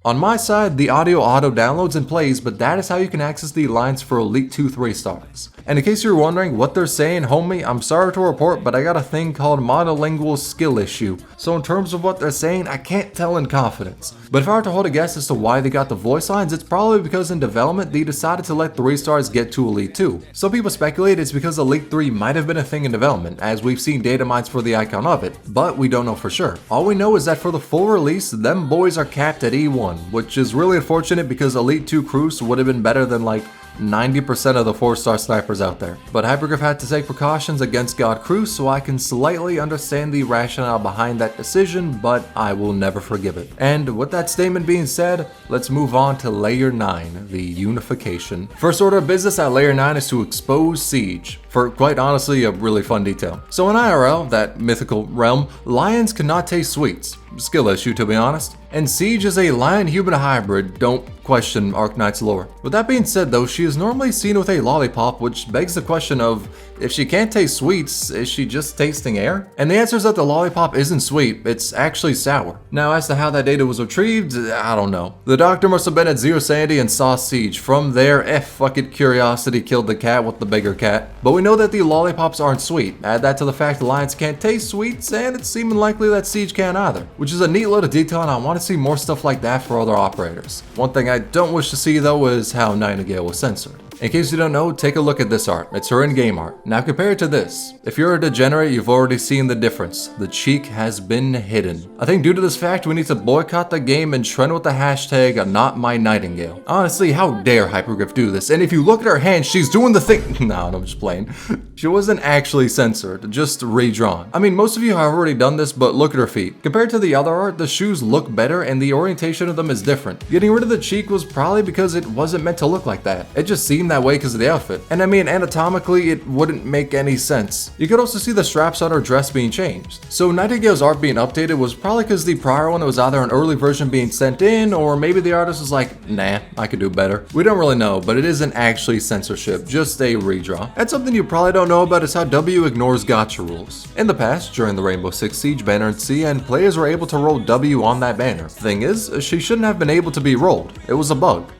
On my side, the audio auto downloads and plays, but that is how you can access the lines for Elite 2 3-stars. And in case you're wondering what they're saying, homie, I'm sorry to report, but I got a thing called monolingual skill issue. So in terms of what they're saying, I can't tell in confidence. But if I were to hold a guess as to why they got the voice lines, it's probably because in development, they decided to let 3-stars get to Elite 2. Some people speculate it's because Elite 3 might have been a thing in development, as we've seen data mines for the icon of it, but we don't know for sure. All we know is that for the full release, them boys are capped at E1, which is really unfortunate because Elite 2 Cruise would have been better than like 90% of the 4-star snipers out there. But Hypergraph had to take precautions against God Cruise, so I can slightly understand the rationale behind that decision, but I will never forgive it. And with that statement being said, let's move on to Layer 9, the Unification. First order of business at Layer 9 is to expose Siege, for quite honestly a really fun detail. So in IRL, that mythical realm, lions cannot taste sweets. Skill issue, to be honest. And Siege is a lion-human hybrid, don't question Arknights lore. With that being said though, she is normally seen with a lollipop, which begs the question of, if she can't taste sweets, is she just tasting air? And the answer is that the lollipop isn't sweet, it's actually sour. Now as to how that data was retrieved, I don't know. The doctor must have been at Zero Sanity and saw Siege. From there, fuck it, curiosity killed the cat with the bigger cat. But we know that the lollipops aren't sweet. Add that to the fact the lions can't taste sweets, and it's seeming likely that Siege can't either. Which is a neat little detail, and I want to see more stuff like that for other operators. One thing I don't wish to see though is how Nightingale was censored. In case you don't know, take a look at this art. It's her in-game art. Now compare it to this. If you're a degenerate, you've already seen the difference. The cheek has been hidden. I think due to this fact, we need to boycott the game and trend with the hashtag #NotMyNightingale. Honestly, how dare Hypergraph do this? And if you look at her hand, she's doing the thing. No, I'm just playing. She wasn't actually censored, just redrawn. I mean, most of you have already done this, but look at her feet. Compared to the other art, the shoes look better and the orientation of them is different. Getting rid of the cheek was probably because it wasn't meant to look like that. It just seemed that way because of the outfit. And I mean, anatomically, it wouldn't make any sense. You could also see the straps on her dress being changed. So Nightingale's art being updated was probably because the prior one was either an early version being sent in, or maybe the artist was like, nah, I could do better. We don't really know, but it isn't actually censorship, just a redraw. And something you probably don't know about is how W ignores gacha rules. In the past, during the Rainbow Six Siege banner in C, and players were able to roll W on that banner. Thing is, she shouldn't have been able to be rolled. It was a bug.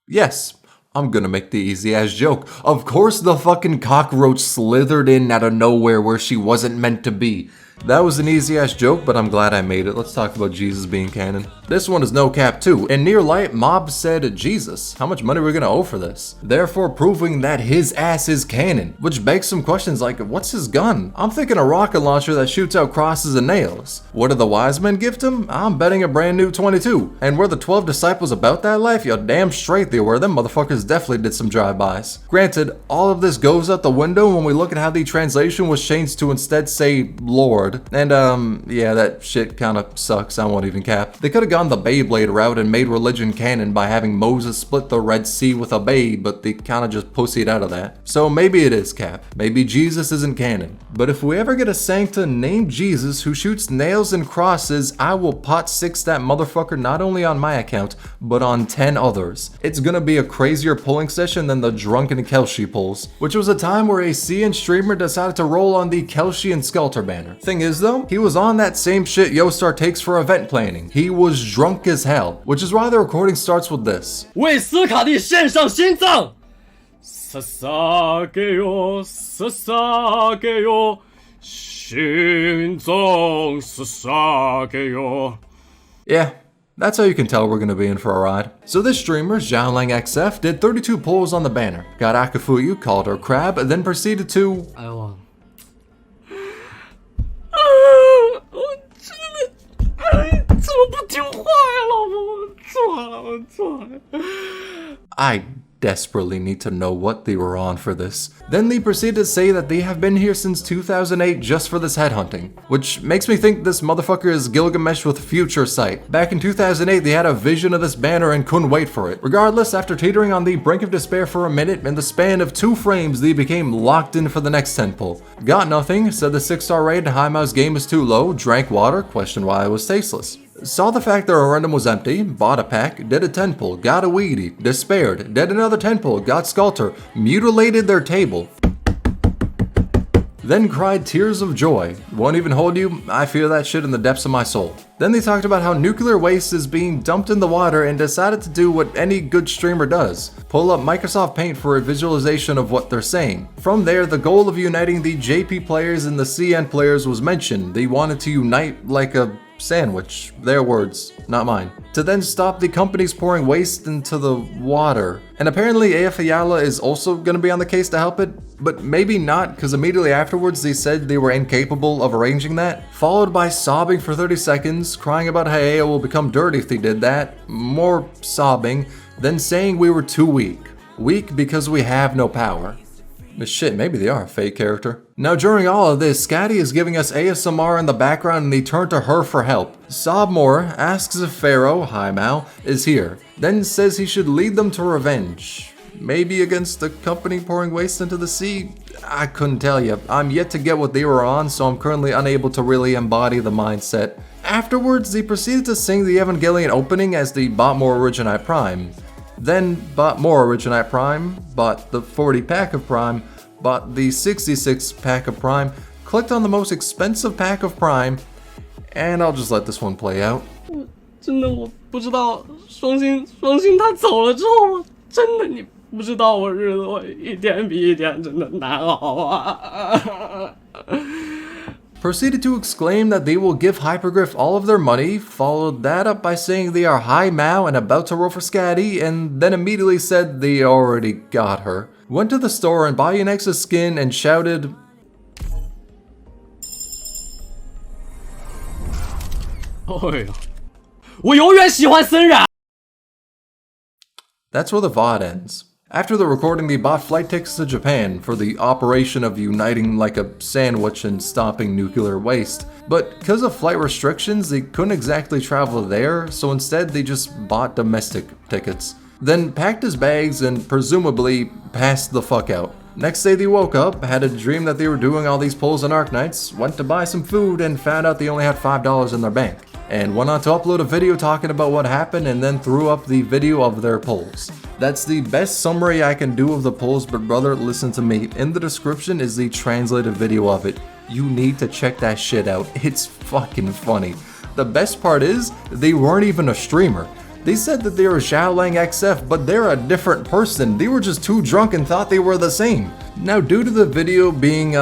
Yes, I'm gonna make the easy ass joke. Of course the fucking cockroach slithered in out of nowhere where she wasn't meant to be. That was an easy ass joke, but I'm glad I made it. Let's talk about Jesus being canon. This one is no cap too. In Near Light, Mob said, Jesus, how much money are we gonna owe for this? Therefore proving that his ass is canon. Which begs some questions like, what's his gun? I'm thinking a rocket launcher that shoots out crosses and nails. What did the wise men gift him? I'm betting a brand new 22. And were the 12 disciples about that life? You're damn straight they were. Them motherfuckers definitely did some drive-bys. Granted, all of this goes out the window when we look at how the translation was changed to instead say Lord. And yeah, that shit kinda sucks, I won't even cap. They could've gone the Beyblade route and made religion canon by having Moses split the Red Sea with a babe, but they kinda just pussied out of that. So maybe it is cap. Maybe Jesus isn't canon. But if we ever get a sancta named Jesus who shoots nails and crosses, I will pot 6 that motherfucker not only on my account, but on 10 others. It's gonna be a crazier pulling session than the drunken Kelshi pulls, which was a time where a CN streamer decided to roll on the Kelshi and Skelter banner. Thing is though, he was on that same shit Yostar takes for event planning. He was drunk as hell, which is why the recording starts with this. 为斯卡蒂献上心脏，撒撒给我，撒撒给我，心脏撒撒给我。 Yeah. That's how you can tell we're gonna be in for a ride. So this streamer, Xiaolang XF, did 32 pulls on the banner, got Akafuyu, called her crab, then proceeded to... 哎呦，我真的，怎么不听话呀，老婆？我错了，我错了。 I desperately need to know what they were on for this. Then they proceed to say that they have been here since 2008 just for this headhunting, which makes me think this motherfucker is Gilgamesh with future sight. Back in 2008, they had a vision of this banner and couldn't wait for it. Regardless, after teetering on the brink of despair for a minute, in the span of 2 frames, they became locked in for the next 10 pull. Got nothing, said the 6-star raid and high mouse game is too low, drank water, questioned why it was tasteless. Saw the fact their random was empty, bought a pack, did a 10 pull, got a weedy, despaired, did another 10 pull, got Sculptor, mutilated their table. Then cried tears of joy. Won't even hold you, I feel that shit in the depths of my soul. Then they talked about how nuclear waste is being dumped in the water and decided to do what any good streamer does. Pull up Microsoft Paint for a visualization of what they're saying. From there, the goal of uniting the JP players and the CN players was mentioned. They wanted to unite like a sandwich. Their words, not mine. To then stop the companies pouring waste into the water. And apparently AF Ayala is also going to be on the case to help it, but maybe not, because immediately afterwards they said they were incapable of arranging that, followed by sobbing for 30 seconds, crying about how AA will become dirty if they did that, more sobbing, then saying we were too weak. Weak because we have no power. But shit, maybe they are a fake character. Now during all of this, Scatty is giving us ASMR in the background and they turn to her for help. Sob more, asks if Pharaoh, hi Mal, is here, then says he should lead them to revenge. Maybe against the company pouring waste into the sea? I couldn't tell you. I'm yet to get what they were on, so I'm currently unable to really embody the mindset. Afterwards, they proceeded to sing the Evangelion opening as they bought more Originite Prime. Then bought more Originite Prime, bought the 40 pack of Prime, bought the 66 pack of Prime, clicked on the most expensive pack of Prime, and I'll just let this one play out. 真的我不知道双星他走了之后，我真的你不知道我日子会一天比一天真的难熬啊。Proceeded to exclaim that they will give Hypergriff all of their money, followed that up by saying they are high Mao and about to roll for Scatty, and then immediately said they already got her. Went to the store and bought an extra skin and shouted, That's where the VOD ends. After the recording, they bought flight tickets to Japan for the operation of uniting like a sandwich and stopping nuclear waste. But because of flight restrictions, they couldn't exactly travel there, so instead they just bought domestic tickets. Then packed his bags and presumably passed the fuck out. Next day they woke up, had a dream that they were doing all these pulls on Arknights, went to buy some food and found out they only had $5 in their bank. And went on to upload a video talking about what happened and then threw up the video of their pulls. That's the best summary I can do of the pulls, but brother, listen to me. In the description is the translated video of it. You need to check that shit out. It's fucking funny. The best part is, they weren't even a streamer. They said that they were Xiaolang XF, but they're a different person. They were just too drunk and thought they were the same. Now, due to the video being,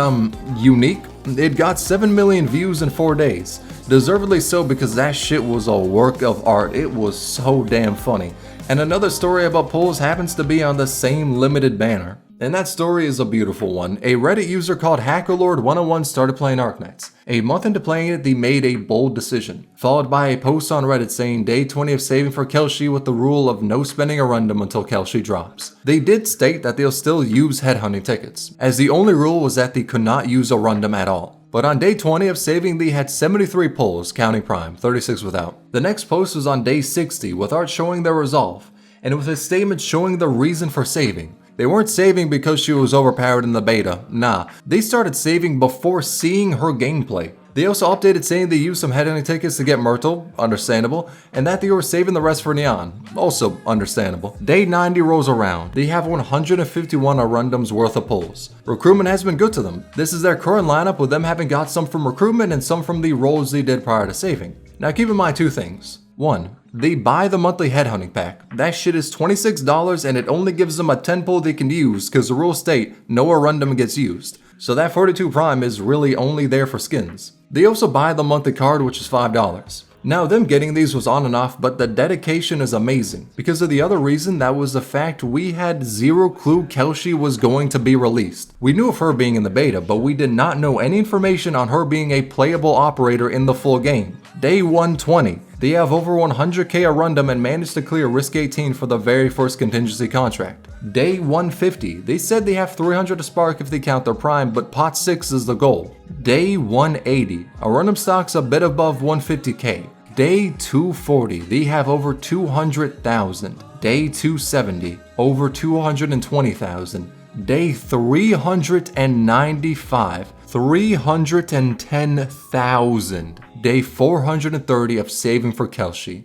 unique, it got 7 million views in 4 days. Deservedly so, because that shit was a work of art. It was so damn funny. And another story about pulls happens to be on the same limited banner. And that story is a beautiful one. A Reddit user called HackerLord101 started playing Arknights. A month into playing it, they made a bold decision, followed by a post on Reddit saying day 20 of saving for Kelshi with the rule of no spending a random until Kelshi drops. They did state that they'll still use headhunting tickets, as the only rule was that they could not use a random at all. But on day 20 of saving, they had 73 pulls, counting Prime, 36 without. The next post was on day 60, with art showing their resolve, and with a statement showing the reason for saving. They weren't saving because she was overpowered in the beta, nah. They started saving before seeing her gameplay. They also updated saying they used some headhunting tickets to get Myrtle, understandable, and that they were saving the rest for Neon, also understandable. Day 90 rolls around. They have 151 Arundums worth of pulls. Recruitment has been good to them. This is their current lineup, with them having got some from recruitment and some from the rolls they did prior to saving. Now keep in mind 2 things. 1. They buy the monthly headhunting pack. That shit is $26 and it only gives them a 10 pull they can use because the rules state no Arundum gets used. So that 42 Prime is really only there for skins. They also buy the monthly card, which is $5. Now them getting these was on and off, but the dedication is amazing. Because of the other reason, that was the fact we had zero clue Kelshi was going to be released. We knew of her being in the beta, but we did not know any information on her being a playable operator in the full game. Day 120. They have over 100k Arundum and managed to clear Risk 18 for the very first contingency contract. Day 150, they said they have 300 to spark if they count their prime, but pot 6 is the goal. Day 180, Arundum stocks a bit above 150k. Day 240, they have over 200,000. Day 270, over 220,000. Day 395, 310,000. Day 430 of saving for Kelshi.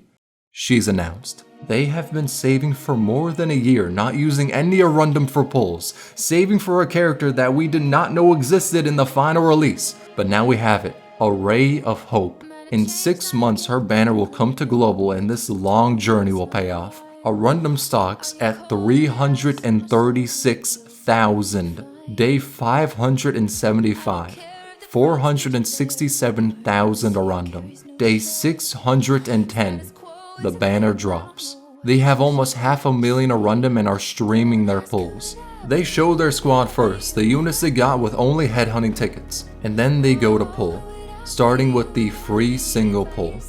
She's announced. They have been saving for more than a year, not using any Arundum for pulls, saving for a character that we did not know existed in the final release. But now we have it, a ray of hope. In 6 months, her banner will come to global and this long journey will pay off. Arundum stocks at 336,000. Day 575. 467,000 Arundum. Day 610. The banner drops. They have almost 500,000 Arundum and are streaming their pulls. They show their squad first, the units they got with only headhunting tickets, and then they go to pull, starting with the free single pull.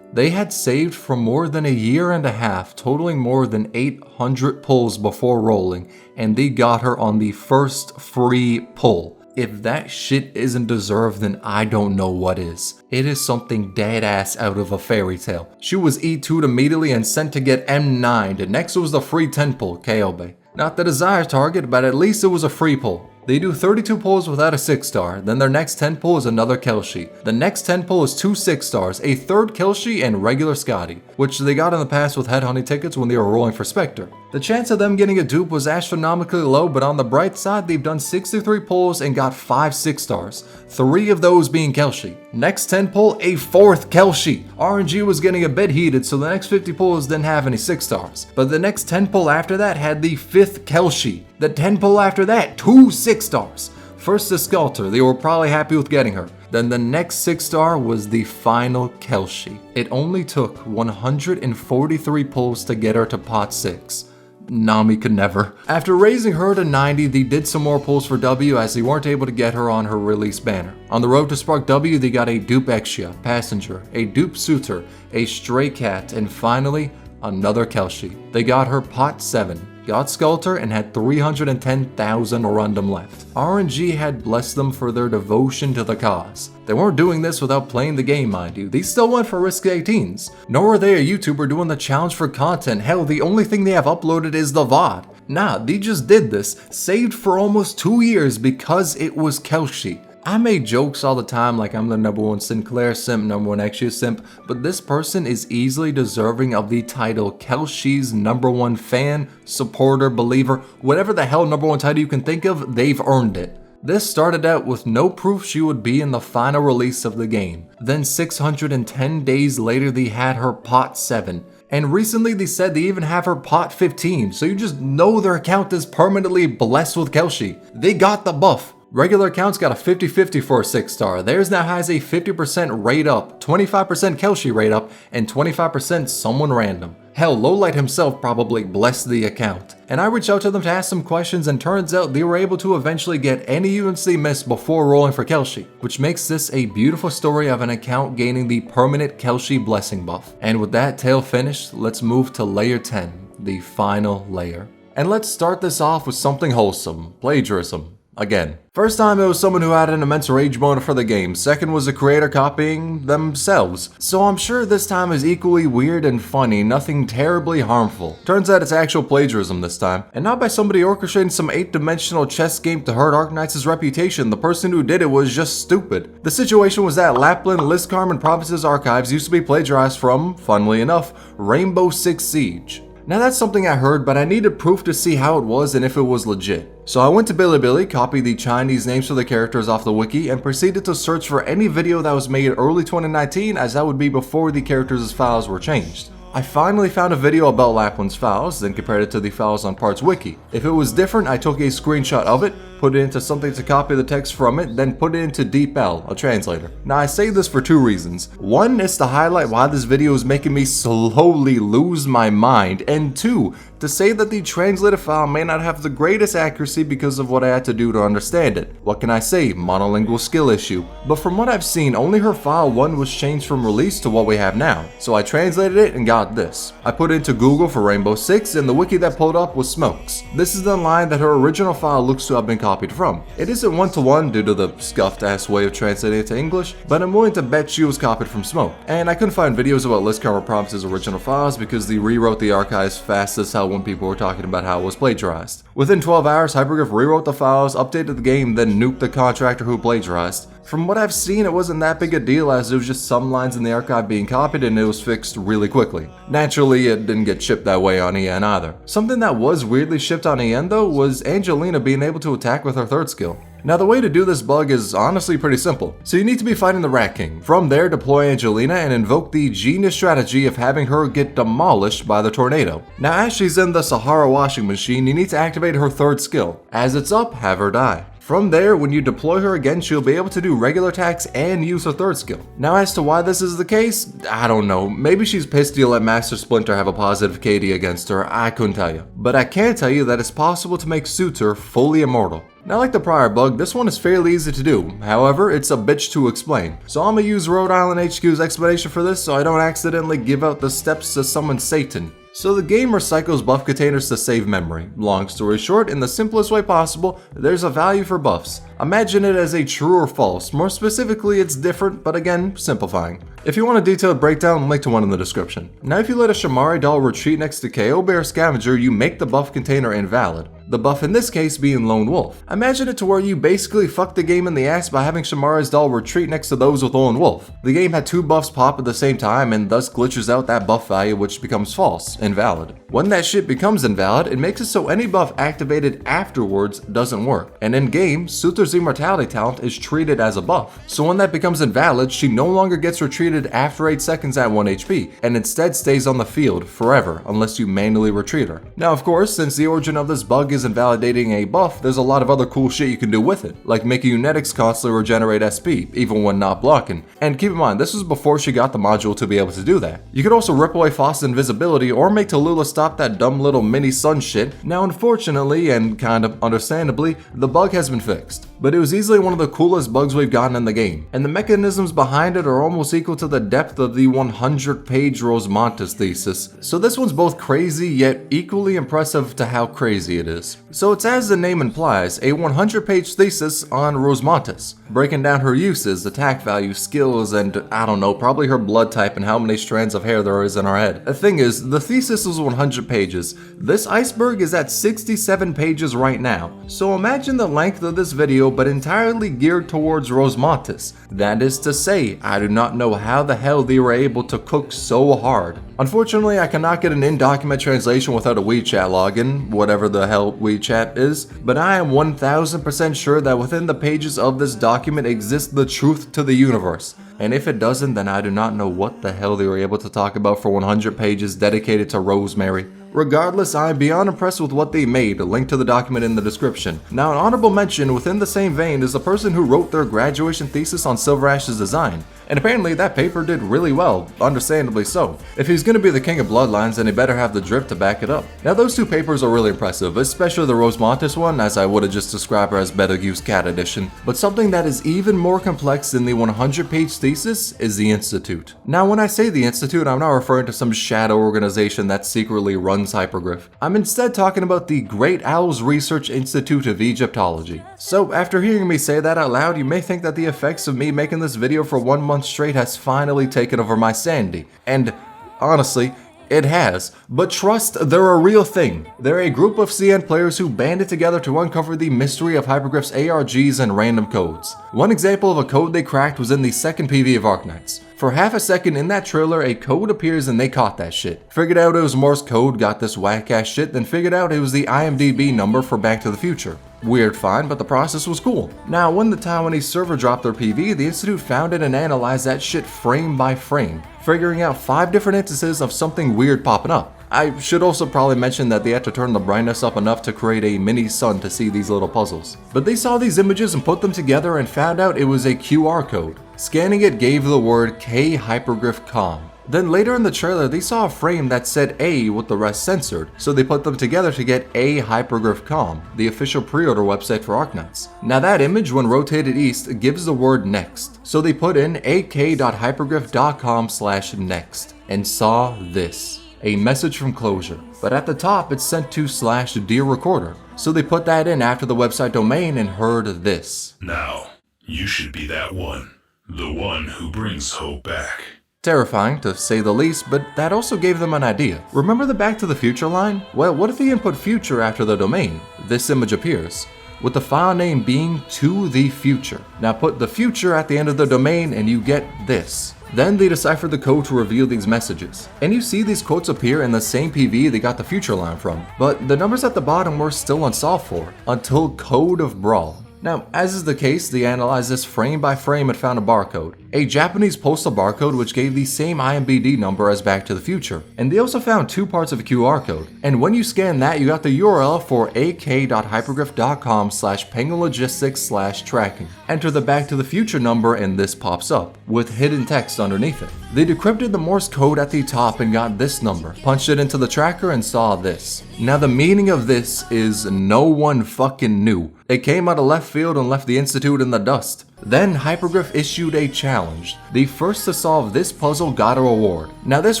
They had saved for more than a year and a half, totaling more than 800 pulls before rolling, and they got her on the first free pull. If that shit isn't deserved, then I don't know what is. It is something dead ass out of a fairy tale. She was E2'd immediately and sent to get M9'd. Next was the free 10 pull, Kobe. Not the desired target, but at least it was a free pull. They do 32 pulls without a 6-star, then their next 10 pull is another Kelshi. The next 10 pull is 2 6-stars, a third Kelshi and regular Scotty, which they got in the past with headhunting tickets when they were rolling for Spectre. The chance of them getting a dupe was astronomically low, but on the bright side, they've done 63 pulls and got 5 6-stars, 3 of those being Kelshi. Next 10 pull, a 4th Kelshi. RNG was getting a bit heated, so the next 50 pulls didn't have any 6-stars. But the next 10 pull after that had the 5th Kelshi. The 10 pull after that, 2 6-stars. First the Sculptor, they were probably happy with getting her. Then the next 6-star was the final Kelshi. It only took 143 pulls to get her to pot 6. Nami could never. After raising her to 90, they did some more pulls for W as they weren't able to get her on her release banner. On the road to Spark W, they got a dupe Exia, Passenger, a dupe Suitor, a Stray Cat, and finally, another Kelshi. They got her pot 7. Got Sculptor and had 310,000 Arundum left. RNG had blessed them for their devotion to the cause. They weren't doing this without playing the game, mind you. They still went for Risk 18s. Nor are they a YouTuber doing the challenge for content. Hell, the only thing they have uploaded is the VOD. Nah, they just did this, saved for almost 2 years because it was Kelshi. I make jokes all the time like I'm the #1 Sinclair simp, #1 Exia simp, but this person is easily deserving of the title Kelshi's #1 fan, supporter, believer, whatever the hell #1 title you can think of, they've earned it. This started out with no proof she would be in the final release of the game. Then 610 days later they had her pot 7. And recently they said they even have her pot 15, so you just know their account is permanently blessed with Kelshi. They got the buff. Regular accounts got a 50-50 for a 6-star. Theirs now has a 50% rate up, 25% Kelshi rate up, and 25% someone random. Hell, Lowlight himself probably blessed the account. And I reached out to them to ask some questions, and turns out they were able to eventually get any units they missed before rolling for Kelshi, which makes this a beautiful story of an account gaining the permanent Kelshi blessing buff. And with that tale finished, let's move to layer 10, the final layer. And let's start this off with something wholesome, plagiarism. Again. First time it was someone who had an immense rage motive for the game, second was the creator copying themselves. So I'm sure this time is equally weird and funny, nothing terribly harmful. Turns out it's actual plagiarism this time, and not by somebody orchestrating some 8-dimensional chess game to hurt Arknights' reputation. The person who did it was just stupid. The situation was that Lapland, Liskarm, and Province's archives used to be plagiarized from, funnily enough, Rainbow Six Siege. Now that's something I heard, but I needed proof to see how it was and if it was legit. So I went to Bilibili, copied the Chinese names for the characters off the wiki, and proceeded to search for any video that was made early 2019, as that would be before the characters' files were changed. I finally found a video about Lapland's files, then compared it to the files on Parts Wiki. If it was different, I took a screenshot of it, put it into something to copy the text from it, then put it into DeepL, a translator. Now I say this for two reasons. One is to highlight why this video is making me slowly lose my mind, and two, to say that the translated file may not have the greatest accuracy because of what I had to do to understand it. What can I say? Monolingual skill issue. But from what I've seen, only her file 1 was changed from release to what we have now. So I translated it and got this. I put it into Google for Rainbow Six, and the wiki that pulled up was Smokes. This is the line that her original file looks to have been copied from. It isn't one-to-one due to the scuffed ass way of translating it to English, but I'm willing to bet she was copied from Smoke. And I couldn't find videos about Lizcarver Prompts' original files because they rewrote the archives fast as hell when people were talking about how it was plagiarized. Within 12 hours, Hyperglyph rewrote the files, updated the game, then nuked the contractor who plagiarized. From what I've seen, it wasn't that big a deal as it was just some lines in the archive being copied and it was fixed really quickly. Naturally, it didn't get shipped that way on EN either. Something that was weirdly shipped on EN though was Angelina being able to attack with her third skill. Now the way to do this bug is honestly pretty simple. So you need to be fighting the Rat King. From there, deploy Angelina and invoke the genius strategy of having her get demolished by the tornado. Now as she's in the Sahara washing machine, you need to activate her third skill. As it's up, have her die. From there, when you deploy her again, she'll be able to do regular attacks and use her third skill. Now as to why this is the case, I don't know. Maybe she's pissed you let Master Splinter have a positive KD against her, I couldn't tell you. But I can tell you that it's possible to make Suitor fully immortal. Now like the prior bug, this one is fairly easy to do. However, it's a bitch to explain. So I'm gonna use Rhode Island HQ's explanation for this so I don't accidentally give out the steps to summon Satan. So the game recycles buff containers to save memory. Long story short, in the simplest way possible, there's a value for buffs. Imagine it as a true or false. More specifically, it's different, but again, simplifying. If you want a detailed breakdown, link to one in the description. Now if you let a Shamari doll retreat next to KO Bear Scavenger, you make the buff container invalid. The buff in this case being Lone Wolf. Imagine it to where you basically fuck the game in the ass by having Shamari's doll retreat next to those with Lone Wolf. The game had two buffs pop at the same time and thus glitches out that buff value, which becomes false, invalid. When that shit becomes invalid, it makes it so any buff activated afterwards doesn't work. And in game, Suitor's immortality talent is treated as a buff. So when that becomes invalid, she no longer gets retreated after 8 seconds at 1 HP, and instead stays on the field forever unless you manually retreat her. Now of course, since the origin of this bug is invalidating a buff, there's a lot of other cool shit you can do with it, like making Unetics constantly regenerate SP, even when not blocking. And keep in mind, this was before she got the module to be able to do that. You could also rip away Foss's invisibility or make Tallulah stop that dumb little mini sun shit. Now unfortunately, and kind of understandably, the bug has been fixed. But it was easily one of the coolest bugs we've gotten in the game, and the mechanisms behind it are almost equal to the depth of the 100-page Rosemontis thesis. So this one's both crazy yet equally impressive to how crazy it is. So it's as the name implies, a 100-page thesis on Rosemontis, breaking down her uses, attack value, skills, and I don't know, probably her blood type and how many strands of hair there is in her head. The thing is, the thesis was 100 pages. This Iceberg is at 67 pages right now. So imagine the length of this video but entirely geared towards Rosemontis. That is to say, I do not know how the hell they were able to cook so hard. Unfortunately, I cannot get an in-document translation without a WeChat login, whatever the hell WeChat is, but I am 1000% sure that within the pages of this document exists the truth to the universe. And if it doesn't, then I do not know what the hell they were able to talk about for 100 pages dedicated to Rosemary. Regardless, I am beyond impressed with what they made, a link to the document in the description. Now an honorable mention within the same vein is the person who wrote their graduation thesis on Silver Ash's design. And apparently that paper did really well, understandably so. If he's gonna be the king of bloodlines, then he better have the drip to back it up. Now those two papers are really impressive, especially the Rosemontis one, as I would've just described her as Betelgeuse Cat Edition. But something that is even more complex than the 100-page thesis is the Institute. Now when I say the Institute, I'm not referring to some shadow organization that secretly runs Hyperglyph. I'm instead talking about the Great Owls Research Institute of Egyptology. So after hearing me say that out loud, you may think that the effects of me making this video for 1 month straight has finally taken over my sanity. And honestly, it has. But trust, they're a real thing. They're a group of CN players who banded together to uncover the mystery of Hyperglyph's ARGs and random codes. One example of a code they cracked was in the second PV of Arknights. For half a second in that trailer, a code appears and they caught that shit. Figured out it was Morse code, got this whack ass shit, then figured out it was the IMDb number for Back to the Future. Weird find, but the process was cool. Now, when the Taiwanese server dropped their PV, the Institute found it and analyzed that shit frame by frame, figuring out 5 different instances of something weird popping up. I should also probably mention that they had to turn the brightness up enough to create a mini sun to see these little puzzles. But they saw these images and put them together and found out it was a QR code. Scanning it gave the word K hyperglyph com. Then later in the trailer, they saw a frame that said A with the rest censored, so they put them together to get A hyperglyph com, the official pre-order website for Arknights. Now that image, when rotated east, gives the word next, so they put in ak.hyperglyph.com/next and saw this. A message from Closure, but at the top it's sent to /dear recorder, so they put that in after the website domain and heard this. Now, you should be that one, the one who brings hope back. Terrifying, to say the least, but that also gave them an idea. Remember the Back to the Future line? Well, what if they input future after the domain? This image appears, with the file name being to the future. Now put the future at the end of the domain and you get this. Then they deciphered the code to reveal these messages. And you see these quotes appear in the same PV they got the future line from. But the numbers at the bottom were still unsolved for, until Code of Brawl. Now, as is the case, they analyzed this frame by frame and found a barcode. A Japanese postal barcode which gave the same IMBD number as Back to the Future. And they also found two parts of a QR code. And when you scan that, you got the URL for ak.hyperglyph.com/penguinlogistics/tracking. Enter the Back to the Future number and this pops up, with hidden text underneath it. They decrypted the Morse code at the top and got this number, punched it into the tracker and saw this. Now the meaning of this is no one fucking knew. It came out of left field and left the Institute in the dust. Then Hyperglyph issued a challenge. The first to solve this puzzle got a reward. Now this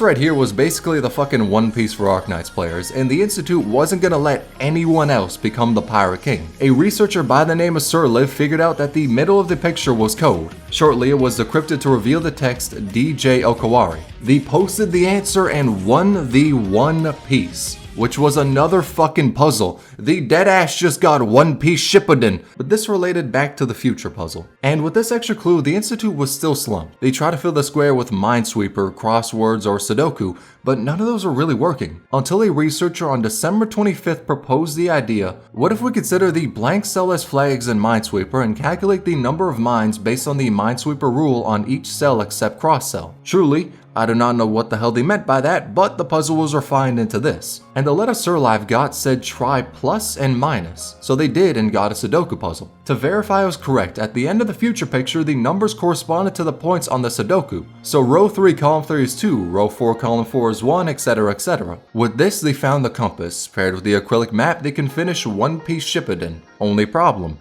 right here was basically the fucking One Piece for Arknights players, and the Institute wasn't gonna let anyone else become the Pirate King. A researcher by the name of Sir Liv figured out that the middle of the picture was code. Shortly it was decrypted to reveal the text DJ Okawari. They posted the answer and won the One Piece, which was another fucking puzzle. The deadass just got One Piece Shippuden. But this related Back to the Future puzzle. And with this extra clue, the Institute was still slumped. They tried to fill the square with Minesweeper, crosswords, or Sudoku, but none of those were really working. Until a researcher on December 25th proposed the idea, what if we consider the blank cell as flags in Minesweeper and calculate the number of mines based on the Minesweeper rule on each cell except cross cell? Truly, I do not know what the hell they meant by that, but the puzzle was refined into this. And the letter Sir Live got said try plus and minus, so they did and got a Sudoku puzzle. To verify I was correct, at the end of the future picture, the numbers corresponded to the points on the Sudoku. So row 3 column 3 is 2, row 4 column 4 is 1, etc, etc. With this they found the compass. Paired with the acrylic map, they can finish One Piece Shippuden. Only problem,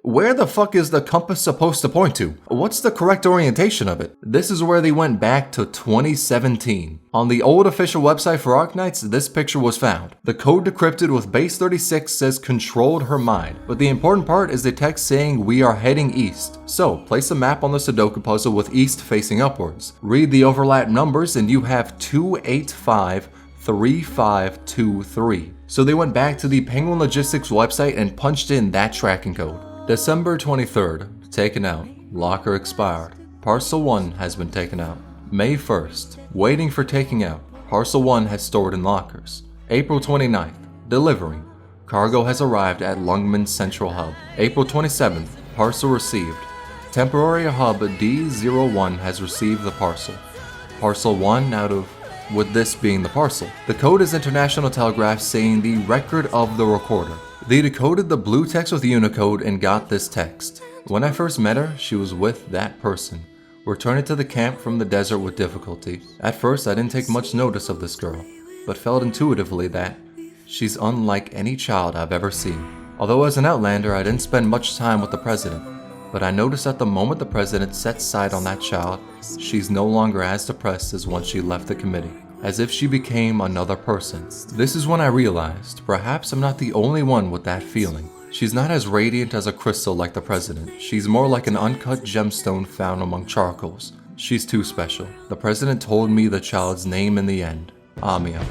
where the fuck is the compass supposed to point to? What's the correct orientation of it? This is where they went back to 2017. On the old official website for Arknights, this picture was found. The code decrypted with base 36 says controlled her mind, but the important part is the text saying we are heading east. So place a map on the Sudoku puzzle with east facing upwards. Read the overlap numbers and you have 2853523. So they went back to the Penguin Logistics website and punched in that tracking code. December 23rd, taken out, locker expired, parcel 1 has been taken out. May 1st, waiting for taking out, parcel 1 has stored in lockers. April 29th, delivery, cargo has arrived at Lungman Central Hub. April 27th, parcel received, temporary hub D01 has received the parcel. Parcel 1 out of, with this being the parcel. The code is International Telegraph saying the record of the recorder. They decoded the blue text with Unicode and got this text. When I first met her, she was with that person. Returning to the camp from the desert with difficulty. At first, I didn't take much notice of this girl, but felt intuitively that she's unlike any child I've ever seen. Although as an Outlander, I didn't spend much time with the president, but I noticed that the moment the president set sight on that child, she's no longer as depressed as when she left the committee. As if she became another person. This is when I realized, perhaps I'm not the only one with that feeling. She's not as radiant as a crystal like the president. She's more like an uncut gemstone found among charcoals. She's too special. The president told me the child's name in the end, Amia.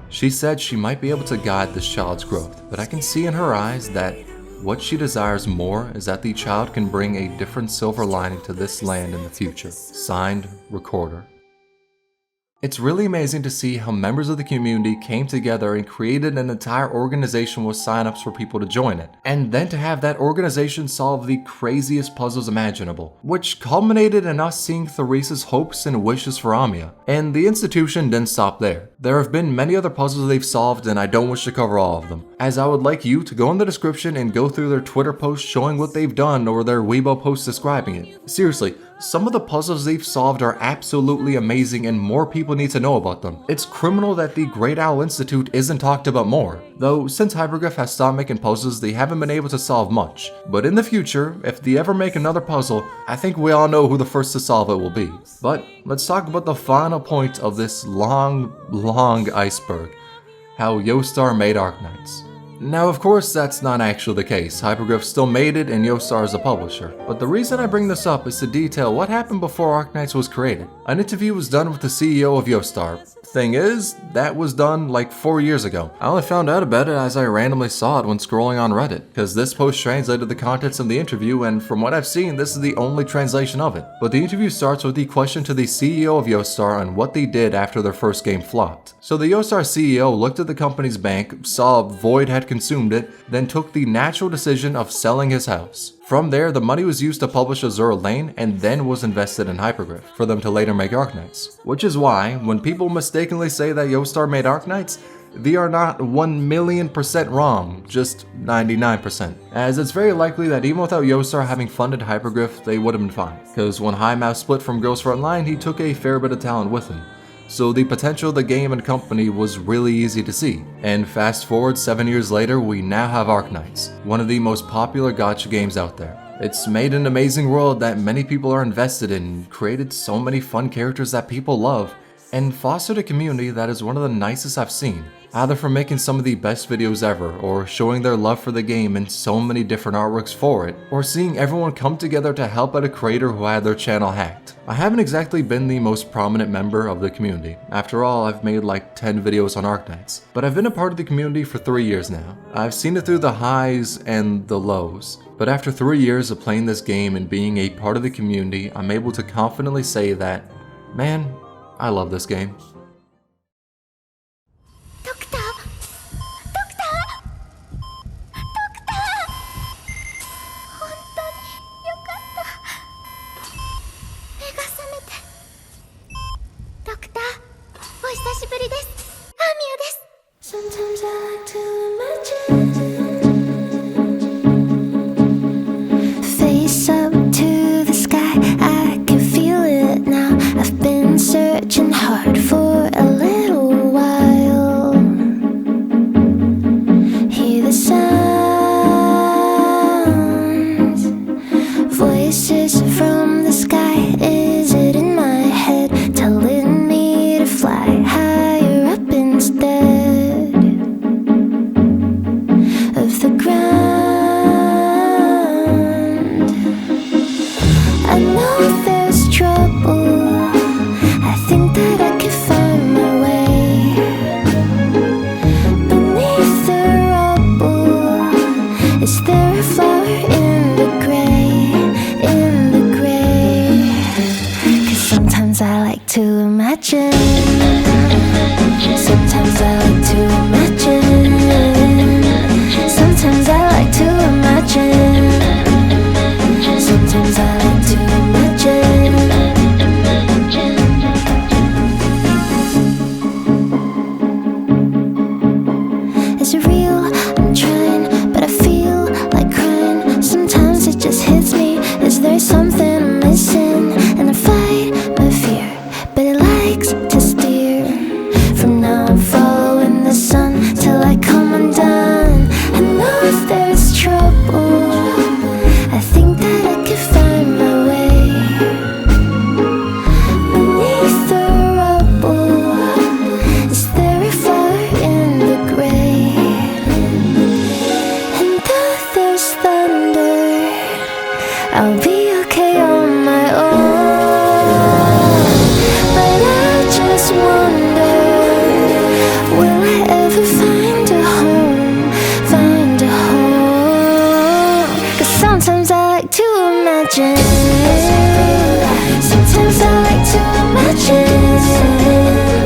She said she might be able to guide this child's growth, but I can see in her eyes that what she desires more is that the child can bring a different silver lining to this land in the future. Signed, Recorder. It's really amazing to see how members of the community came together and created an entire organization with signups for people to join it, and then to have that organization solve the craziest puzzles imaginable, which culminated in us seeing Therese's hopes and wishes for Amiya. And the institution didn't stop there. There have been many other puzzles they've solved, and I don't wish to cover all of them, as I would like you to go in the description and go through their Twitter posts showing what they've done or their Weibo posts describing it. Seriously, some of the puzzles they've solved are absolutely amazing and more people need to know about them. It's criminal that the Great Owl Institute isn't talked about more, though since Hyperglyph has stopped making puzzles they haven't been able to solve much. But in the future, if they ever make another puzzle, I think we all know who the first to solve it will be. But let's talk about the final point of this long iceberg: how Yostar made Arknights. Now, of course, that's not actually the case. Hyperglyph still made it and Yostar is a publisher. But the reason I bring this up is to detail what happened before Arknights was created. An interview was done with the CEO of Yostar. Thing is, that was done like 4 years ago. I only found out about it as I randomly saw it when scrolling on Reddit, because this post translated the contents of the interview, and from what I've seen, this is the only translation of it. But the interview starts with the question to the CEO of Yostar on what they did after their first game flopped. So the Yostar CEO looked at the company's bank, saw Void had consumed it, then took the natural decision of selling his house. From there, the money was used to publish Azure Lane and then was invested in Hyperglyph for them to later make Arknights. Which is why, when people mistakenly say that Yostar made Arknights, they are not 1,000,000% wrong, just 99%. As it's very likely that even without Yostar having funded Hyperglyph, they would have been fine. Cause when High Mouse split from Ghost Frontline, he took a fair bit of talent with him. So the potential of the game and company was really easy to see. And fast forward 7 years later, we now have Arknights, one of the most popular gacha games out there. It's made an amazing world that many people are invested in, created so many fun characters that people love, and fostered a community that is one of the nicest I've seen. Either from making some of the best videos ever, or showing their love for the game in so many different artworks for it, or seeing everyone come together to help out a creator who had their channel hacked. I haven't exactly been the most prominent member of the community. After all, I've made like 10 videos on Arknights. But I've been a part of the community for 3 years now. I've seen it through the highs and the lows. But after 3 years of playing this game and being a part of the community, I'm able to confidently say that, man, I love this game. Sometimes I like to imagine. Face up to the sky, I can feel it now. I've been searching hard for a little while. Hear the sounds, voices from the sky. Is it in my head telling me to fly higher up instead? The ground. I know there's trouble. I think that I can find my way beneath the rubble. Is there a flower in the gray? In the gray? 'Cause sometimes I like to imagine. Sometimes I like to imagine. Sometimes I like to imagine. Sometimes I like to imagine. Is it real? I'm trying, but I feel like crying. Sometimes it just hits me. Is there something I'm missing? And I fight my fear, but it likes to steer. From now I'm following the sun till I come undone. I know if there's trouble, I think that I can find my way beneath the rubble. Is there a flower in the gray? And though there's thunder, I'll be okay on my own. But I just wonder, will I ever find a home? Find a home? 'Cause sometimes I like to imagine. Sometimes I like to imagine.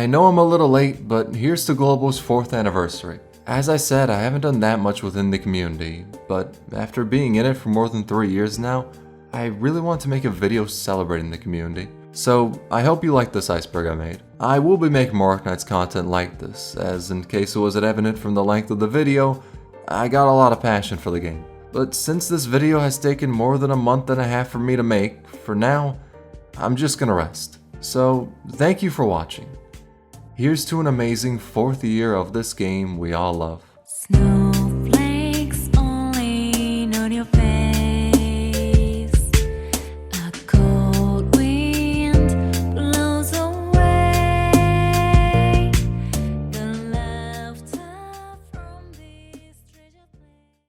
I know I'm a little late, but here's to Global's 4th anniversary. As I said, I haven't done that much within the community, but after being in it for more than 3 years now, I really want to make a video celebrating the community. So I hope you like this iceberg I made. I will be making more Arknights content like this, as in case it wasn't evident from the length of the video, I got a lot of passion for the game. But since this video has taken more than a month and a half for me to make, for now, I'm just gonna rest. So thank you for watching. Here's to an amazing 4th year of this game we all love. Snow